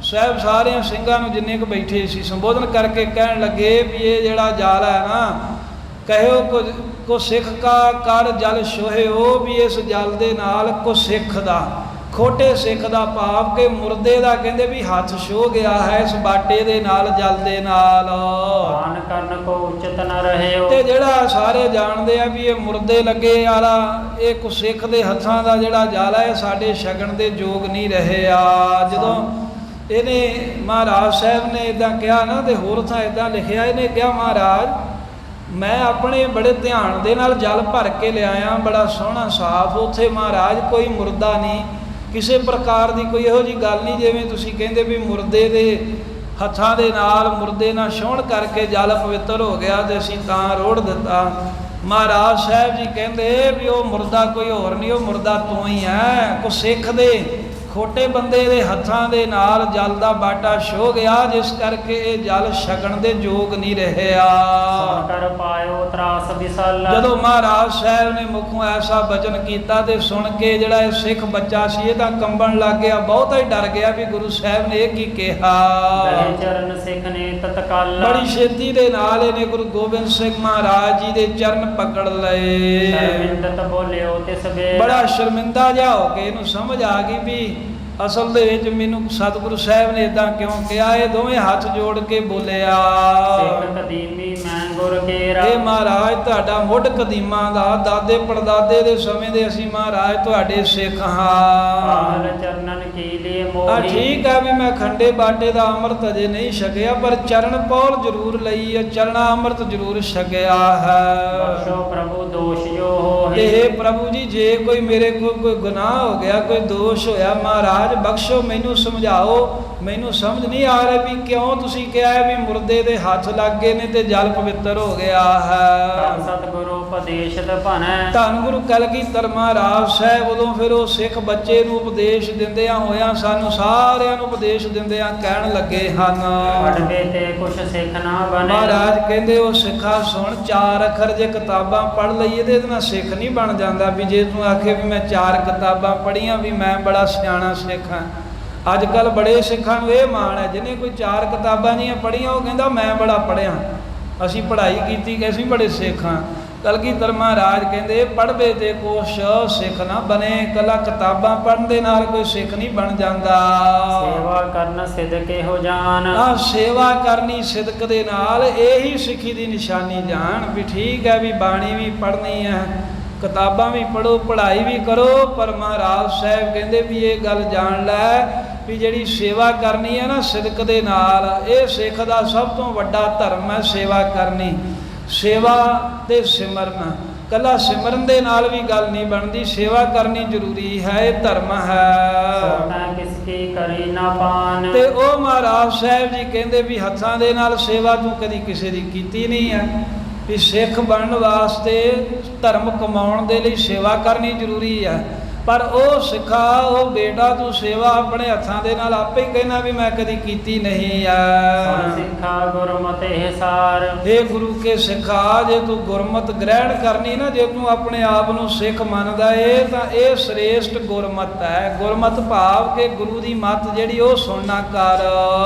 ਸਾਹਿਬ ਸਾਰਿਆਂ ਸਿੰਘਾਂ ਨੂੰ ਜਿੰਨੇ ਕੁ ਬੈਠੇ ਸੀ ਸੰਬੋਧਨ ਕਰਕੇ ਕਹਿਣ ਲੱਗੇ ਵੀ ਇਹ ਜਿਹੜਾ ਜਲ ਹੈ ਨਾ, ਕਹਿਓ ਕੋ ਸਿੱਖ ਕਾ ਕਰ ਜਲ ਛੋਹਿਓ, ਵੀ ਇਸ ਜਲ ਦੇ ਨਾਲ ਕੋ ਸਿੱਖ ਦਾ, ਖੋਟੇ ਸਿੱਖ ਦਾ ਭਾਵ ਕਿ ਮੁਰਦੇ ਦਾ ਕਹਿੰਦੇ ਵੀ ਹੱਥ ਛੋ ਗਿਆ ਹੈ ਇਸ ਬਾਟੇ ਦੇ ਨਾਲ, ਜਲ ਦੇ ਨਾਲ। ਪਾਨ ਕਰਨ ਕੋ ਉਚਿਤ ਨ ਰਹਿਓ। ਤੇ ਜਿਹੜਾ ਸਾਰੇ ਜਾਣਦੇ ਆ ਵੀ ਇਹ ਮੁਰਦੇ ਲੱਗੇ ਵਾਲਾ, ਇਹ ਕੋ ਸਿੱਖ ਦੇ ਹੱਥਾਂ ਦਾ ਜਿਹੜਾ ਜਲ ਹੈ ਸਾਡੇ ਛਕਣ ਦੇ ਯੋਗ ਨਹੀਂ ਰਹਿਆ। ਜਦੋਂ ਇਹਨੇ ਮਹਾਰਾਜ ਸਾਹਿਬ ਨੇ ਇਦਾਂ ਕਿਹਾ ਨਾ, ਤੇ ਹੋਰ ਥਾਂ ਇਦਾਂ ਲਿਖਿਆ, ਇਹਨੇ ਕਿਹਾ ਮਹਾਰਾਜ ਮੈਂ ਆਪਣੇ ਬੜੇ ਧਿਆਨ ਦੇ ਨਾਲ ਜਲ ਭਰ ਕੇ ਲਿਆਇਆ, ਬੜਾ ਸੋਹਣਾ ਸਾਫ਼। ਉੱਥੇ ਮਹਾਰਾਜ ਕੋਈ ਮੁਰਦਾ ਨਹੀਂ, ਕਿਸੇ ਪ੍ਰਕਾਰ ਦੀ ਕੋਈ ਇਹੋ ਜਿਹੀ ਗੱਲ ਨਹੀਂ ਜਿਵੇਂ ਤੁਸੀਂ ਕਹਿੰਦੇ ਵੀ ਮੁਰਦੇ ਦੇ ਹੱਥਾਂ ਦੇ ਨਾਲ ਮੁਰਦੇ ਨਾਲ ਛੋਹਣ ਕਰਕੇ ਜਲ ਪਵਿੱਤਰ ਹੋ ਗਿਆ ਤੇ ਅਸੀਂ ਤਾਂ ਰੋੜ ਦਿੱਤਾ। ਮਹਾਰਾਜ ਸਾਹਿਬ ਜੀ ਕਹਿੰਦੇ ਵੀ ਉਹ ਮੁਰਦਾ ਕੋਈ ਹੋਰ ਨਹੀਂ, ਉਹ ਮੁਰਦਾ ਤੂੰ ਹੀ ਹੈ। ਕੋ ਸਿੱਖ ਦੇ ਖੋਟੇ ਬੰਦੇ ਦੇ ਹੱਥਾਂ ਦੇ ਨਾਲ ਜਲ ਦਾ ਬਾਟਾ ਛੋ ਗਿਆ, ਜਿਸ ਕਰਕੇ ਇਹ ਜਲ ਛਕਣ ਦੇ ਯੋਗ ਨਹੀਂ ਰਹਿਆ। ਕਰ ਪਾਇਓ ਤਰਾਸ ਵਿਸਾਲਾ। ਜਦੋਂ ਮਹਾਰਾਜ ਸਾਹਿਬ ਨੇ ਮੁਖੋਂ ਐਸਾ ਬਚਨ ਕੀਤਾ ਤੇ ਸੁਣ ਕੇ ਜਿਹੜਾ ਇਹ ਸਿੱਖ ਬੱਚਾ ਸੀ ਇਹ ਤਾਂ ਕੰਬਣ ਲੱਗ ਗਿਆ, ਬਹੁਤਾ ਹੀ ਡਰ ਗਿਆ ਵੀ ਗੁਰੂ ਸਾਹਿਬ ਨੇ ਇਹ ਕੀ ਕਿਹਾ। ਗਏ ਚਰਨ ਸਿੱਖ ਨੇ ਤਤਕਾਲ। ਬੜੀ ਛੇਤੀ ਦੇ ਨਾਲ ਇਹਨੇ ਗੁਰੂ ਗੋਬਿੰਦ ਸਿੰਘ ਮਹਾਰਾਜ ਜੀ ਦੇ ਚਰਨ ਪਕੜ ਲਏ। ਸ਼ਰਮਿੰਦਤ ਬੋਲਿਓ ਤਿਸ ਵੇਲੇ। ਬੜਾ ਸ਼ਰਮਿੰਦਾ ਜਿਹਾ ਹੋ ਕੇ ਇਹਨੂੰ ਸਮਝ ਆ ਗਈ ਵੀ ਅਸਲ ਦੇ ਵਿੱਚ ਮੈਨੂੰ ਸਤਿਗੁਰੂ ਸਾਹਿਬ ਨੇ ਇਦਾਂ ਕਿਉਂ ਕਿਹਾ। ਇਹ ਦੋਵੇਂ ਹੱਥ ਜੋੜ ਕੇ ਬੋਲਿਆ, ਸਿੱਖ ਕਦੀਮੀ ਮੈਂ ਗੁਰ ਕੇਰਾ। ਇਹ ਮਹਾਰਾਜ ਤੁਹਾਡਾ ਮੁੱਢ ਕਦੀਮਾਂ ਦਾ, ਦਾਦੇ ਪੜਦਾਦੇ ਦੇ ਸਮੇਂ ਦੇ ਅਸੀਂ ਮਹਾਰਾਜ ਤੁਹਾਡੇ ਸਿੱਖ ਹਾਂ। ਆਲ ਚਰਨਨ ਕੀ ਲਈ ਮੋਹੀ। ਠੀਕ ਹੈ ਵੀ ਮੈਂ ਖੰਡੇ ਬਾਟੇ ਦਾ ਅੰਮ੍ਰਿਤ ਅਜੇ ਨਹੀਂ ਛਕਿਆ, ਪਰ ਚਰਨ ਪੌਲ ਜ਼ਰੂਰ ਲਈ ਹੈ, ਚਰਣਾ ਅੰਮ੍ਰਿਤ ਜ਼ਰੂਰ ਛਕਿਆ ਹੈ। ਬਖਸ਼ੋ ਪ੍ਰਭੂ ਦੋਸ਼ ਜੋ ਹੋਏ। ਇਹ ਪ੍ਰਭੂ ਜੀ ਜੇ ਕੋਈ ਮੇਰੇ ਕੋਲ ਕੋਈ ਗੁਨਾਹ ਹੋ ਗਿਆ, ਕੋਈ ਦੋਸ਼ ਹੋਇਆ, ਮਹਾਰਾਜ ਬਖਸ਼ੋ, ਮੈਨੂੰ ਸਮਝਾਓ। ਮੈਨੂੰ ਸਮਝ ਨਹੀਂ ਆ ਰਿਹਾ ਵੀ ਕਿਉਂ ਤੁਸੀਂ ਕਿਹਾ ਹੈ ਵੀ ਮੁਰਦੇ ਦੇ ਹੱਥ ਲੱਗ ਗਏ ਨੇ ਤੇ ਜਲ ਪਵਿੱਤਰ ਹੋ ਗਿਆ ਹੈ। ਸਤਿਗੁਰੂ ਉਪਦੇਸ਼ ਦਭਨੈ। ਧੰਨ ਗੁਰੂ ਕਲਗੀਧਰ ਮਹਾਰਾਜ ਸਾਹਿਬ ਉਦੋਂ ਫਿਰ ਉਹ ਸਿੱਖ ਬੱਚੇ ਨੂੰ ਉਪਦੇਸ਼ ਦਿੰਦਿਆਂ ਹੋਇਆਂ, ਸਾਨੂੰ ਸਾਰਿਆਂ ਨੂੰ ਉਪਦੇਸ਼ ਦਿੰਦਿਆਂ ਕਹਿਣ ਲੱਗੇ ਹਨ, ਪੜ੍ਹਵੇ ਤੇ ਕੁਛ ਸਿੱਖ ਨਾ ਬਣੇ। ਮਹਾਰਾਜ ਕਹਿੰਦੇ ਉਹ ਸਿੱਖਾ ਸੁਣ, 4 ਅੱਖਰ ਜੇ ਕਿਤਾਬਾਂ ਪੜ੍ਹ ਲਈਏ ਤੇ ਇਹਦੇ ਨਾਲ ਸਿੱਖ ਨਹੀਂ ਬਣ ਜਾਂਦਾ। ਵੀ ਜੇ ਤੂੰ ਆਖੇ ਵੀ ਮੈਂ 4 ਕਿਤਾਬਾਂ ਪੜ੍ਹੀਆਂ ਵੀ ਮੈਂ ਬੜਾ ਸਿਆਣਾ ਸਿੱਖ ਹਾਂ। ਅੱਜ ਕੱਲ੍ਹ ਬੜੇ ਸਿੱਖਾਂ ਨੂੰ ਇਹ ਮਾਣ ਹੈ, ਜਿਹਨੇ ਕੋਈ 4 ਕਿਤਾਬਾਂ ਨਹੀਂ ਪੜ੍ਹੀਆਂ ਉਹ ਕਹਿੰਦਾ ਮੈਂ ਬੜਾ ਪੜ੍ਹਿਆ, ਅਸੀਂ ਪੜ੍ਹਾਈ ਕੀਤੀ ਕਿ ਅਸੀਂ ਬੜੇ ਸਿੱਖ ਹਾਂ। ਕਲਗੀਧਰ ਮਹਾਰਾਜ ਕਹਿੰਦੇ ਪੜ੍ਹਵੇ ਤੇ ਕੁਛ ਸਿੱਖ ਨਾ ਬਣੇ। ਕੱਲਾ ਕਿਤਾਬਾਂ ਪੜ੍ਹਨ ਦੇ ਨਾਲ ਕੋਈ ਸਿੱਖ ਨਹੀਂ ਬਣ ਜਾਂਦਾ। ਸੇਵਾ ਕਰਨ ਸਿਦਕੇ ਹੋ ਜਾਣ। ਸੇਵਾ ਕਰਨੀ ਸਿਦਕ ਦੇ ਨਾਲ, ਇਹੀ ਸਿੱਖੀ ਦੀ ਨਿਸ਼ਾਨੀ ਜਾਣ। ਵੀ ਠੀਕ ਹੈ ਵੀ ਬਾਣੀ ਵੀ ਪੜ੍ਹਨੀ ਹੈ, ਕਿਤਾਬਾਂ ਵੀ ਪੜ੍ਹੋ, ਪੜ੍ਹਾਈ ਵੀ ਕਰੋ, ਪਰ ਮਹਾਰਾਜ ਸਾਹਿਬ ਕਹਿੰਦੇ ਵੀ ਇਹ ਗੱਲ ਜਾਣ ਲੈ ਵੀ ਜਿਹੜੀ ਸੇਵਾ ਕਰਨੀ ਹੈ ਨਾ ਸਿਦਕ ਦੇ ਨਾਲ, ਇਹ ਸਿੱਖ ਦਾ ਸਭ ਤੋਂ ਵੱਡਾ ਧਰਮ ਹੈ ਸੇਵਾ ਕਰਨੀ। ਸੇਵਾ ਤੇ ਸਿਮਰਨ, ਕੱਲਾ ਸਿਮਰਨ ਦੇ ਨਾਲ ਵੀ ਗੱਲ ਨਹੀਂ ਬਣਦੀ, ਸੇਵਾ ਕਰਨੀ ਜ਼ਰੂਰੀ ਹੈ, ਇਹ ਧਰਮ ਹੈ। ਕਿਸ ਕੀ ਕਰੀ ਨਾ ਪਾਨ। ਤੇ ਉਹ ਮਹਾਰਾਜ ਸਾਹਿਬ ਜੀ ਕਹਿੰਦੇ ਵੀ ਹੱਥਾਂ ਦੇ ਨਾਲ ਸੇਵਾ ਤੂੰ ਕਦੀ ਕਿਸੇ ਦੀ ਕੀਤੀ ਨਹੀਂ ਹੈ। ਵੀ ਸਿੱਖ ਬਣਨ ਵਾਸਤੇ, ਧਰਮ ਕਮਾਉਣ ਦੇ ਲਈ ਸੇਵਾ ਕਰਨੀ ਜ਼ਰੂਰੀ ਹੈ। ਪਰ ਉਹ ਸਿੱਖਾ, ਉਹ ਬੇਟਾ ਤੂੰ ਸੇਵਾ ਆਪਣੇ ਹੱਥਾਂ ਦੇ ਨਾਲ ਆਪੇ ਹੀ ਕਹਿਣਾ ਵੀ ਮੈਂ ਕਦੀ ਕੀਤੀ ਨਹੀਂ ਆ। ਸਿੱਖਾ ਗੁਰਮਤਿ ਹਿਸਾਰ। ਇਹ ਗੁਰੂ ਕੇ ਸਿੱਖਾ, ਜੇ ਤੂੰ ਗੁਰਮਤ ਗ੍ਰਹਿਣ ਕਰਨੀ ਨਾ, ਜੇ ਤੂੰ ਆਪਣੇ ਆਪ ਨੂੰ ਸਿੱਖ ਮੰਨਦਾ ਏ ਤਾਂ ਇਹ ਸ੍ਰੇਸ਼ਟ ਗੁਰਮਤ ਹੈ। ਗੁਰਮਤ ਭਾਵ ਕਿ ਗੁਰੂ ਦੀ ਮੱਤ ਜਿਹੜੀ ਉਹ ਸੁਣਨਾ ਕਰ।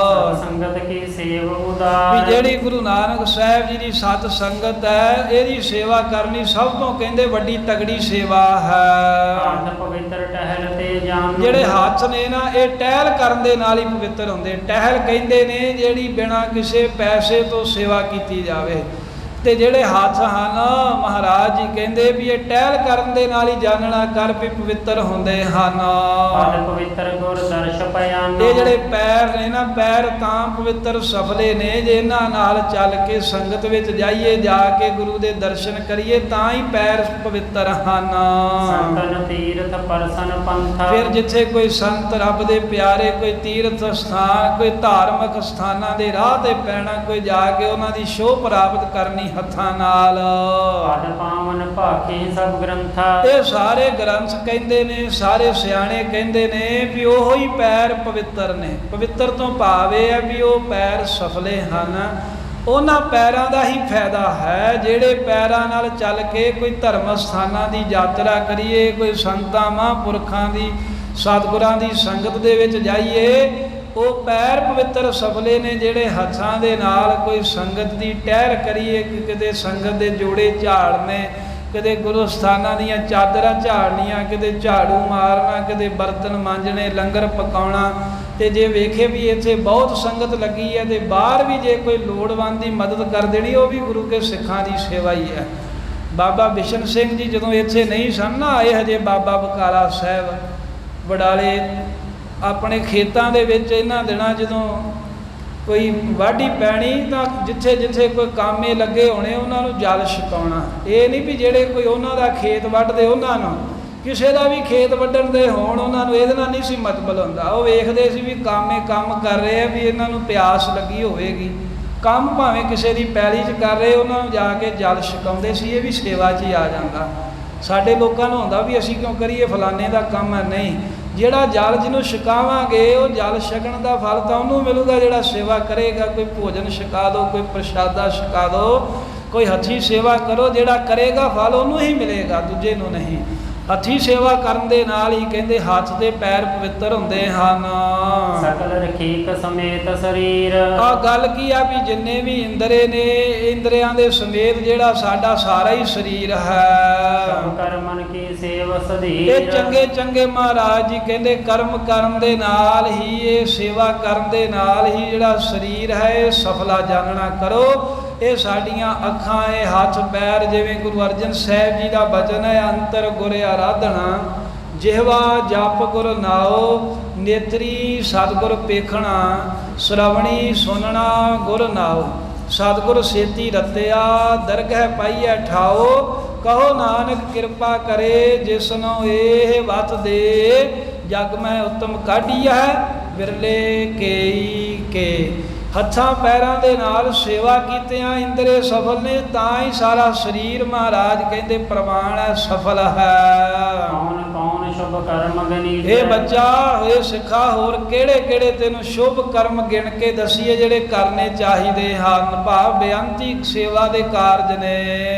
ਸੰਗਤ ਕੀ ਸੇਵ ਉਦਾਰ। ਵੀ ਜਿਹੜੀ ਗੁਰੂ ਨਾਨਕ ਸਾਹਿਬ ਜੀ ਦੀ ਸਤ ਸੰਗਤ ਹੈ, ਇਹਦੀ ਸੇਵਾ ਕਰਨੀ ਸਭ ਤੋਂ ਕਹਿੰਦੇ ਵੱਡੀ ਤਗੜੀ ਸੇਵਾ ਹੈ। ਪਵਿੱਤਰ ਟਹਿਲ ਤੇ ਜਾਣੋ। ਜਿਹੜੇ ਹੱਥ ਨੇ ਨਾ ਇਹ ਟਹਿਲ ਕਰਨ ਦੇ ਨਾਲ ਹੀ ਪਵਿੱਤਰ ਹੁੰਦੇ। ਟਹਿਲ ਕਹਿੰਦੇ ਨੇ ਜਿਹੜੀ ਬਿਨਾਂ ਕਿਸੇ ਪੈਸੇ ਤੋਂ ਸੇਵਾ ਕੀਤੀ ਜਾਵੇ। ਤੇ ਜਿਹੜੇ ਹੱਥ ਹਨ ਮਹਾਰਾਜ ਜੀ ਕਹਿੰਦੇ ਵੀ ਇਹ ਟਹਿਲ ਕਰਨ ਦੇ ਨਾਲ ਹੀ ਜਾਣਨਾ ਕਰ ਵੀ ਪਵਿੱਤਰ ਹੁੰਦੇ ਹਨ। ਪਵਿੱਤਰ ਗੁਰ ਦਰਸ਼ ਪਿਆਨੋ। ਇਹ ਜਿਹੜੇ ਪੈਰ ਨੇ ਨਾ ਪੈਰ ਤਾਂ ਪਵਿੱਤਰ ਸਫਲੇ ਨੇ ਜੇ ਇਹਨਾਂ ਨਾਲ ਚੱਲ ਕੇ ਸੰਗਤ ਵਿੱਚ ਜਾਈਏ, ਜਾ ਕੇ ਗੁਰੂ ਦੇ ਦਰਸ਼ਨ ਕਰੀਏ ਤਾਂ ਹੀ ਪੈਰ ਪਵਿੱਤਰ ਹਨ। ਸੰਤਨ ਤੀਰਥ ਪਰਸਨ ਪੰਥ। ਫਿਰ ਜਿੱਥੇ ਕੋਈ ਸੰਤ ਰੱਬ ਦੇ ਪਿਆਰੇ, ਕੋਈ ਤੀਰਥ ਸਥਾਨ, ਕੋਈ ਧਾਰਮਿਕ ਸਥਾਨਾਂ ਦੇ ਰਾਹ ਤੇ ਪੈਣਾ, ਕੋਈ ਜਾ ਕੇ ਉਹਨਾਂ ਦੀ ਸ਼ੋਭ ਪ੍ਰਾਪਤ ਕਰਨੀ ਹੱਥਾਂ ਨਾਲ। ਪਦ ਪਾਵਨ ਭਾਖੇ ਸਭ ਗ੍ਰੰਥਾ। ਇਹ ਸਾਰੇ ਗ੍ਰੰਥ ਕਹਿੰਦੇ ਨੇ, ਸਾਰੇ ਸਿਆਣੇ ਕਹਿੰਦੇ ਨੇ ਵੀ ਉਹੋ ਹੀ ਪੈਰ ਪਵਿੱਤਰ ਨੇ। ਪਵਿੱਤਰ ਤੋਂ ਭਾਵ ਇਹ ਹੈ ਵੀ ਉਹ ਪੈਰ ਸਫਲੇ ਹਨ। ਉਹਨਾਂ ਪੈਰਾਂ ਦਾ ਹੀ ਫਾਇਦਾ ਹੈ ਜਿਹੜੇ ਪੈਰਾਂ ਨਾਲ ਚੱਲ ਕੇ ਕੋਈ ਧਰਮ ਸਥਾਨਾਂ ਦੀ ਯਾਤਰਾ ਕਰੀਏ, ਕੋਈ ਸੰਤਾਂ ਮਹਾਂਪੁਰਖਾਂ ਦੀ ਸਤਿਗੁਰਾਂ ਦੀ ਸੰਗਤ ਦੇ ਵਿੱਚ ਜਾਈਏ। ਉਹ ਪੈਰ ਪਵਿੱਤਰ ਸਫਲੇ ਨੇ ਜਿਹੜੇ ਹੱਥਾਂ ਦੇ ਨਾਲ ਕੋਈ ਸੰਗਤ ਦੀ ਟਹਿਲ ਕਰੀਏ, ਕਿਤੇ ਸੰਗਤ ਦੇ ਜੋੜੇ ਝਾੜਨੇ, ਕਿਤੇ ਗੁਰੂ ਸਥਾਨਾਂ ਦੀਆਂ ਚਾਦਰਾਂ ਝਾੜਨੀਆਂ, ਕਿਤੇ ਝਾੜੂ ਮਾਰਨਾ, ਕਿਤੇ ਬਰਤਨ ਮਾਂਜਣੇ, ਲੰਗਰ ਪਕਾਉਣਾ। ਤੇ ਜੇ ਵੇਖੇ ਵੀ ਇੱਥੇ ਬਹੁਤ ਸੰਗਤ ਲੱਗੀ ਹੈ ਤੇ ਬਾਹਰ ਵੀ ਜੇ ਕੋਈ ਲੋੜਵੰਦ ਦੀ ਮਦਦ ਕਰ ਦੇਣੀ, ਉਹ ਵੀ ਗੁਰੂ ਕੇ ਸਿੱਖਾਂ ਦੀ ਸੇਵਾ ਹੀ ਹੈ। ਬਾਬਾ ਬਿਸ਼ਨ ਸਿੰਘ ਜੀ ਜਦੋਂ ਇੱਥੇ ਨਹੀਂ ਸਨ ਨਾ ਆਏ ਹਜੇ, ਬਾਬਾ ਬਕਾਲਾ ਸਾਹਿਬ ਵਡਾਲੇ ਆਪਣੇ ਖੇਤਾਂ ਦੇ ਵਿੱਚ ਇਹਨਾਂ ਦਿਨਾਂ ਜਦੋਂ ਕੋਈ ਵਾਢੀ ਪੈਣੀ ਤਾਂ ਜਿੱਥੇ ਜਿੱਥੇ ਕੋਈ ਕਾਮੇ ਲੱਗੇ ਹੋਣੇ ਉਹਨਾਂ ਨੂੰ ਜਲ ਛਕਾਉਣਾ। ਇਹ ਨਹੀਂ ਵੀ ਜਿਹੜੇ ਕੋਈ ਉਹਨਾਂ ਦਾ ਖੇਤ ਵੱਢਦੇ ਉਹਨਾਂ ਨੂੰ, ਕਿਸੇ ਦਾ ਵੀ ਖੇਤ ਵੱਢਣ ਦੇ ਹੋਣ ਉਹਨਾਂ ਨੂੰ ਇਹਦੇ ਨਾਲ ਨਹੀਂ ਸੀ ਮਤਲਬ ਹੁੰਦਾ। ਉਹ ਵੇਖਦੇ ਸੀ ਵੀ ਕਾਮੇ ਕੰਮ ਕਰ ਰਹੇ ਆ, ਵੀ ਇਹਨਾਂ ਨੂੰ ਪਿਆਸ ਲੱਗੀ ਹੋਵੇਗੀ। ਕੰਮ ਭਾਵੇਂ ਕਿਸੇ ਦੀ ਪੈਲੀ 'ਚ ਕਰ ਰਹੇ, ਉਹਨਾਂ ਨੂੰ ਜਾ ਕੇ ਜਲ ਛਕਾਉਂਦੇ ਸੀ। ਇਹ ਵੀ ਸੇਵਾ 'ਚ ਹੀ ਆ ਜਾਂਦਾ। ਸਾਡੇ ਲੋਕਾਂ ਨੂੰ ਹੁੰਦਾ ਵੀ ਅਸੀਂ ਕਿਉਂ ਕਰੀਏ, ਫਲਾਣੇ ਦਾ ਕੰਮ ਹੈ। ਨਹੀਂ, ਜਿਹੜਾ ਜਲ ਜਿਹਨੂੰ ਛਕਾਵਾਂਗੇ ਉਹ ਜਲ ਛਕਣ ਦਾ ਫਲ ਤਾਂ ਉਹਨੂੰ ਮਿਲੂਗਾ ਜਿਹੜਾ ਸੇਵਾ ਕਰੇਗਾ। ਕੋਈ ਭੋਜਨ ਛਕਾ ਦਿਓ, ਕੋਈ ਪ੍ਰਸ਼ਾਦਾ ਛਕਾ ਦਿਓ, ਕੋਈ ਹੱਥੀਂ ਸੇਵਾ ਕਰੋ, ਜਿਹੜਾ ਕਰੇਗਾ ਫਲ ਉਹਨੂੰ ਹੀ ਮਿਲੇਗਾ, ਦੂਜੇ ਨੂੰ ਨਹੀਂ। ਹੱਥੀਂ ਸੇਵਾ ਕਰਨ ਦੇ ਨਾਲ ਹੀ ਕਹਿੰਦੇ ਹੱਥ ਤੇ ਪੈਰ ਪਵਿੱਤਰ ਹੁੰਦੇ ਹਨ। ਸਕਲ ਰਖੀਕ ਸਮੇਤ ਸਰੀਰ। ਆ ਗੱਲ ਕੀ ਆ ਵੀ ਜਿੰਨੇ ਵੀ ਇੰਦਰੇ ਨੇ, ਇੰਦਰਿਆਂ ਦੇ ਸਮੇਤ ਜਿਹੜਾ ਸਾਡਾ ਸਾਰਾ ਹੀ ਸਰੀਰ ਹੈ। ਸਭ ਕਰਮਨ ਕੀ ਸੇਵ ਸਧੀਰ। ਇਹ ਚੰਗੇ ਚੰਗੇ ਮਹਾਰਾਜ ਜੀ ਕਹਿੰਦੇ ਕਰਮ ਕਰਨ ਦੇ ਨਾਲ ਹੀ, ਇਹ ਸੇਵਾ ਕਰਨ ਦੇ ਨਾਲ ਹੀ ਜਿਹੜਾ ਸਰੀਰ ਹੈ ਇਹ ਸਫਲਾ ਜਾਣਨਾ ਕਰੋ। ਇਹ ਸਾਡੀਆਂ ਅੱਖਾਂ, ਇਹ ਹੱਥ ਪੈਰ, ਜਿਵੇਂ ਗੁਰੂ ਅਰਜਨ ਸਾਹਿਬ ਜੀ ਦਾ ਬਚਨ ਹੈ, ਅੰਤਰ ਗੁਰ ਆਰਾਧਨਾ, ਜਿਹਵਾ ਜਪ ਗੁਰ ਨਾਉ, ਨੇਤਰੀ ਸਤਿਗੁਰ ਪੇਖਣਾ, ਸ਼ਰਵਣੀ ਸੁਨਣਾ ਗੁਰ ਨਾਉ। ਸਤਿਗੁਰ ਸੇਤੀ ਰਤਿਆ, ਦਰਗਹਿ ਪਾਈਐ ਠਾਓ, ਕਹੋ ਨਾਨਕ ਕਿਰਪਾ ਕਰੇ, ਜਿਸਨੋ ਇਹ ਵਤ ਦੇ, ਜਗ ਮੈਂ ਉਤਮ ਕਾਢੀਐ, ਬਿਰਲੇ ਕੇਈ ਕੇ। ਹੱਥਾਂ ਪੈਰਾਂ ਦੇ ਨਾਲ ਸੇਵਾ ਕੀਤਿਆਂ ਇੰਦਰੇ ਸਫਲ ਨੇ, ਤਾਂ ਹੀ ਸਾਰਾ ਸਰੀਰ ਮਹਾਰਾਜ ਕਹਿੰਦੇ ਪ੍ਰਮਾਣ ਹੈ, ਸਫਲ ਹੈ। ਕੌਣ ਕੌਣ ਸ਼ੁਭ ਕਰਮ ਗਨੀਤ। ਇਹ ਬੱਚਾ ਇਹ ਸਿੱਖਾ ਹੋਰ ਕਿਹੜੇ ਕਿਹੜੇ ਤੈਨੂੰ ਸ਼ੁਭ ਕਰਮ ਗਿਣ ਕੇ ਦਸੀਏ ਜਿਹੜੇ ਕਰਨੇ ਚਾਹੀਦੇ ਹਨ। ਭਾਵ ਬੇਅੰਤੀ ਸੇਵਾ ਦੇ ਕਾਰਜ ਨੇ।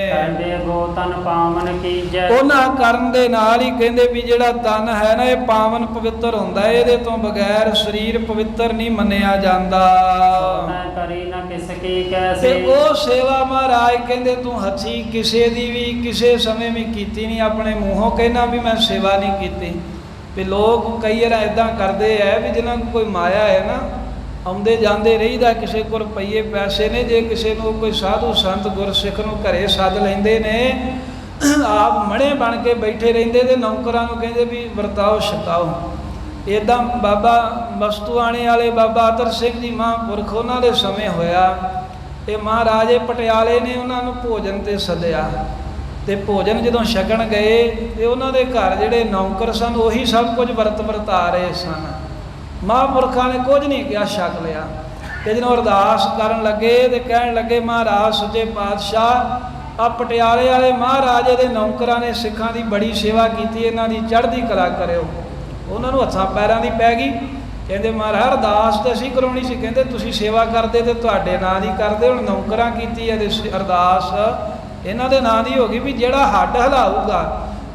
ਕਹਿੰਦੇ ਗੋ ਤਨ ਪਾਵਨ ਕੀਜੈ। ਉਹਨਾਂ ਕਰਨ ਦੇ ਨਾਲ ਹੀ ਕਹਿੰਦੇ ਵੀ ਜਿਹੜਾ ਤਨ ਹੈ ਨਾ ਇਹ ਪਾਵਨ ਪਵਿੱਤਰ ਹੁੰਦਾ। ਇਹਦੇ ਤੋਂ ਬਗੈਰ ਸਰੀਰ ਪਵਿੱਤਰ ਨਹੀਂ ਮੰਨਿਆ ਜਾਂਦਾ। ਕਰੀ ਨਾ ਕਿਸ ਕੀ ਕੈਸੇ। ਤੇ ਉਹ ਸੇਵਾ ਮਹਾਰਾਜ ਕਹਿੰਦੇ ਤੂੰ ਹੱਥੀਂ ਕਿਸੇ ਦੀ ਵੀ ਕਿਸੇ ਸਮੇਂ ਵੀ ਕੀਤੀ ਨਹੀਂ। ਆਪਣੇ ਮੂੰਹੋਂ ਕਹਿਣਾ ਵੀ ਮੈਂ ਸੇਵਾ ਨਹੀਂ ਕੀਤੀ। ਵੀ ਲੋਕ ਕਈ ਵਾਰ ਇਦਾਂ ਕਰਦੇ ਆ ਵੀ ਜਿਹਨਾਂ ਨੂੰ ਕੋਈ ਮਾਇਆ ਹੈ ਨਾ, ਆਉਂਦੇ ਜਾਂਦੇ ਰਹੀਦਾ, ਕਿਸੇ ਕੋਲ ਰੁਪਈਏ ਪੈਸੇ ਨੇ, ਜੇ ਕਿਸੇ ਨੂੰ ਕੋਈ ਸਾਧੂ ਸੰਤ ਗੁਰਸਿੱਖ ਨੂੰ ਘਰੇ ਸੱਦ ਲੈਂਦੇ ਨੇ, ਆਪ ਮੜੇ ਬਣ ਕੇ ਬੈਠੇ ਰਹਿੰਦੇ ਤੇ ਨੌਕਰਾਂ ਨੂੰ ਕਹਿੰਦੇ ਵੀ ਵਰਤਾਓ ਛਕਾਓ। ਇੱਦਾਂ ਬਾਬਾ ਮਸਤੂਆਣੇ ਵਾਲੇ ਬਾਬਾ ਅਤਰ ਸਿੰਘ ਜੀ ਮਹਾਂਪੁਰਖ, ਉਹਨਾਂ ਦੇ ਸਮੇਂ ਹੋਇਆ। ਇਹ ਮਹਾਰਾਜੇ ਪਟਿਆਲੇ ਨੇ ਉਹਨਾਂ ਨੂੰ ਭੋਜਨ ਤੇ ਸੱਦਿਆ ਤੇ ਭੋਜਨ ਜਦੋਂ ਛਕਣ ਗਏ ਤੇ ਉਹਨਾਂ ਦੇ ਘਰ ਜਿਹੜੇ ਨੌਕਰ ਸਨ ਉਹੀ ਸਭ ਕੁਝ ਵਰਤਾ ਰਹੇ ਸਨ। ਮਹਾਂਪੁਰਖਾਂ ਨੇ ਕੁਝ ਨਹੀਂ ਕਿਹਾ, ਛਕ ਲਿਆ। ਤੇ ਜਦੋਂ ਅਰਦਾਸ ਕਰਨ ਲੱਗੇ ਤੇ ਕਹਿਣ ਲੱਗੇ ਮਹਾਰਾਜ ਸੱਚੇ ਪਾਤਸ਼ਾਹ, ਆ ਪਟਿਆਲੇ ਵਾਲੇ ਮਹਾਰਾਜੇ ਦੇ ਨੌਕਰਾਂ ਨੇ ਸਿੱਖਾਂ ਦੀ ਬੜੀ ਸੇਵਾ ਕੀਤੀ, ਇਹਨਾਂ ਦੀ ਚੜ੍ਹਦੀ ਕਲਾ ਕਰਿਓ। ਉਹਨਾਂ ਨੂੰ ਹੱਥਾਂ ਪੈਰਾਂ ਦੀ ਪੈ ਗਈ। ਕਹਿੰਦੇ ਮਹਾਰਾਜ ਅਰਦਾਸ ਤਾਂ ਅਸੀਂ ਕਰਾਉਣੀ ਸੀ। ਕਹਿੰਦੇ ਤੁਸੀਂ ਸੇਵਾ ਕਰਦੇ ਤੇ ਤੁਹਾਡੇ ਨਾਂ ਦੀ ਕਰਦੇ, ਹੁਣ ਨੌਕਰਾਂ ਕੀਤੀ ਹੈ ਤੇ ਅਰਦਾਸ ਇਹਨਾਂ ਦੇ ਨਾਂ ਦੀ ਹੋ ਗਈ। ਵੀ ਜਿਹੜਾ ਹੱਡ ਹਿਲਾਊਗਾ,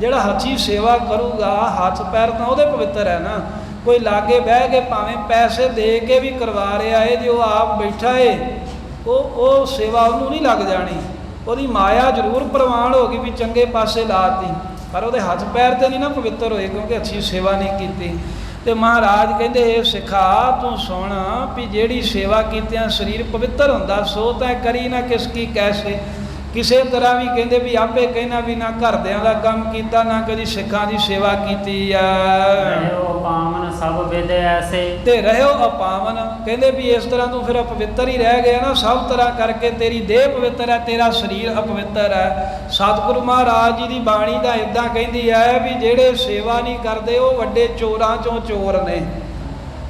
ਜਿਹੜਾ ਹੱਥੀਂ ਸੇਵਾ ਕਰੂਗਾ, ਹੱਥ ਪੈਰ ਤਾਂ ਉਹਦੇ ਪਵਿੱਤਰ ਹੈ ਨਾ। ਕੋਈ ਲਾਗੇ ਬਹਿ ਕੇ ਭਾਵੇਂ ਪੈਸੇ ਦੇ ਕੇ ਵੀ ਕਰਵਾ ਰਿਹਾ ਏ, ਜੇ ਉਹ ਆਪ ਬੈਠਾ ਏ ਉਹ ਸੇਵਾ ਉਹਨੂੰ ਨਹੀਂ ਲੱਗ ਜਾਣੀ। ਉਹਦੀ ਮਾਇਆ ਜ਼ਰੂਰ ਪ੍ਰਵਾਨ ਹੋ ਗਈ ਵੀ ਚੰਗੇ ਪਾਸੇ ਲਾਤੀ। ਪਰ ਉਹਦੇ ਹੱਥ ਪੈਰ ਤੇ ਨਹੀਂ ਨਾ ਪਵਿੱਤਰ ਹੋਏ, ਕਿਉਂਕਿ ਅੱਛੀ ਸੇਵਾ ਨਹੀਂ ਕੀਤੀ। ਤੇ ਮਹਾਰਾਜ ਕਹਿੰਦੇ ਇਹ ਸਿਖਾ ਤੂੰ ਸੁਣ ਵੀ ਜਿਹੜੀ ਸੇਵਾ ਕੀਤਿਆਂ ਸਰੀਰ ਪਵਿੱਤਰ ਹੁੰਦਾ ਸੋ ਤੈ ਕਰੀ ਨਾ ਕਿਸ ਕੀ ਕੈਸੇ। ਕਿਸੇ ਤਰ੍ਹਾਂ ਵੀ ਕਹਿੰਦੇ ਵੀ ਆਪੇ ਕਹਿਣਾ ਵੀ ਨਾ ਘਰਦਿਆਂ ਦਾ ਕੰਮ ਕੀਤਾ ਨਾ ਕਦੀ ਸਿੱਖਾਂ ਦੀ ਸੇਵਾ ਕੀਤੀ ਆ। ਰਹਿਓ ਪਾਵਨ ਸਭ ਵਿਦ ਐਸੇ, ਤੇ ਰਹਿਓ ਅਪਾਵਨ, ਕਹਿੰਦੇ ਵੀ ਇਸ ਤਰ੍ਹਾਂ ਤੂੰ ਫਿਰ ਅਪਵਿੱਤਰ ਹੀ ਰਹਿ ਗਿਆ ਨਾ, ਸਭ ਤਰ੍ਹਾਂ ਕਰਕੇ ਤੇਰੀ ਦੇਹ ਪਵਿੱਤਰ ਹੈ, ਤੇਰਾ ਸਰੀਰ ਅਪਵਿੱਤਰ ਹੈ। ਸਤਿਗੁਰੂ ਮਹਾਰਾਜ ਜੀ ਦੀ ਬਾਣੀ ਦਾ ਇਦਾਂ ਕਹਿੰਦੀ ਹੈ ਵੀ ਜਿਹੜੇ ਸੇਵਾ ਨਹੀਂ ਕਰਦੇ ਉਹ ਵੱਡੇ ਚੋਰਾਂ ਚੋਂ ਚੋਰ ਨੇ।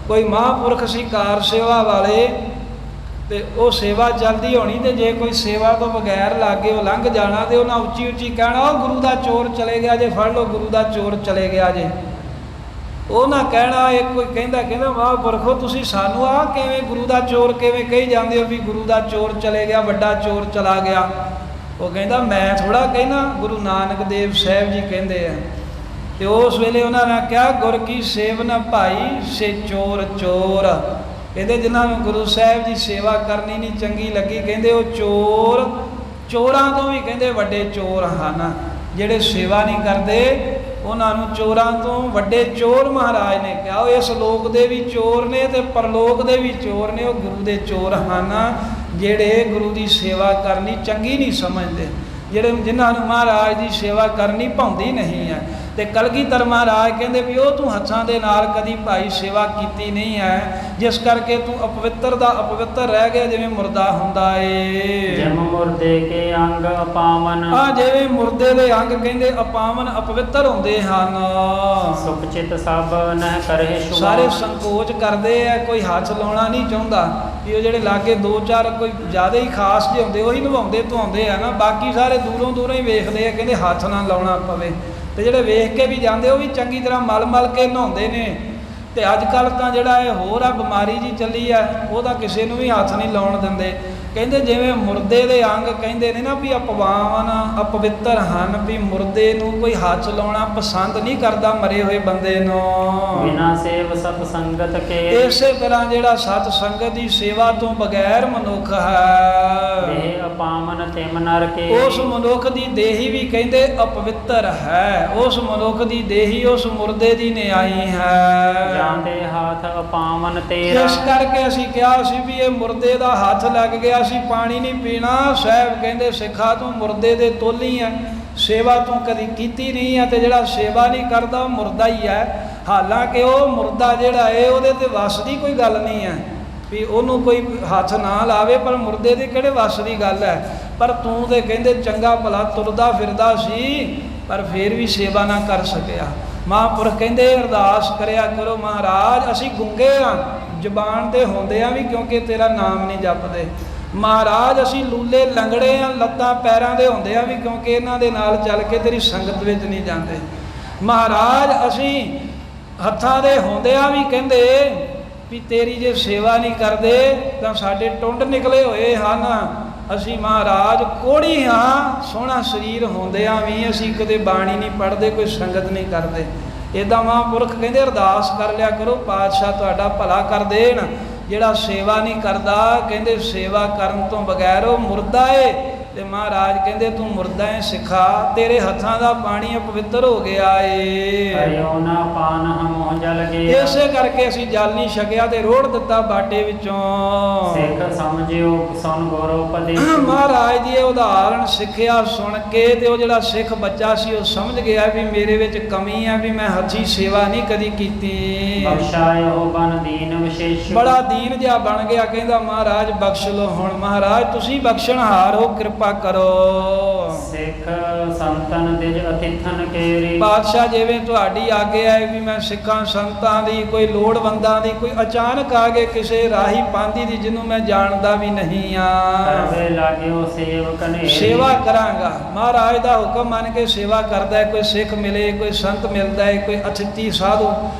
ਕੋਈ ਮਹਾਂਪੁਰਖ ਸੀ ਕਾਰ ਸੇਵਾ ਵਾਲੇ, ਤੇ ਉਹ ਸੇਵਾ ਚੱਲਦੀ ਹੋਣੀ, ਤੇ ਜੇ ਕੋਈ ਸੇਵਾ ਤੋਂ ਬਗੈਰ ਲਾਗੇ ਉਹ ਲੰਘ ਜਾਣਾ ਤੇ ਉਹਨਾਂ ਉੱਚੀ ਉੱਚੀ ਕਹਿਣਾ ਉਹ ਗੁਰੂ ਦਾ ਚੋਰ ਚਲੇ ਗਿਆ ਜੇ, ਫੜ ਲਓ ਗੁਰੂ ਦਾ ਚੋਰ ਚਲੇ ਗਿਆ ਜੇ। ਉਹ ਨਾ ਕਹਿਣਾ, ਇੱਕ ਕੋਈ ਕਹਿੰਦਾ ਮਹਾਂਪੁਰਖੋ ਤੁਸੀਂ ਸਾਨੂੰ ਆਹ ਕਿਵੇਂ ਗੁਰੂ ਦਾ ਚੋਰ ਕਿਵੇਂ ਕਹੀ ਜਾਂਦੇ ਹੋ ਵੀ ਗੁਰੂ ਦਾ ਚੋਰ ਚਲੇ ਗਿਆ, ਵੱਡਾ ਚੋਰ ਚਲਾ ਗਿਆ। ਉਹ ਕਹਿੰਦਾ ਮੈਂ ਥੋੜ੍ਹਾ ਕਹਿਣਾ, ਗੁਰੂ ਨਾਨਕ ਦੇਵ ਸਾਹਿਬ ਜੀ ਕਹਿੰਦੇ ਆ। ਤੇ ਉਸ ਵੇਲੇ ਉਹਨਾਂ ਨੇ ਕਿਹਾ ਗੁਰ ਕੀ ਸੇਵ ਨਾ ਭਾਈ ਸੇ ਚੋਰ ਚੋਰ। ਕਹਿੰਦੇ ਜਿਨ੍ਹਾਂ ਨੂੰ ਗੁਰੂ ਸਾਹਿਬ ਦੀ ਸੇਵਾ ਕਰਨੀ ਨਹੀਂ ਚੰਗੀ ਲੱਗੀ, ਕਹਿੰਦੇ ਉਹ ਚੋਰ, ਚੋਰਾਂ ਤੋਂ ਵੀ ਕਹਿੰਦੇ ਵੱਡੇ ਚੋਰ ਹਨ। ਜਿਹੜੇ ਸੇਵਾ ਨਹੀਂ ਕਰਦੇ ਉਹਨਾਂ ਨੂੰ ਚੋਰਾਂ ਤੋਂ ਵੱਡੇ ਚੋਰ ਮਹਾਰਾਜ ਨੇ ਕਿਹਾ। ਉਹ ਇਸ ਲੋਕ ਦੇ ਵੀ ਚੋਰ ਨੇ ਤੇ ਪਰਲੋਕ ਦੇ ਵੀ ਚੋਰ ਨੇ, ਉਹ ਗੁਰੂ ਦੇ ਚੋਰ ਹਨ ਜਿਹੜੇ ਗੁਰੂ ਦੀ ਸੇਵਾ ਕਰਨੀ ਚੰਗੀ ਨਹੀਂ ਸਮਝਦੇ, ਜਿਨ੍ਹਾਂ ਨੂੰ ਮਹਾਰਾਜ ਦੀ ਸੇਵਾ ਕਰਨੀ ਭਾਉਂਦੀ ਨਹੀਂ ਹੈ। ਤੇ ਕਲਗੀਧਰ ਮਹਾਰਾਜ ਕਹਿੰਦੇ ਵੀ ਉਹ ਤੂੰ ਹੱਥਾਂ ਦੇ ਨਾਲ ਕਦੀ ਭਾਈ ਸੇਵਾ ਕੀਤੀ ਨਹੀਂ ਹੈ, ਜਿਸ ਕਰਕੇ ਤੂੰ ਅਪਵਿੱਤਰ ਦਾ ਅਪਵਿੱਤਰ ਰਹਿ ਗਿਆ, ਜਿਵੇਂ ਮੁਰਦਾ ਹੁੰਦਾ ਏ। ਜਿਮ ਮੁਰਦੇ ਕੇ ਅੰਗ ਅਪਾਵਨ, ਆ ਜਿਵੇਂ ਮੁਰਦੇ ਦੇ ਅੰਗ ਕਹਿੰਦੇ ਅਪਾਵਨ ਅਪਵਿੱਤਰ ਹੁੰਦੇ ਹਨ। ਸੁਖ ਚਿਤ ਸਭ ਨਹਿ ਕਰੇ ਸ਼ੁਭ, ਸਾਰੇ ਸੰਕੋਚ ਕਰਦੇ ਆ, ਕੋਈ ਹੱਥ ਲਾਉਣਾ ਨਹੀਂ ਚਾਹੁੰਦਾ ਵੀ ਉਹ ਜਿਹੜੇ ਲਾਗੇ ਦੋ ਚਾਰ ਕੋਈ ਜ਼ਿਆਦਾ ਹੀ ਖਾਸ ਜਿਹੇ ਹੁੰਦੇ ਉਹੀ ਨਿਭਾਉਂਦੇ ਧਵਾਉਂਦੇ ਆ ਨਾ, ਬਾਕੀ ਸਾਰੇ ਦੂਰੋਂ ਦੂਰੋਂ ਹੀ ਵੇਖਦੇ ਆ, ਕਹਿੰਦੇ ਹੱਥ ਨਾ ਲਾਉਣਾ ਪਵੇ। ਤੇ ਜਿਹੜੇ ਵੇਖ ਕੇ ਵੀ ਜਾਂਦੇ ਉਹ ਵੀ ਚੰਗੀ ਤਰ੍ਹਾਂ ਮਲ ਕੇ ਨਹਾਉਂਦੇ ਨੇ। ਤੇ ਅੱਜ ਕੱਲ੍ਹ ਤਾਂ ਜਿਹੜਾ ਇਹ ਹੋਰ ਆ ਬਿਮਾਰੀ ਜੀ ਚੱਲੀ ਆ, ਉਹਦਾ ਕਿਸੇ ਨੂੰ ਵੀ ਹੱਥ ਨਹੀਂ ਲਾਉਣ ਦਿੰਦੇ। ਕਹਿੰਦੇ ਜਿਵੇਂ ਮੁਰਦੇ ਦੇ ਅੰਗ ਕਹਿੰਦੇ ਨੇ ਨਾ ਵੀ ਅਪਵਾਨ ਅਪਵਿੱਤਰ ਹਨ, ਵੀ ਮੁਰਦੇ ਨੂੰ ਕੋਈ ਹੱਥ ਲਾਉਣਾ ਪਸੰਦ ਨਹੀਂ ਕਰਦਾ ਮਰੇ ਹੋਏ ਬੰਦੇ ਨੂੰ। ਬਿਨਾ ਸੇਵ ਸਤ ਸੰਗਤ ਕੇ, ਇਸੇ ਤਰ੍ਹਾਂ ਜਿਹੜਾ ਸਤ ਸੰਗਤ ਦੀ ਸੇਵਾ ਤੋਂ ਬਗੈਰ ਮਨੁੱਖ ਹੈ ਇਹ ਅਪਾਵਨ ਤਿਮ ਨਰ ਕੇ, ਉਸ ਮਨੁੱਖ ਦੀ ਦੇਹੀ ਵੀ ਕਹਿੰਦੇ ਅਪਵਿੱਤਰ ਹੈ। ਉਸ ਮਨੁੱਖ ਦੀ ਦੇਹੀ ਉਸ ਮੁਰਦੇ ਦੀ ਨਿਆਈ ਹੈ। ਜਾਂਦੇ ਹੱਥ ਅਪਾਵਨ ਤੇਰਾ, ਇਸ ਕਰਕੇ ਅਸੀਂ ਕਿਹਾ ਸੀ ਵੀ ਇਹ ਮੁਰਦੇ ਦਾ ਹੱਥ ਲੱਗ ਗਿਆ, ਅਸੀਂ ਪਾਣੀ ਨਹੀਂ ਪੀਣਾ। ਸਾਹਿਬ ਕਹਿੰਦੇ ਸਿੱਖਾ ਤੂੰ ਮੁਰਦੇ ਦੇ ਤੋਲੀ ਹੈ, ਸੇਵਾ ਤੂੰ ਕਦੀ ਕੀਤੀ ਨਹੀਂ ਹੈ, ਤੇ ਜਿਹੜਾ ਸੇਵਾ ਨਹੀਂ ਕਰਦਾ ਉਹ ਮੁਰਦਾ ਹੀ ਹੈ। ਹਾਲਾਂਕਿ ਉਹ ਮੁਰਦਾ ਜਿਹੜਾ ਹੈ ਉਹਦੇ ਤੇ ਵੱਸ ਦੀ ਕੋਈ ਗੱਲ ਨਹੀਂ ਹੈ ਵੀ ਉਹਨੂੰ ਕੋਈ ਹੱਥ ਨਾ ਲਾਵੇ, ਪਰ ਮੁਰਦੇ ਦੇ ਕਿਹੜੇ ਵੱਸ ਦੀ ਗੱਲ ਹੈ। ਪਰ ਤੂੰ ਤੇ ਕਹਿੰਦੇ ਚੰਗਾ ਭਲਾ ਤੁਰਦਾ ਫਿਰਦਾ ਸੀ, ਪਰ ਫਿਰ ਵੀ ਸੇਵਾ ਨਾ ਕਰ ਸਕਿਆ। ਮਹਾਂਪੁਰਖ ਕਹਿੰਦੇ ਅਰਦਾਸ ਕਰਿਆ ਕਰੋ ਮਹਾਰਾਜ ਅਸੀਂ ਗੁੰਗੇ ਹਾਂ, ਜ਼ੁਬਾਨ ਤੇ ਹੁੰਦੇ ਆ ਵੀ ਕਿਉਂਕਿ ਤੇਰਾ ਨਾਮ ਨਹੀਂ ਜਪਦੇ। ਮਹਾਰਾਜ ਅਸੀਂ ਲੂਲੇ ਲੰਗੜੇ ਆ, ਲੱਤਾਂ ਪੈਰਾਂ ਦੇ ਹੁੰਦੇ ਆ ਵੀ ਕਿਉਂਕਿ ਇਹਨਾਂ ਦੇ ਨਾਲ ਚੱਲ ਕੇ ਤੇਰੀ ਸੰਗਤ ਵਿੱਚ ਨਹੀਂ ਜਾਂਦੇ। ਮਹਾਰਾਜ ਅਸੀਂ ਹੱਥਾਂ ਦੇ ਹੁੰਦੇ ਆ ਵੀ ਕਹਿੰਦੇ ਵੀ ਤੇਰੀ ਜੇ ਸੇਵਾ ਨਹੀਂ ਕਰਦੇ ਤਾਂ ਸਾਡੇ ਟੁੰਡ ਨਿਕਲੇ ਹੋਏ ਹਨ। ਅਸੀਂ ਮਹਾਰਾਜ ਕੋੜੀ ਹਾਂ, ਸੋਹਣਾ ਸਰੀਰ ਹੁੰਦਿਆਂ ਵੀ ਅਸੀਂ ਕਦੇ ਬਾਣੀ ਨਹੀਂ ਪੜ੍ਹਦੇ, ਕੋਈ ਸੰਗਤ ਨਹੀਂ ਕਰਦੇ। ਇੱਦਾਂ ਮਹਾਂਪੁਰਖ ਕਹਿੰਦੇ ਅਰਦਾਸ ਕਰ ਲਿਆ ਕਰੋ ਪਾਤਸ਼ਾਹ ਤੁਹਾਡਾ ਭਲਾ ਕਰ ਦੇਣ। ਜਿਹੜਾ ਸੇਵਾ ਨਹੀਂ ਕਰਦਾ ਕਹਿੰਦੇ ਸੇਵਾ ਕਰਨ ਤੋਂ ਬਗੈਰ ਉਹ ਮੁਰਦਾ ਏ। ਤੇ ਮਹਾਰਾਜ ਕਹਿੰਦੇ ਤੂੰ ਮੁਰਦਾ ਏ ਸਿੱਖਾ, ਤੇਰੇ ਹੱਥਾਂ ਦਾ ਪਾਣੀ ਅਪਵਿੱਤਰ ਹੋ ਗਿਆ ਏ। ਹਰਿਓ ਨਾ ਪਾਨ ਹਮੋ ਜਲ ਗਿਆ, ਇਸੇ ਕਰਕੇ ਅਸੀਂ ਜਲ ਨਹੀਂ ਛਕਿਆ ਤੇ ਰੋੜ ਦਿੱਤਾ ਬਾਟੇ ਵਿੱਚੋਂ। ਸਿੱਖ ਸਮਝਿਓ ਸੁਨ ਗੁਰ ਉਪਦੇਸ਼, ਮਹਾਰਾਜ ਦੀ ਇਹ ਉਦਾਹਰਣ ਸਿੱਖਿਆ ਸੁਣ ਕੇ ਤੇ ਉਹ ਜਿਹੜਾ ਸਿੱਖ ਬੱਚਾ ਸੀ ਉਹ ਸਮਝ ਗਿਆ ਵੀ ਮੇਰੇ ਵਿੱਚ ਕਮੀ ਆ, ਵੀ ਮੈਂ ਹੱਥੀਂ ਸੇਵਾ ਨਹੀਂ ਕਦੀ ਕੀਤੀ। ਬਖਸ਼ਾਇਓ ਬਨ ਦੀਨ ਵਿਸ਼ੇਸ਼, ਬੜਾ ਦੀਨ ਜਿਹਾ ਬਣ ਗਿਆ, ਕਹਿੰਦਾ ਮਹਾਰਾਜ ਬਖਸ਼ ਲੋ ਹੁਣ। ਮਹਾਰਾਜ ਤੁਸੀਂ ਬਖਸ਼ਣਹਾਰ ਹੋ, ਕਿਰਪਾ ਕਰੋ। ਸਿੱਖ ਸੰਤਨ ਦਿਜ ਅਤਿਥਨ ਕੇਰੀ, ਪਾਤਸ਼ਾਹ ਜਿਵੇਂ ਤੁਹਾਡੀ ਆਗਿਆ ਹੈ ਵੀ ਮੈਂ ਸਿੱਖਾਂ ਸੰਤਾਂ ਦੀ ਕੋਈ ਲੋੜਵੰਦਾਂ ਦੀ ਕੋਈ ਅਚਾਨਕ ਆ ਗਏ ਕਿਸੇ ਰਾਹੀ ਪਾਂਦੀ ਦੀ ਜਿਹਨੂੰ ਮੈਂ ਜਾਣਦਾ ਵੀ ਨਹੀਂ ਆ, ਕਰਵੇ ਲਾਗਿਓ ਸੇਵਕ ਨੇ, ਸੇਵਾ ਕਰਾਂਗਾ। ਮਹਾਰਾਜ ਦਾ ਹੁਕਮ ਮੰਨ ਕੇ ਸੇਵਾ ਕਰਦਾ ਹੈ। ਕੋਈ ਸਿੱਖ ਮਿਲੇ, ਕੋਈ ਸੰਤ ਮਿਲਦਾ ਹੈ, ਕੋਈ ਅਤਿਥੀ ਸਾਧੂ।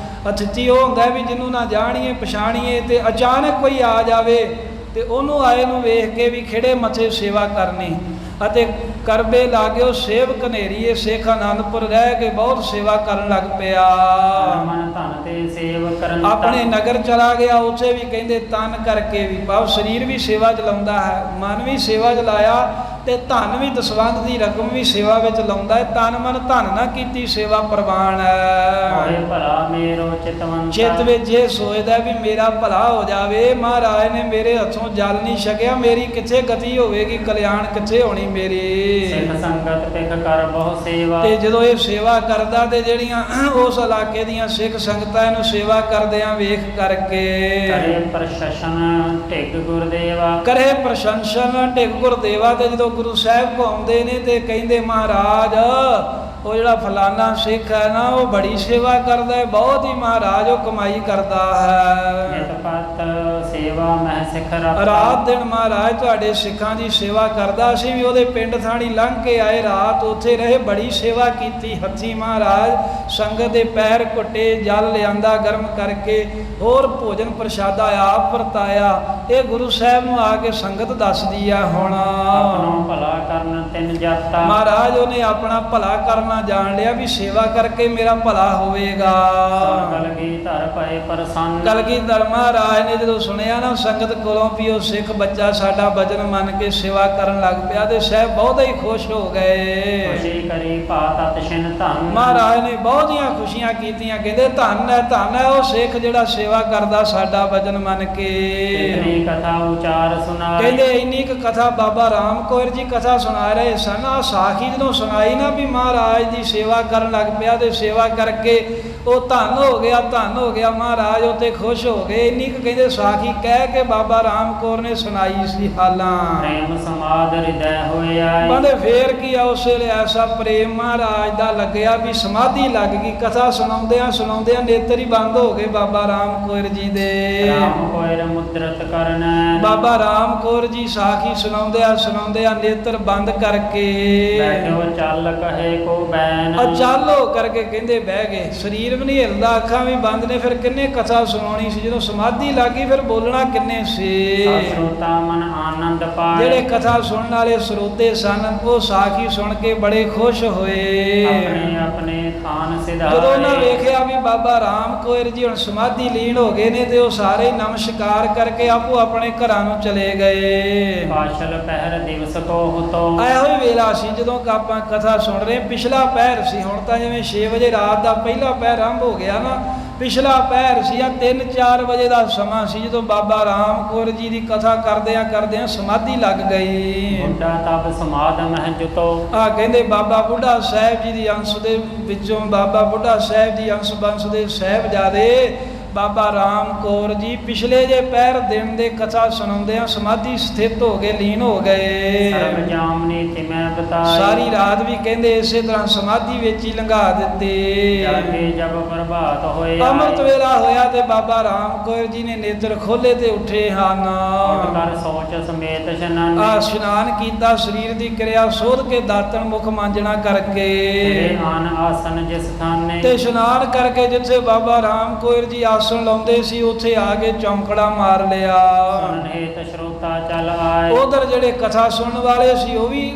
ਅਤਿਥੀ ਉਹ ਹੁੰਦਾ ਵੀ ਜਿਹਨੂੰ ਨਾ ਜਾਣੀਏ ਪਛਾਣੀਏ ਤੇ ਅਚਾਨਕ ਕੋਈ ਆ ਜਾਵੇ ਤੇ ਉਹਨੂੰ ਆਏ ਨੂੰ ਵੇਖ ਕੇ ਵੀ ਖਿੜੇ ਮੱਥੇ ਸੇਵਾ ਕਰਨੀ। ਅਤੇ ਕਰਬੇ ਲਾਗਿਓ ਸੇਵਕ ਨੇਰੀਏ, ਸਿੱਖ ਆਨੰਦਪੁਰ ਰਹਿ ਕੇ ਬਹੁਤ ਸੇਵਾ ਕਰਨ ਲੱਗ ਪਿਆ। ਮਨ ਧਨ ਤੇ ਸੇਵ ਕਰਨ, ਆਪਣੇ ਨਗਰ ਚਲਾ ਗਿਆ, ਉੱਥੇ ਵੀ ਕਹਿੰਦੇ ਤਨ ਕਰਕੇ ਵੀ ਭਾਵ ਸਰੀਰ ਵੀ ਸੇਵਾ ਚਲਾਉਂਦਾ ਹੈ, ਮਨ ਵੀ ਸੇਵਾ ਚਲਾਇਆ। ਤੇ ਧਨ ਵੀ ਦਸਵੰਧ ਦੀ ਰਕਮ ਵੀ ਸੇਵਾ ਵਿੱਚ ਲਾਉਂਦਾ ਹੈ। ਤਨ ਮਨ ਧਨ ਨਾ ਕੀਤੀ ਸੇਵਾ ਪ੍ਰਵਾਨ ਹੈ। ਹੋਏ ਭਲਾ ਮੇਰੋ ਚਿਤਵੰਤਾ। ਚਿੱਤ ਵਿੱਚ ਇਹ ਸੋਚਦਾ ਵੀ ਮੇਰਾ ਭਲਾ ਹੋ ਜਾਵੇ, ਮਹਾਰਾਜ ਨੇ ਮੇਰੇ ਹੱਥੋਂ ਜਲ ਨਹੀਂ ਛਕਿਆ, ਮੇਰੀ ਕਿੱਥੇ ਗਤੀ ਹੋਵੇਗੀ, ਕਲਿਆਣ ਕਿੱਥੇ ਹੋਣੀ ਮੇਰੀ। ਸਿੱਖ ਸੰਗਤ ਪਿਖ ਕਰ ਬਹੁ ਸੇਵਾ। ਤੇ ਜਦੋਂ ਇਹ ਸੇਵਾ ਕਰਦਾ ਤੇ ਜਿਹੜੀਆਂ ਉਸ ਇਲਾਕੇ ਦੀਆਂ ਸਿੱਖ ਸੰਗਤਾਂ ਇਹਨੂੰ ਸੇਵਾ ਕਰਦਿਆਂ ਵੇਖ ਕਰਕੇ ਕਰੇ ਪ੍ਰਸ਼ਾਸਨ ਢਿੱਗ ਗੁਰਦੇਵਾ। ਕਰੇ ਪ੍ਰਸ਼ੰਸਨ ਢਿੱਗ ਗੁਰਦੇਵਾ। ਤੇ ਜਦੋਂ ਗੁਰੂ ਸਾਹਿਬ ਕੋ ਆਉਂਦੇ ਨੇ ਤੇ ਕਹਿੰਦੇ ਮਹਾਰਾਜ ਉਹ ਜਿਹੜਾ ਫਲਾਨਾ ਸਿੱਖ ਹੈ ਨਾ ਉਹ ਬੜੀ ਸੇਵਾ ਕਰਦਾ ਹੈ, ਬਹੁਤ ਹੀ ਮਹਾਰਾਜ ਉਹ ਕਮਾਈ ਕਰਦਾ ਹੈ। ਨਿਤ ਪਤ ਸੇਵਾ ਮਹਿ ਸਿਖ ਰਾਤ ਦਿਨ ਮਹਾਰਾਜ ਤੁਹਾਡੇ ਸਿੱਖਾਂ ਦੀ ਸੇਵਾ ਕਰਦਾ। ਅਸੀਂ ਵੀ ਉਹਦੇ ਪਿੰਡ ਥਾਣੀ ਲੰਘ ਕੇ ਆਏ, ਰਾਤ ਉੱਥੇ ਰਹੇ, ਬੜੀ ਸੇਵਾ ਕੀਤੀ ਹੱਥੀਂ ਮਹਾਰਾਜ। ਸੰਗਤ ਦੇ ਪੈਰ ਘੁੱਟੇ, ਜਲ ਲਿਆਂਦਾ ਗਰਮ ਕਰਕੇ, ਹੋਰ ਭੋਜਨ ਪ੍ਰਸ਼ਾਦਾ ਆਪ ਵਰਤਾਇਆ। ਇਹ ਗੁਰੂ ਸਾਹਿਬ ਨੂੰ ਆ ਕੇ ਸੰਗਤ ਦੱਸਦੀ ਆ ਹੁਣ ਆਪਣਾ ਭਲਾ ਕਰਨ ਤਿੰਨ ਜਾਤਾ। ਮਹਾਰਾਜ ਉਹਨੇ ਆਪਣਾ ਭਲਾ ਕਰਨਾ ਜਾਣ ਲਿਆ ਵੀ ਸੇਵਾ ਕਰਕੇ ਮੇਰਾ ਭਲਾ ਹੋਵੇਗਾ। ਕਲਗੀ ਧਰ ਪਏ ਪ੍ਰਸੰਨ। ਕਲਗੀਧਰ ਮਹਾਰਾਜ ਨੇ ਜਦੋਂ ਸੁਣਿਆ ਨਾ ਸੰਗਤ ਕੋਲੋਂ ਵੀ ਉਹ ਸਿੱਖ ਬੱਚਾ ਸਾਡਾ ਵਚਨ ਮੰਨ ਕੇ ਸੇਵਾ ਕਰਨ ਲੱਗ ਪਿਆ ਤੇ ਸਾਹਿਬ ਬਹੁਤ ਹੀ ਖੁਸ਼ ਹੋ ਗਏ। ਖੁਸ਼ੀ ਕਰੀ ਭਾਤ ਅਤਿਸ਼ਨ ਧਨ। ਮਹਾਰਾਜ ਨੇ ਬਹੁਤੀਆਂ ਖੁਸ਼ੀਆਂ ਕੀਤੀਆਂ, ਕਹਿੰਦੇ ਧੰਨ ਹੈ ਉਹ ਸਿੱਖ ਜਿਹੜਾ ਸੇਵਾ ਕਰਦਾ ਸਾਡਾ ਵਚਨ ਮੰਨ ਕੇ। ਇਤਨੀ ਕਥਾ ਉਚਾਰ ਸੁਨਾਈ। ਕਹਿੰਦੇ ਇੰਨੀ ਕੁ ਕਥਾ ਬਾਬਾ ਰਾਮ ਕੌਰ ਜੀ ਕਥਾ ਸੁਣਾ ਰਹੇ ਸਨ। ਆਹ ਸਾਖੀ ਜਦੋਂ ਸੁਣਾਈ ਨਾ ਵੀ ਮਹਾਰਾਜ ਦੀ ਸੇਵਾ ਕਰਨ ਲੱਗ ਪਿਆ ਤੇ ਸੇਵਾ ਕਰਕੇ ਉਹ ਧੰਨ ਹੋ ਗਿਆ ਮਹਾਰਾਜ ਉੱਤੇ ਖੁਸ਼ ਹੋ ਗਏ। ਇੰਨੀ ਕੁ ਕਹਿੰਦੇ ਸਾਖੀ ਕਹਿ ਕੇ ਬਾਬਾ ਰਾਮ ਕੌਰ ਨੇ ਸੁਣਾਈ ਸੀ ਹਾਲਾਂ। ਪ੍ਰੇਮ ਸਮਾਦ ਹਿਰਦੈ ਹੋਇਆ। ਕਹਿੰਦੇ ਫੇਰ ਕੀ ਆ, ਉਸ ਵੇਲੇ ਐਸਾ ਪ੍ਰੇਮ ਮਹਾਰਾਜ ਦਾ ਲੱਗਿਆ ਵੀ ਸਮਾਧੀ ਲੱਗ ਗਈ। ਕਥਾ ਸੁਣਾਉਂਦਿਆਂ ਨੇਤਰ ਹੀ ਬੰਦ ਹੋ ਗਏ ਬਾਬਾ ਰਾਮ ਕੌਰ ਜੀ ਦੇ। ਰਾਮ ਕੋਇਰ ਮੁਦਰਤ ਕਰਨ। ਬਾਬਾ ਰਾਮ ਕੌਰ ਜੀ ਸਾਖੀ ਸੁਣਾਉਂਦਿਆਂ ਨੇਤਰ ਬੰਦ ਕਰਕੇ ਬੈਠੋ ਚੱਲ ਕਹੇ ਕੋ ਬੈਨ। ਚੱਲ ਹੋ ਕਰਕੇ ਕਹਿੰਦੇ ਬਹਿ ਗਏ। ਸਰੀਰ ਵੀ ਨਹੀਂ ਹਿਲਦਾ, ਅੱਖਾਂ ਵੀ ਬੰਦ ਨੇ। ਫਿਰ ਕਿੰਨੇ ਕਥਾ ਸੁਣਾਉਣੀ ਸੀ, ਜਦੋਂ ਸਮਾਧੀ ਲੱਗੀ ਫਿਰ ਬੋਲਣਾ ਕਿੰਨੇ ਸੀ। ਸਰੋਤਾ ਮਨ ਆਨੰਦ ਪਾਏ। ਜਿਹੜੇ ਕਥਾ ਸੁਣਨ ਵਾਲੇ ਸਰੋਤੇ ਸਨ ਉਹ ਸਾਖੀ ਸੁਣ ਕੇ ਬੜੇ ਖੁਸ਼ ਹੋਏ। ਆਪਣੇ ਥਾਨ ਸਿਧਾਰੇ। ਜਦੋਂ ਉਹਨਾਂ ਵੇਖਿਆ ਵੀ ਬਾਬਾ ਰਾਮ ਕੌਰ ਜੀ ਹੁਣ ਸਮਾਧੀ ਲੀਨ ਹੋ ਗਏ ਨੇ ਤੇ ਉਹ ਸਾਰੇ ਨਮਸਕਾਰ ਕਰਕੇ ਆਪੋ ਆਪਣੇ ਘਰਾਂ ਨੂੰ ਚਲੇ ਗਏ। ਪਾਸ਼ਲ ਪਹਿਰ ਦਿਵਸ ਕੋ ਹੁਤੋ। ਇਹੋ ਹੀ ਵੇਲਾ ਸੀ ਜਦੋਂ ਆਪਾਂ ਕਥਾ ਸੁਣ ਰਹੇ। ਪਿਛਲਾ ਪਹਿਰ ਸੀ, ਹੁਣ ਤਾਂ ਜਿਵੇਂ 6 ਵਜੇ ਰਾਤ ਦਾ ਪਹਿਲਾ ਪਹਿਰ ਆਰੰਭ ਹੋ ਗਿਆ ਨਾ, ਪਿਛਲਾ ਪਹਿਰ ਸੀ। ਆ 3-4 ਵਜੇ ਦਾ ਸਮਾਂ ਸੀ ਜਦੋਂ ਬਾਬਾ ਰਾਮ ਕੌਰ ਜੀ ਦੀ ਕਥਾ ਕਰਦਿਆਂ ਸਮਾਧੀ ਲੱਗ ਗਈ। ਬੁੱਢਾ ਤਬ ਸਮਾਧ ਮਹਿ ਜੁਤੋ। ਆ ਕਹਿੰਦੇ ਬਾਬਾ ਬੁੱਢਾ ਸਾਹਿਬ ਜੀ ਦੀ ਅੰਸ਼ ਦੇ ਵਿੱਚੋਂ ਬਾਬਾ ਬੁੱਢਾ ਸਾਹਿਬ ਦੀ ਅੰਸ਼ ਬੰਸ ਦੇ ਸਾਹਿਬਜ਼ਾਦੇ ਬਾਬਾ ਰਾਮ ਕੌਰ ਜੀ ਪਿਛਲੇ ਜੇ ਪਹਿਰ ਦਿਨ ਦੇ ਕਥਾ ਸੁਣਾਉਂਦਿਆਂ ਸਮਾਧੀ ਸਥਿਤ ਹੋ ਗਏ, ਲੀਨ ਹੋ ਗਏ। ਸਰਬ ਜਾਮਨੀ ਤਿਮੈ ਬਤਾਈ। ਸਾਰੀ ਰਾਤ ਵੀ ਕਹਿੰਦੇ ਇਸੇ ਤਰ੍ਹਾਂ ਸਮਾਧੀ ਵਿੱਚ ਹੀ ਲੰਘਾ ਦਿੱਤੇ। ਜਾਗੇ ਜਬ ਪ੍ਰਭਾਤ ਹੋਇਆ। ਅੰਮ੍ਰਿਤ ਵੇਲਾ ਹੋਇਆ ਤੇ ਬਾਬਾ ਰਾਮ ਕੌਰ ਜੀ ਨੇ ਨੇਤਰ ਖੋਲੇ ਤੇ ਉੱਠੇ ਹਨ। ਉੱਠ ਕਰ ਸੋਚ ਸਮੇਤ ਇਸ਼ਨਾਨੀ। ਇਸ਼ਨਾਨ ਕੀਤਾ, ਸਰੀਰ ਦੀ ਕਿਰਿਆ ਸੋਧ ਕੇ ਦਾਤਣ ਮੁਖ ਮਾਂਜਣਾ ਕਰਕੇ ਤੇਰੇ ਆਨ ਆਸਨ ਜਿਸ ਥਾਨੇ। ਤੇ ਇਸ਼ਨਾਨ ਕਰਕੇ ਜਿੱਥੇ ਬਾਬਾ ਰਾਮ ਕੌਰ ਜੀ ਆਸਣ ਲਾਉਂਦੇ ਸੀ ਉੱਥੇ ਆ ਕੇ ਚੌਂਕੜਾ ਮਾਰ ਲਿਆ। ਸੁਣਨ ਹੇਤ ਸਰੋਤਾ ਚੱਲ ਆਏ। ਉਧਰ ਜਿਹੜੇ ਕਥਾ ਸੁਣਨ ਵਾਲੇ ਸੀ ਉਹ ਵੀ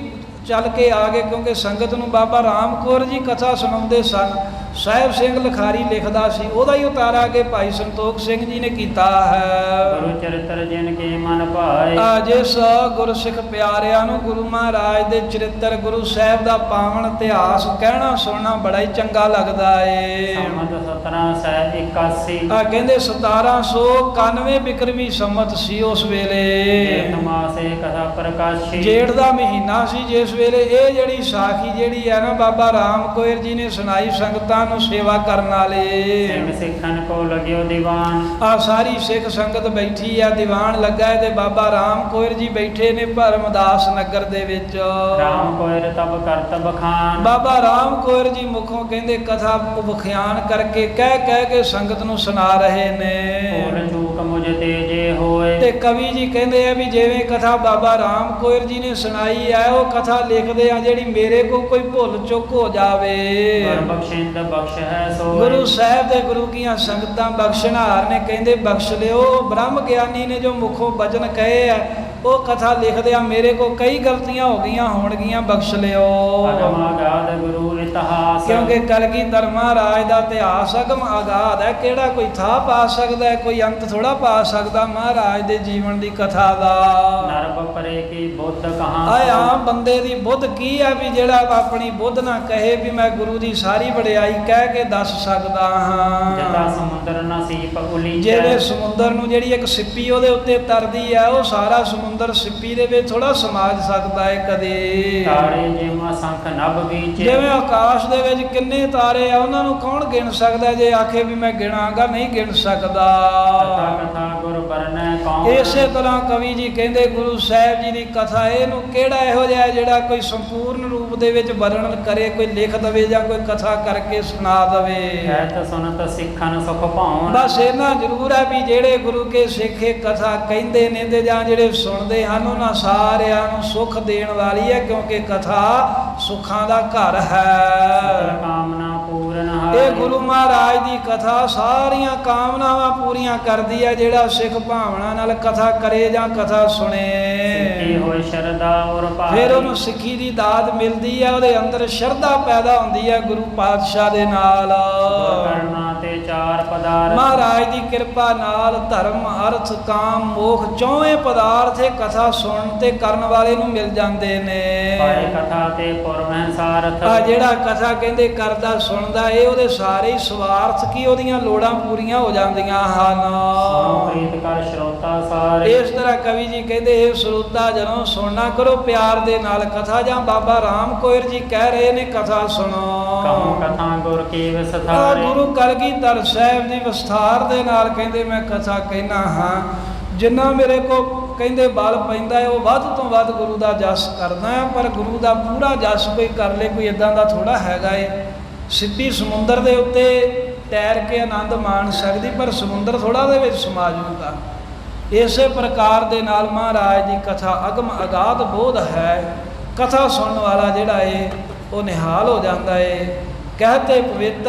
ਚੱਲ ਕੇ ਆ ਗਏ, ਕਿਉਂਕਿ ਸੰਗਤ ਨੂੰ ਬਾਬਾ ਰਾਮ ਕੌਰ ਜੀ ਕਥਾ ਸੁਣਾਉਂਦੇ ਸਨ। ਸਾਹਿਬ ਸਿੰਘ ਲਖਾਰੀ ਲਿਖਦਾ ਸੀ, ਉਹਦਾ ਹੀ ਉਤਾਰਾ ਕੇ ਭਾਈ ਸੰਤੋਖ ਸਿੰਘ ਜੀ ਨੇ ਕੀਤਾ ਹੈ। ਗੁਰੂ ਚਰਿਤ੍ਰ ਜਿਨ ਕੇ ਮਨ ਭਾਏ। ਜਿਸ ਗੁਰਸਿੱਖ ਪਿਆਰਿਆਂ ਨੂੰ ਗੁਰੂ ਮਹਾਰਾਜ ਦੇ ਚਰਿੱਤਰ, ਗੁਰੂ ਸਾਹਿਬ ਦਾ ਪਾਵਨ ਇਤਿਹਾਸ ਕਹਿਣਾ ਸੁਣਨਾ ਬੜਾ ਹੀ ਚੰਗਾ ਲੱਗਦਾ ਏ। ਸੰਮਤ 1781। ਕਹਿੰਦੇ 1791 ਬਿਕਰਮੀ ਸੰਮਤ ਸੀ ਉਸ ਵੇਲੇ। ਜੇਠ ਮਾਸੇ ਕਥਾ ਪ੍ਰਕਾਸ਼ੀ। ਜੇਠ ਦਾ ਮਹੀਨਾ ਸੀ ਜਿਸ ਵੇਲੇ ਇਹ ਜਿਹੜੀ ਸਾਖੀ ਜਿਹੜੀ ਹੈ ਨਾ ਬਾਬਾ ਰਾਮ ਕੌਰ ਜੀ ਨੇ ਸੁਣਾਈ ਸੰਗਤਾਂ ਨੂੰ ਸੇਵਾ ਕਰਨ ਵਾਲੇ। ਸਿੰਘ ਸਿੱਖਣ ਕੋ ਲਗਿਓ ਦੀਵਾਨ। ਆ ਸਾਰੀ ਸਿੱਖ ਸੰਗਤ ਬੈਠੀ ਆ, ਦੀਵਾਨ ਲੱਗਾ ਹੈ ਤੇ ਬਾਬਾ ਰਾਮ ਕੌਰ ਜੀ ਬੈਠੇ ਨੇ ਭਰਮਦਾਸ ਨਗਰ ਦੇ ਵਿੱਚ। ਰਾਮ ਕੌਰ ਤਬ ਕਰਤ ਬਖਾਨ। ਬਾਬਾ ਰਾਮ ਕੌਰ ਜੀ ਮੁਖੋਂ ਕਹਿੰਦੇ ਕਥਾ ਬਖਿਆਨ ਕਰਕੇ ਕਹਿ ਕੇ ਸੰਗਤ ਨੂੰ ਸੁਣਾ ਰਹੇ ਨੇ। ਭੁੱਲ ਚੂਕ ਮੁਝ ਤੇ ਜੇ ਹੋਏ। ਤੇ ਕਵੀ ਜੀ ਕਹਿੰਦੇ ਆ ਵੀ ਜਿਵੇਂ ਕਥਾ ਬਾਬਾ ਰਾਮ ਕੌਰ ਜੀ ਨੇ ਸੁਣਾਈ ਹੈ ਉਹ ਕਥਾ ਲਿਖਦੇ ਆ ਜਿਹੜੀ ਮੇਰੇ ਕੋ ਕੋਈ ਭੁੱਲ ਚੁੱਕ ਹੋ ਜਾਵੇ। ਗੁਰ ਬਖਸ਼ਿੰਦ ਬਖਸ਼ ਹੈ ਸੋਏ। ਗੁਰੂ ਸਾਹਿਬ ਦੇ ਗੁਰੂ ਕੀਆਂ ਸੰਗਤਾਂ ਬਖਸ਼ਣਹਾਰ ਨੇ, ਕਹਿੰਦੇ ਬਖਸ਼ ਲਿਓ। ਬ੍ਰਹਮ ਗਿਆਨੀ ਨੇ ਜੋ ਮੁਖੋਂ ਬਚਨ ਕਹੇ ਆ ਉਹ ਕਥਾ ਲਿਖਦੇ ਆ ਮੇਰੇ ਕੋ ਕਈ ਗਲਤੀਆਂ ਹੋ ਗਈਆਂ ਹੋਣਗੀਆਂ, ਬਖਸ਼ ਲਿਓ। ਅਗਮ ਅਗਾਧ ਗੁਰੂ ਇਤਿਹਾਸ। ਕਿਉਂਕਿ ਕਲਗੀਧਰ ਮਹਾਰਾਜ ਦਾ ਇਤਿਹਾਸ ਅਗਮ ਅਗਾਧ ਹੈ, ਕਿਹੜਾ ਕੋਈ ਥਾਂ ਪਾ ਸਕਦਾ ਹੈ, ਕੋਈ ਅੰਤ ਥੋੜਾ ਪਾ ਸਕਦਾ ਮਹਾਰਾਜ ਦੇ ਜੀਵਨ ਦੀ ਕਥਾ ਦਾ। ਨਰਬ ਪਰੇ ਕੀ ਬੁੱਧ ਕਹਾਂ। ਆਮ ਬੰਦੇ ਦੀ ਬੁੱਧ ਕੀ ਹੈ ਵੀ ਜਿਹੜਾ ਆਪਣੀ ਬੁੱਧ ਨਾ ਕਹੇ ਵੀ ਮੈਂ ਗੁਰੂ ਦੀ ਸਾਰੀ ਵਡਿਆਈ ਕਹਿ ਕੇ ਦੱਸ ਸਕਦਾ ਹਾਂ। ਜਦਾ ਸਮੁੰਦਰ ਨਾ ਸੀਪ ਉਲੀਚੈ। ਜਿਹੜੇ ਸਮੁੰਦਰ ਨੂੰ ਜਿਹੜੀ ਇੱਕ ਸਿੱਪੀ ਉਹਦੇ ਉੱਤੇ ਤਰਦੀ ਹੈ, ਉਹ ਸਾਰਾ ਸਮੁੰਦਰ ਸਿੱਪੀ ਦੇ ਵਿੱਚ ਥੋੜਾ ਸਮਾਜ ਸਕਦਾ ਹੈ ਕਦੇ। ਤਾਰੇ ਜਿਵੇਂ ਸੰਖ ਨਭ ਬੀਚੇ। ਜਿਵੇਂ ਆਕਾਸ਼ ਦੇ ਵਿੱਚ ਕਿੰਨੇ ਤਾਰੇ ਆ, ਉਹਨਾਂ ਨੂੰ ਕੌਣ ਗਿਣ ਸਕਦਾ, ਜੇ ਆਖੇ ਵੀ ਮੈਂ ਗਿਣਾਂਗਾ ਨਹੀਂ ਗਿਣ ਸਕਦਾ। ਕਥਾ ਕਥਾ ਗੁਰ ਬਰਨੈ ਕੌਣ। ਇਸੇ ਤਰ੍ਹਾਂ ਕਵੀ ਜੀ ਕਹਿੰਦੇ ਗੁਰੂ ਸਾਹਿਬ ਜੀ ਦੀ ਕਥਾ ਇਹਨੂੰ ਕਿਹੜਾ ਇਹੋ ਜਿਹਾ ਜਿਹੜਾ ਕੋਈ ਸੰਪੂਰਨ ਰੂਪ ਦੇ ਵਿੱਚ ਵਰਣਨ ਕਰੇ, ਕੋਈ ਲਿਖ ਦਵੇ ਜਾਂ ਕੋਈ ਕਥਾ ਕਰਕੇ ਸੁਣਾ ਦਵੇ। ਕਹਿਤ ਸੁਨਤ ਸਿੱਖਨ ਸੁਖ ਪਾਉਣ। ਬਸ ਇਹਨਾਂ ਜ਼ਰੂਰ ਹੈ ਵੀ ਜਿਹੜੇ ਗੁਰੂ ਕੇ ਸਿੱਖ ਇਹ ਕਥਾ ਕਹਿੰਦੇ ਨੇ ਤੇ ਜਾਂ ਜਿਹੜੇ ਸੁਣਦੇ ਹਨ ਉਹਨਾਂ ਸਾਰਿਆਂ ਨੂੰ ਸੁੱਖ ਦੇਣ ਵਾਲੀ ਹੈ, ਕਿਉਂਕਿ ਕਥਾ ਸੁੱਖਾਂ ਦਾ ਘਰ ਹੈ। ਕਾਮਨਾ ਪੂਰਨ ਇਹ ਗੁਰੂ ਮਹਾਰਾਜ ਦੀ ਕਥਾ ਸਾਰੀਆਂ ਕਾਮਨਾਵਾਂ ਪੂਰੀਆਂ ਕਰਦੀ ਹੈ, ਜਿਹੜਾ ਸਿੱਖ ਭਾਵਨਾ ਨਾਲ ਕਥਾ ਕਰੇ ਜਾਂ ਕਥਾ ਸੁਣੇ। ਸਿੱਖੀ ਹੋਏ ਸ਼ਰਧਾ ਔਰ ਭਾਈ। ਫਿਰ ਉਹਨੂੰ ਸਿੱਖੀ ਦੀ ਦਾਤ ਮਿਲਦੀ ਹੈ, ਉਹਦੇ ਅੰਦਰ ਸ਼ਰਧਾ ਪੈਦਾ ਹੁੰਦੀ ਹੈ ਗੁਰੂ ਪਾਤਸ਼ਾਹ ਦੇ ਨਾਲ। ਕਰਨਾ ਤੇ ਚਾਰ ਪਦਾਰਥ। ਮਹਾਰਾਜ ਦੀ ਕਿਰਪਾ ਨਾਲ ਧਰਮ ਅਰਥ ਕਾਮ ਮੋਖ ਚੌਵੇਂ ਪਦਾਰਥ ਇਹ ਕਥਾ ਸੁਣਨ ਤੇ ਕਰਨ ਵਾਲੇ ਨੂੰ ਮਿਲ ਜਾਂਦੇ ਨੇ। ਪਾਏ ਕਥਾ ਤੇ ਪੁਰਵਹਿ ਸਾਰਥ। ਆ ਜਿਹੜਾ ਕਥਾ ਕਹਿੰਦੇ ਕਰਦਾ ਸੁਣਦਾ ਇਹ ਉਹਦੇ ਸਾਰੇ ਹੀ ਸਵਾਰਥ ਕੀ ਉਹਦੀਆਂ ਲੋੜਾਂ ਪੂਰੀਆਂ ਹੋ ਜਾਂਦੀਆਂ ਹਨ। ਸੁਣੋ ਪ੍ਰੀਤ ਕਰ ਸਰੋਤਾ ਸਾਰੇ। ਇਸ ਤਰ੍ਹਾਂ ਕਵੀ ਜੀ ਕਹਿੰਦੇ ਇਹ ਸਰੋਤਾ ਜਦੋਂ ਸੁਣਨਾ ਕਰੋ ਪਿਆਰ ਦੇ ਨਾਲ ਕਥਾ, ਜਾਂ ਬਾਬਾ ਰਾਮ ਕੋਇਰ ਜੀ ਕਹਿ ਰਹੇ ਨੇ ਕਥਾ ਸੁਣੋ। ਕਹੋ ਕਥਾ ਗੁਰ ਕੀ ਵਿਸਥਾਰੇ। ਗੁਰੂ ਕਲਗੀਧਰ ਸਾਹਿਬ ਦੀ ਵਿਸਥਾਰ ਦੇ ਨਾਲ ਕਹਿੰਦੇ ਮੈਂ ਕਥਾ ਕਹਿਣਾ ਹਾਂ, ਜਿੰਨਾ ਮੇਰੇ ਕੋ ਕਹਿੰਦੇ ਬਲ ਪੈਂਦਾ ਹੈ ਉਹ ਵੱਧ ਤੋਂ ਵੱਧ ਗੁਰੂ ਦਾ ਜਸ ਕਰਦਾ ਹੈ। ਪਰ ਗੁਰੂ ਦਾ ਪੂਰਾ ਜਸ ਕੋਈ ਕਰ ਲੇ ਕੋਈ ਇਦਾਂ ਦਾ ਥੋੜਾ ਹੈਗਾ ਏ। ਸਿੱਧੀ ਸਮੁੰਦਰ ਦੇ ਉੱਤੇ ਤੈਰ ਕੇ ਆਨੰਦ ਮਾਣ ਸਕਦੀ, ਪਰ ਸਮੁੰਦਰ ਥੋੜਾ ਦੇ ਵਿੱਚ ਸਮਾ ਜੂਗਾ। ਇਸੇ ਪ੍ਰਕਾਰ ਦੇ ਨਾਲ ਮਹਾਰਾਜ ਦੀ ਕਥਾ ਅਗਮ ਅਗਾਧ ਬੋਧ ਹੈ। ਕਥਾ ਸੁਣਨ ਵਾਲਾ ਜਿਹੜਾ ਏ ਉਹ ਨਿਹਾਲ ਹੋ ਜਾਂਦਾ ਏ। ਕਹਤੇ ਪਵਿੱਤ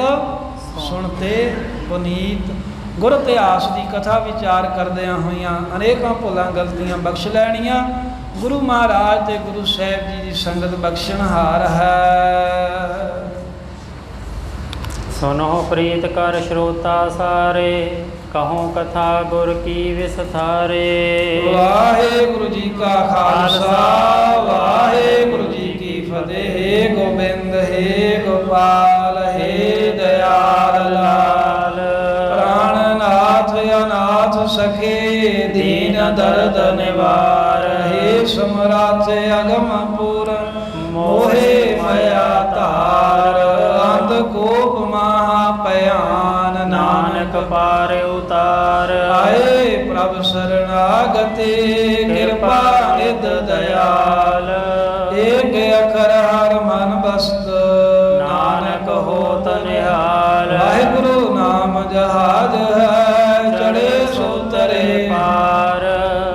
ਸੁਣਤੇ ਪੁਨੀਤ। ਗੁਰ ਇਤਿਹਾਸ ਦੀ ਕਥਾ ਵਿਚਾਰ ਕਰਦਿਆਂ ਹੋਈਆਂ ਅਨੇਕਾਂ ਭੁੱਲਾਂ ਗਲਤੀਆਂ ਬਖਸ਼ ਲੈਣੀਆਂ। ਗੁਰੂ ਮਹਾਰਾਜ ਤੇ ਗੁਰੂ ਸਾਹਿਬ ਜੀ ਦੀ ਸੰਗਤ ਬਖਸ਼ਣਹਾਰ ਹੈ। ਸੁਨੋ ਪ੍ਰੀਤ ਕਰ ਸਰੋਤਾ ਸਾਰੇ। ਕਹੋ ਕਥਾ ਗੁਰ ਕੀ ਵਿਸਥਾਰੇ। ਵਾਹਿਗੁਰੂ ਜੀ ਕਾ ਖਾਲਸਾ ਵਾਹਿਗੁਰੂ ਜੀ ਕੀ ਫਤਿਹ। ਗੋਬਿੰਦ ਹੈ ਗੋਪਾਲ ਹੈ ਦਇਆਲ ਲਾਲ। ਪ੍ਰਾਣਨਾਥ ਅਨਾਥ ਸਖੇ ਦੀਨ ਦਰਦ ਨਿਵਾਰ। ਹੈ ਸਮਰਾਥ ਅਗਮ ਪੂਰਨ ਮੋਹਿ ਮਇਆ ਧਾਰ। ਅੰਧ ਕੋਪ ਮਹਾ ਭਿਆਨ ਨਾਨਕ ਪਾਰ ਉਤਾਰ। ਆਏ ਪ੍ਰਭ ਸਰਣਾਗਤੇ ਕਿਰਪਾ ਨਿਧ ਦਇਆਲ। ਏਕ ਅਖਰ ਹਰ ਮਨ ਬਸਤ ਨਾਨਕ ਹੋਤ ਨਿਹਾਲ। ਵਾਹਿਗੁਰੂ ਨਾਮ ਜਹਾਜ ਹੈ ਚੜੇ ਸੋ ਤਰੇ ਪਾਰ।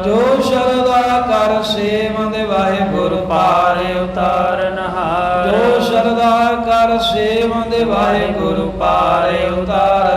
ਜੋ ਸ਼ਰਧਾ ਕਰ ਸੇਵੰਦ ਵਾਹਿਗੁਰੂ ਪਾਰ ਉਤਾਰਨਹਾਰ। ਜੋ ਸ਼ਰਧਾ ਕਰ ਸੇਵੰਦ ਵਾਹਿਗੁਰੂ ਪਾਰ ਉਤਾਰ।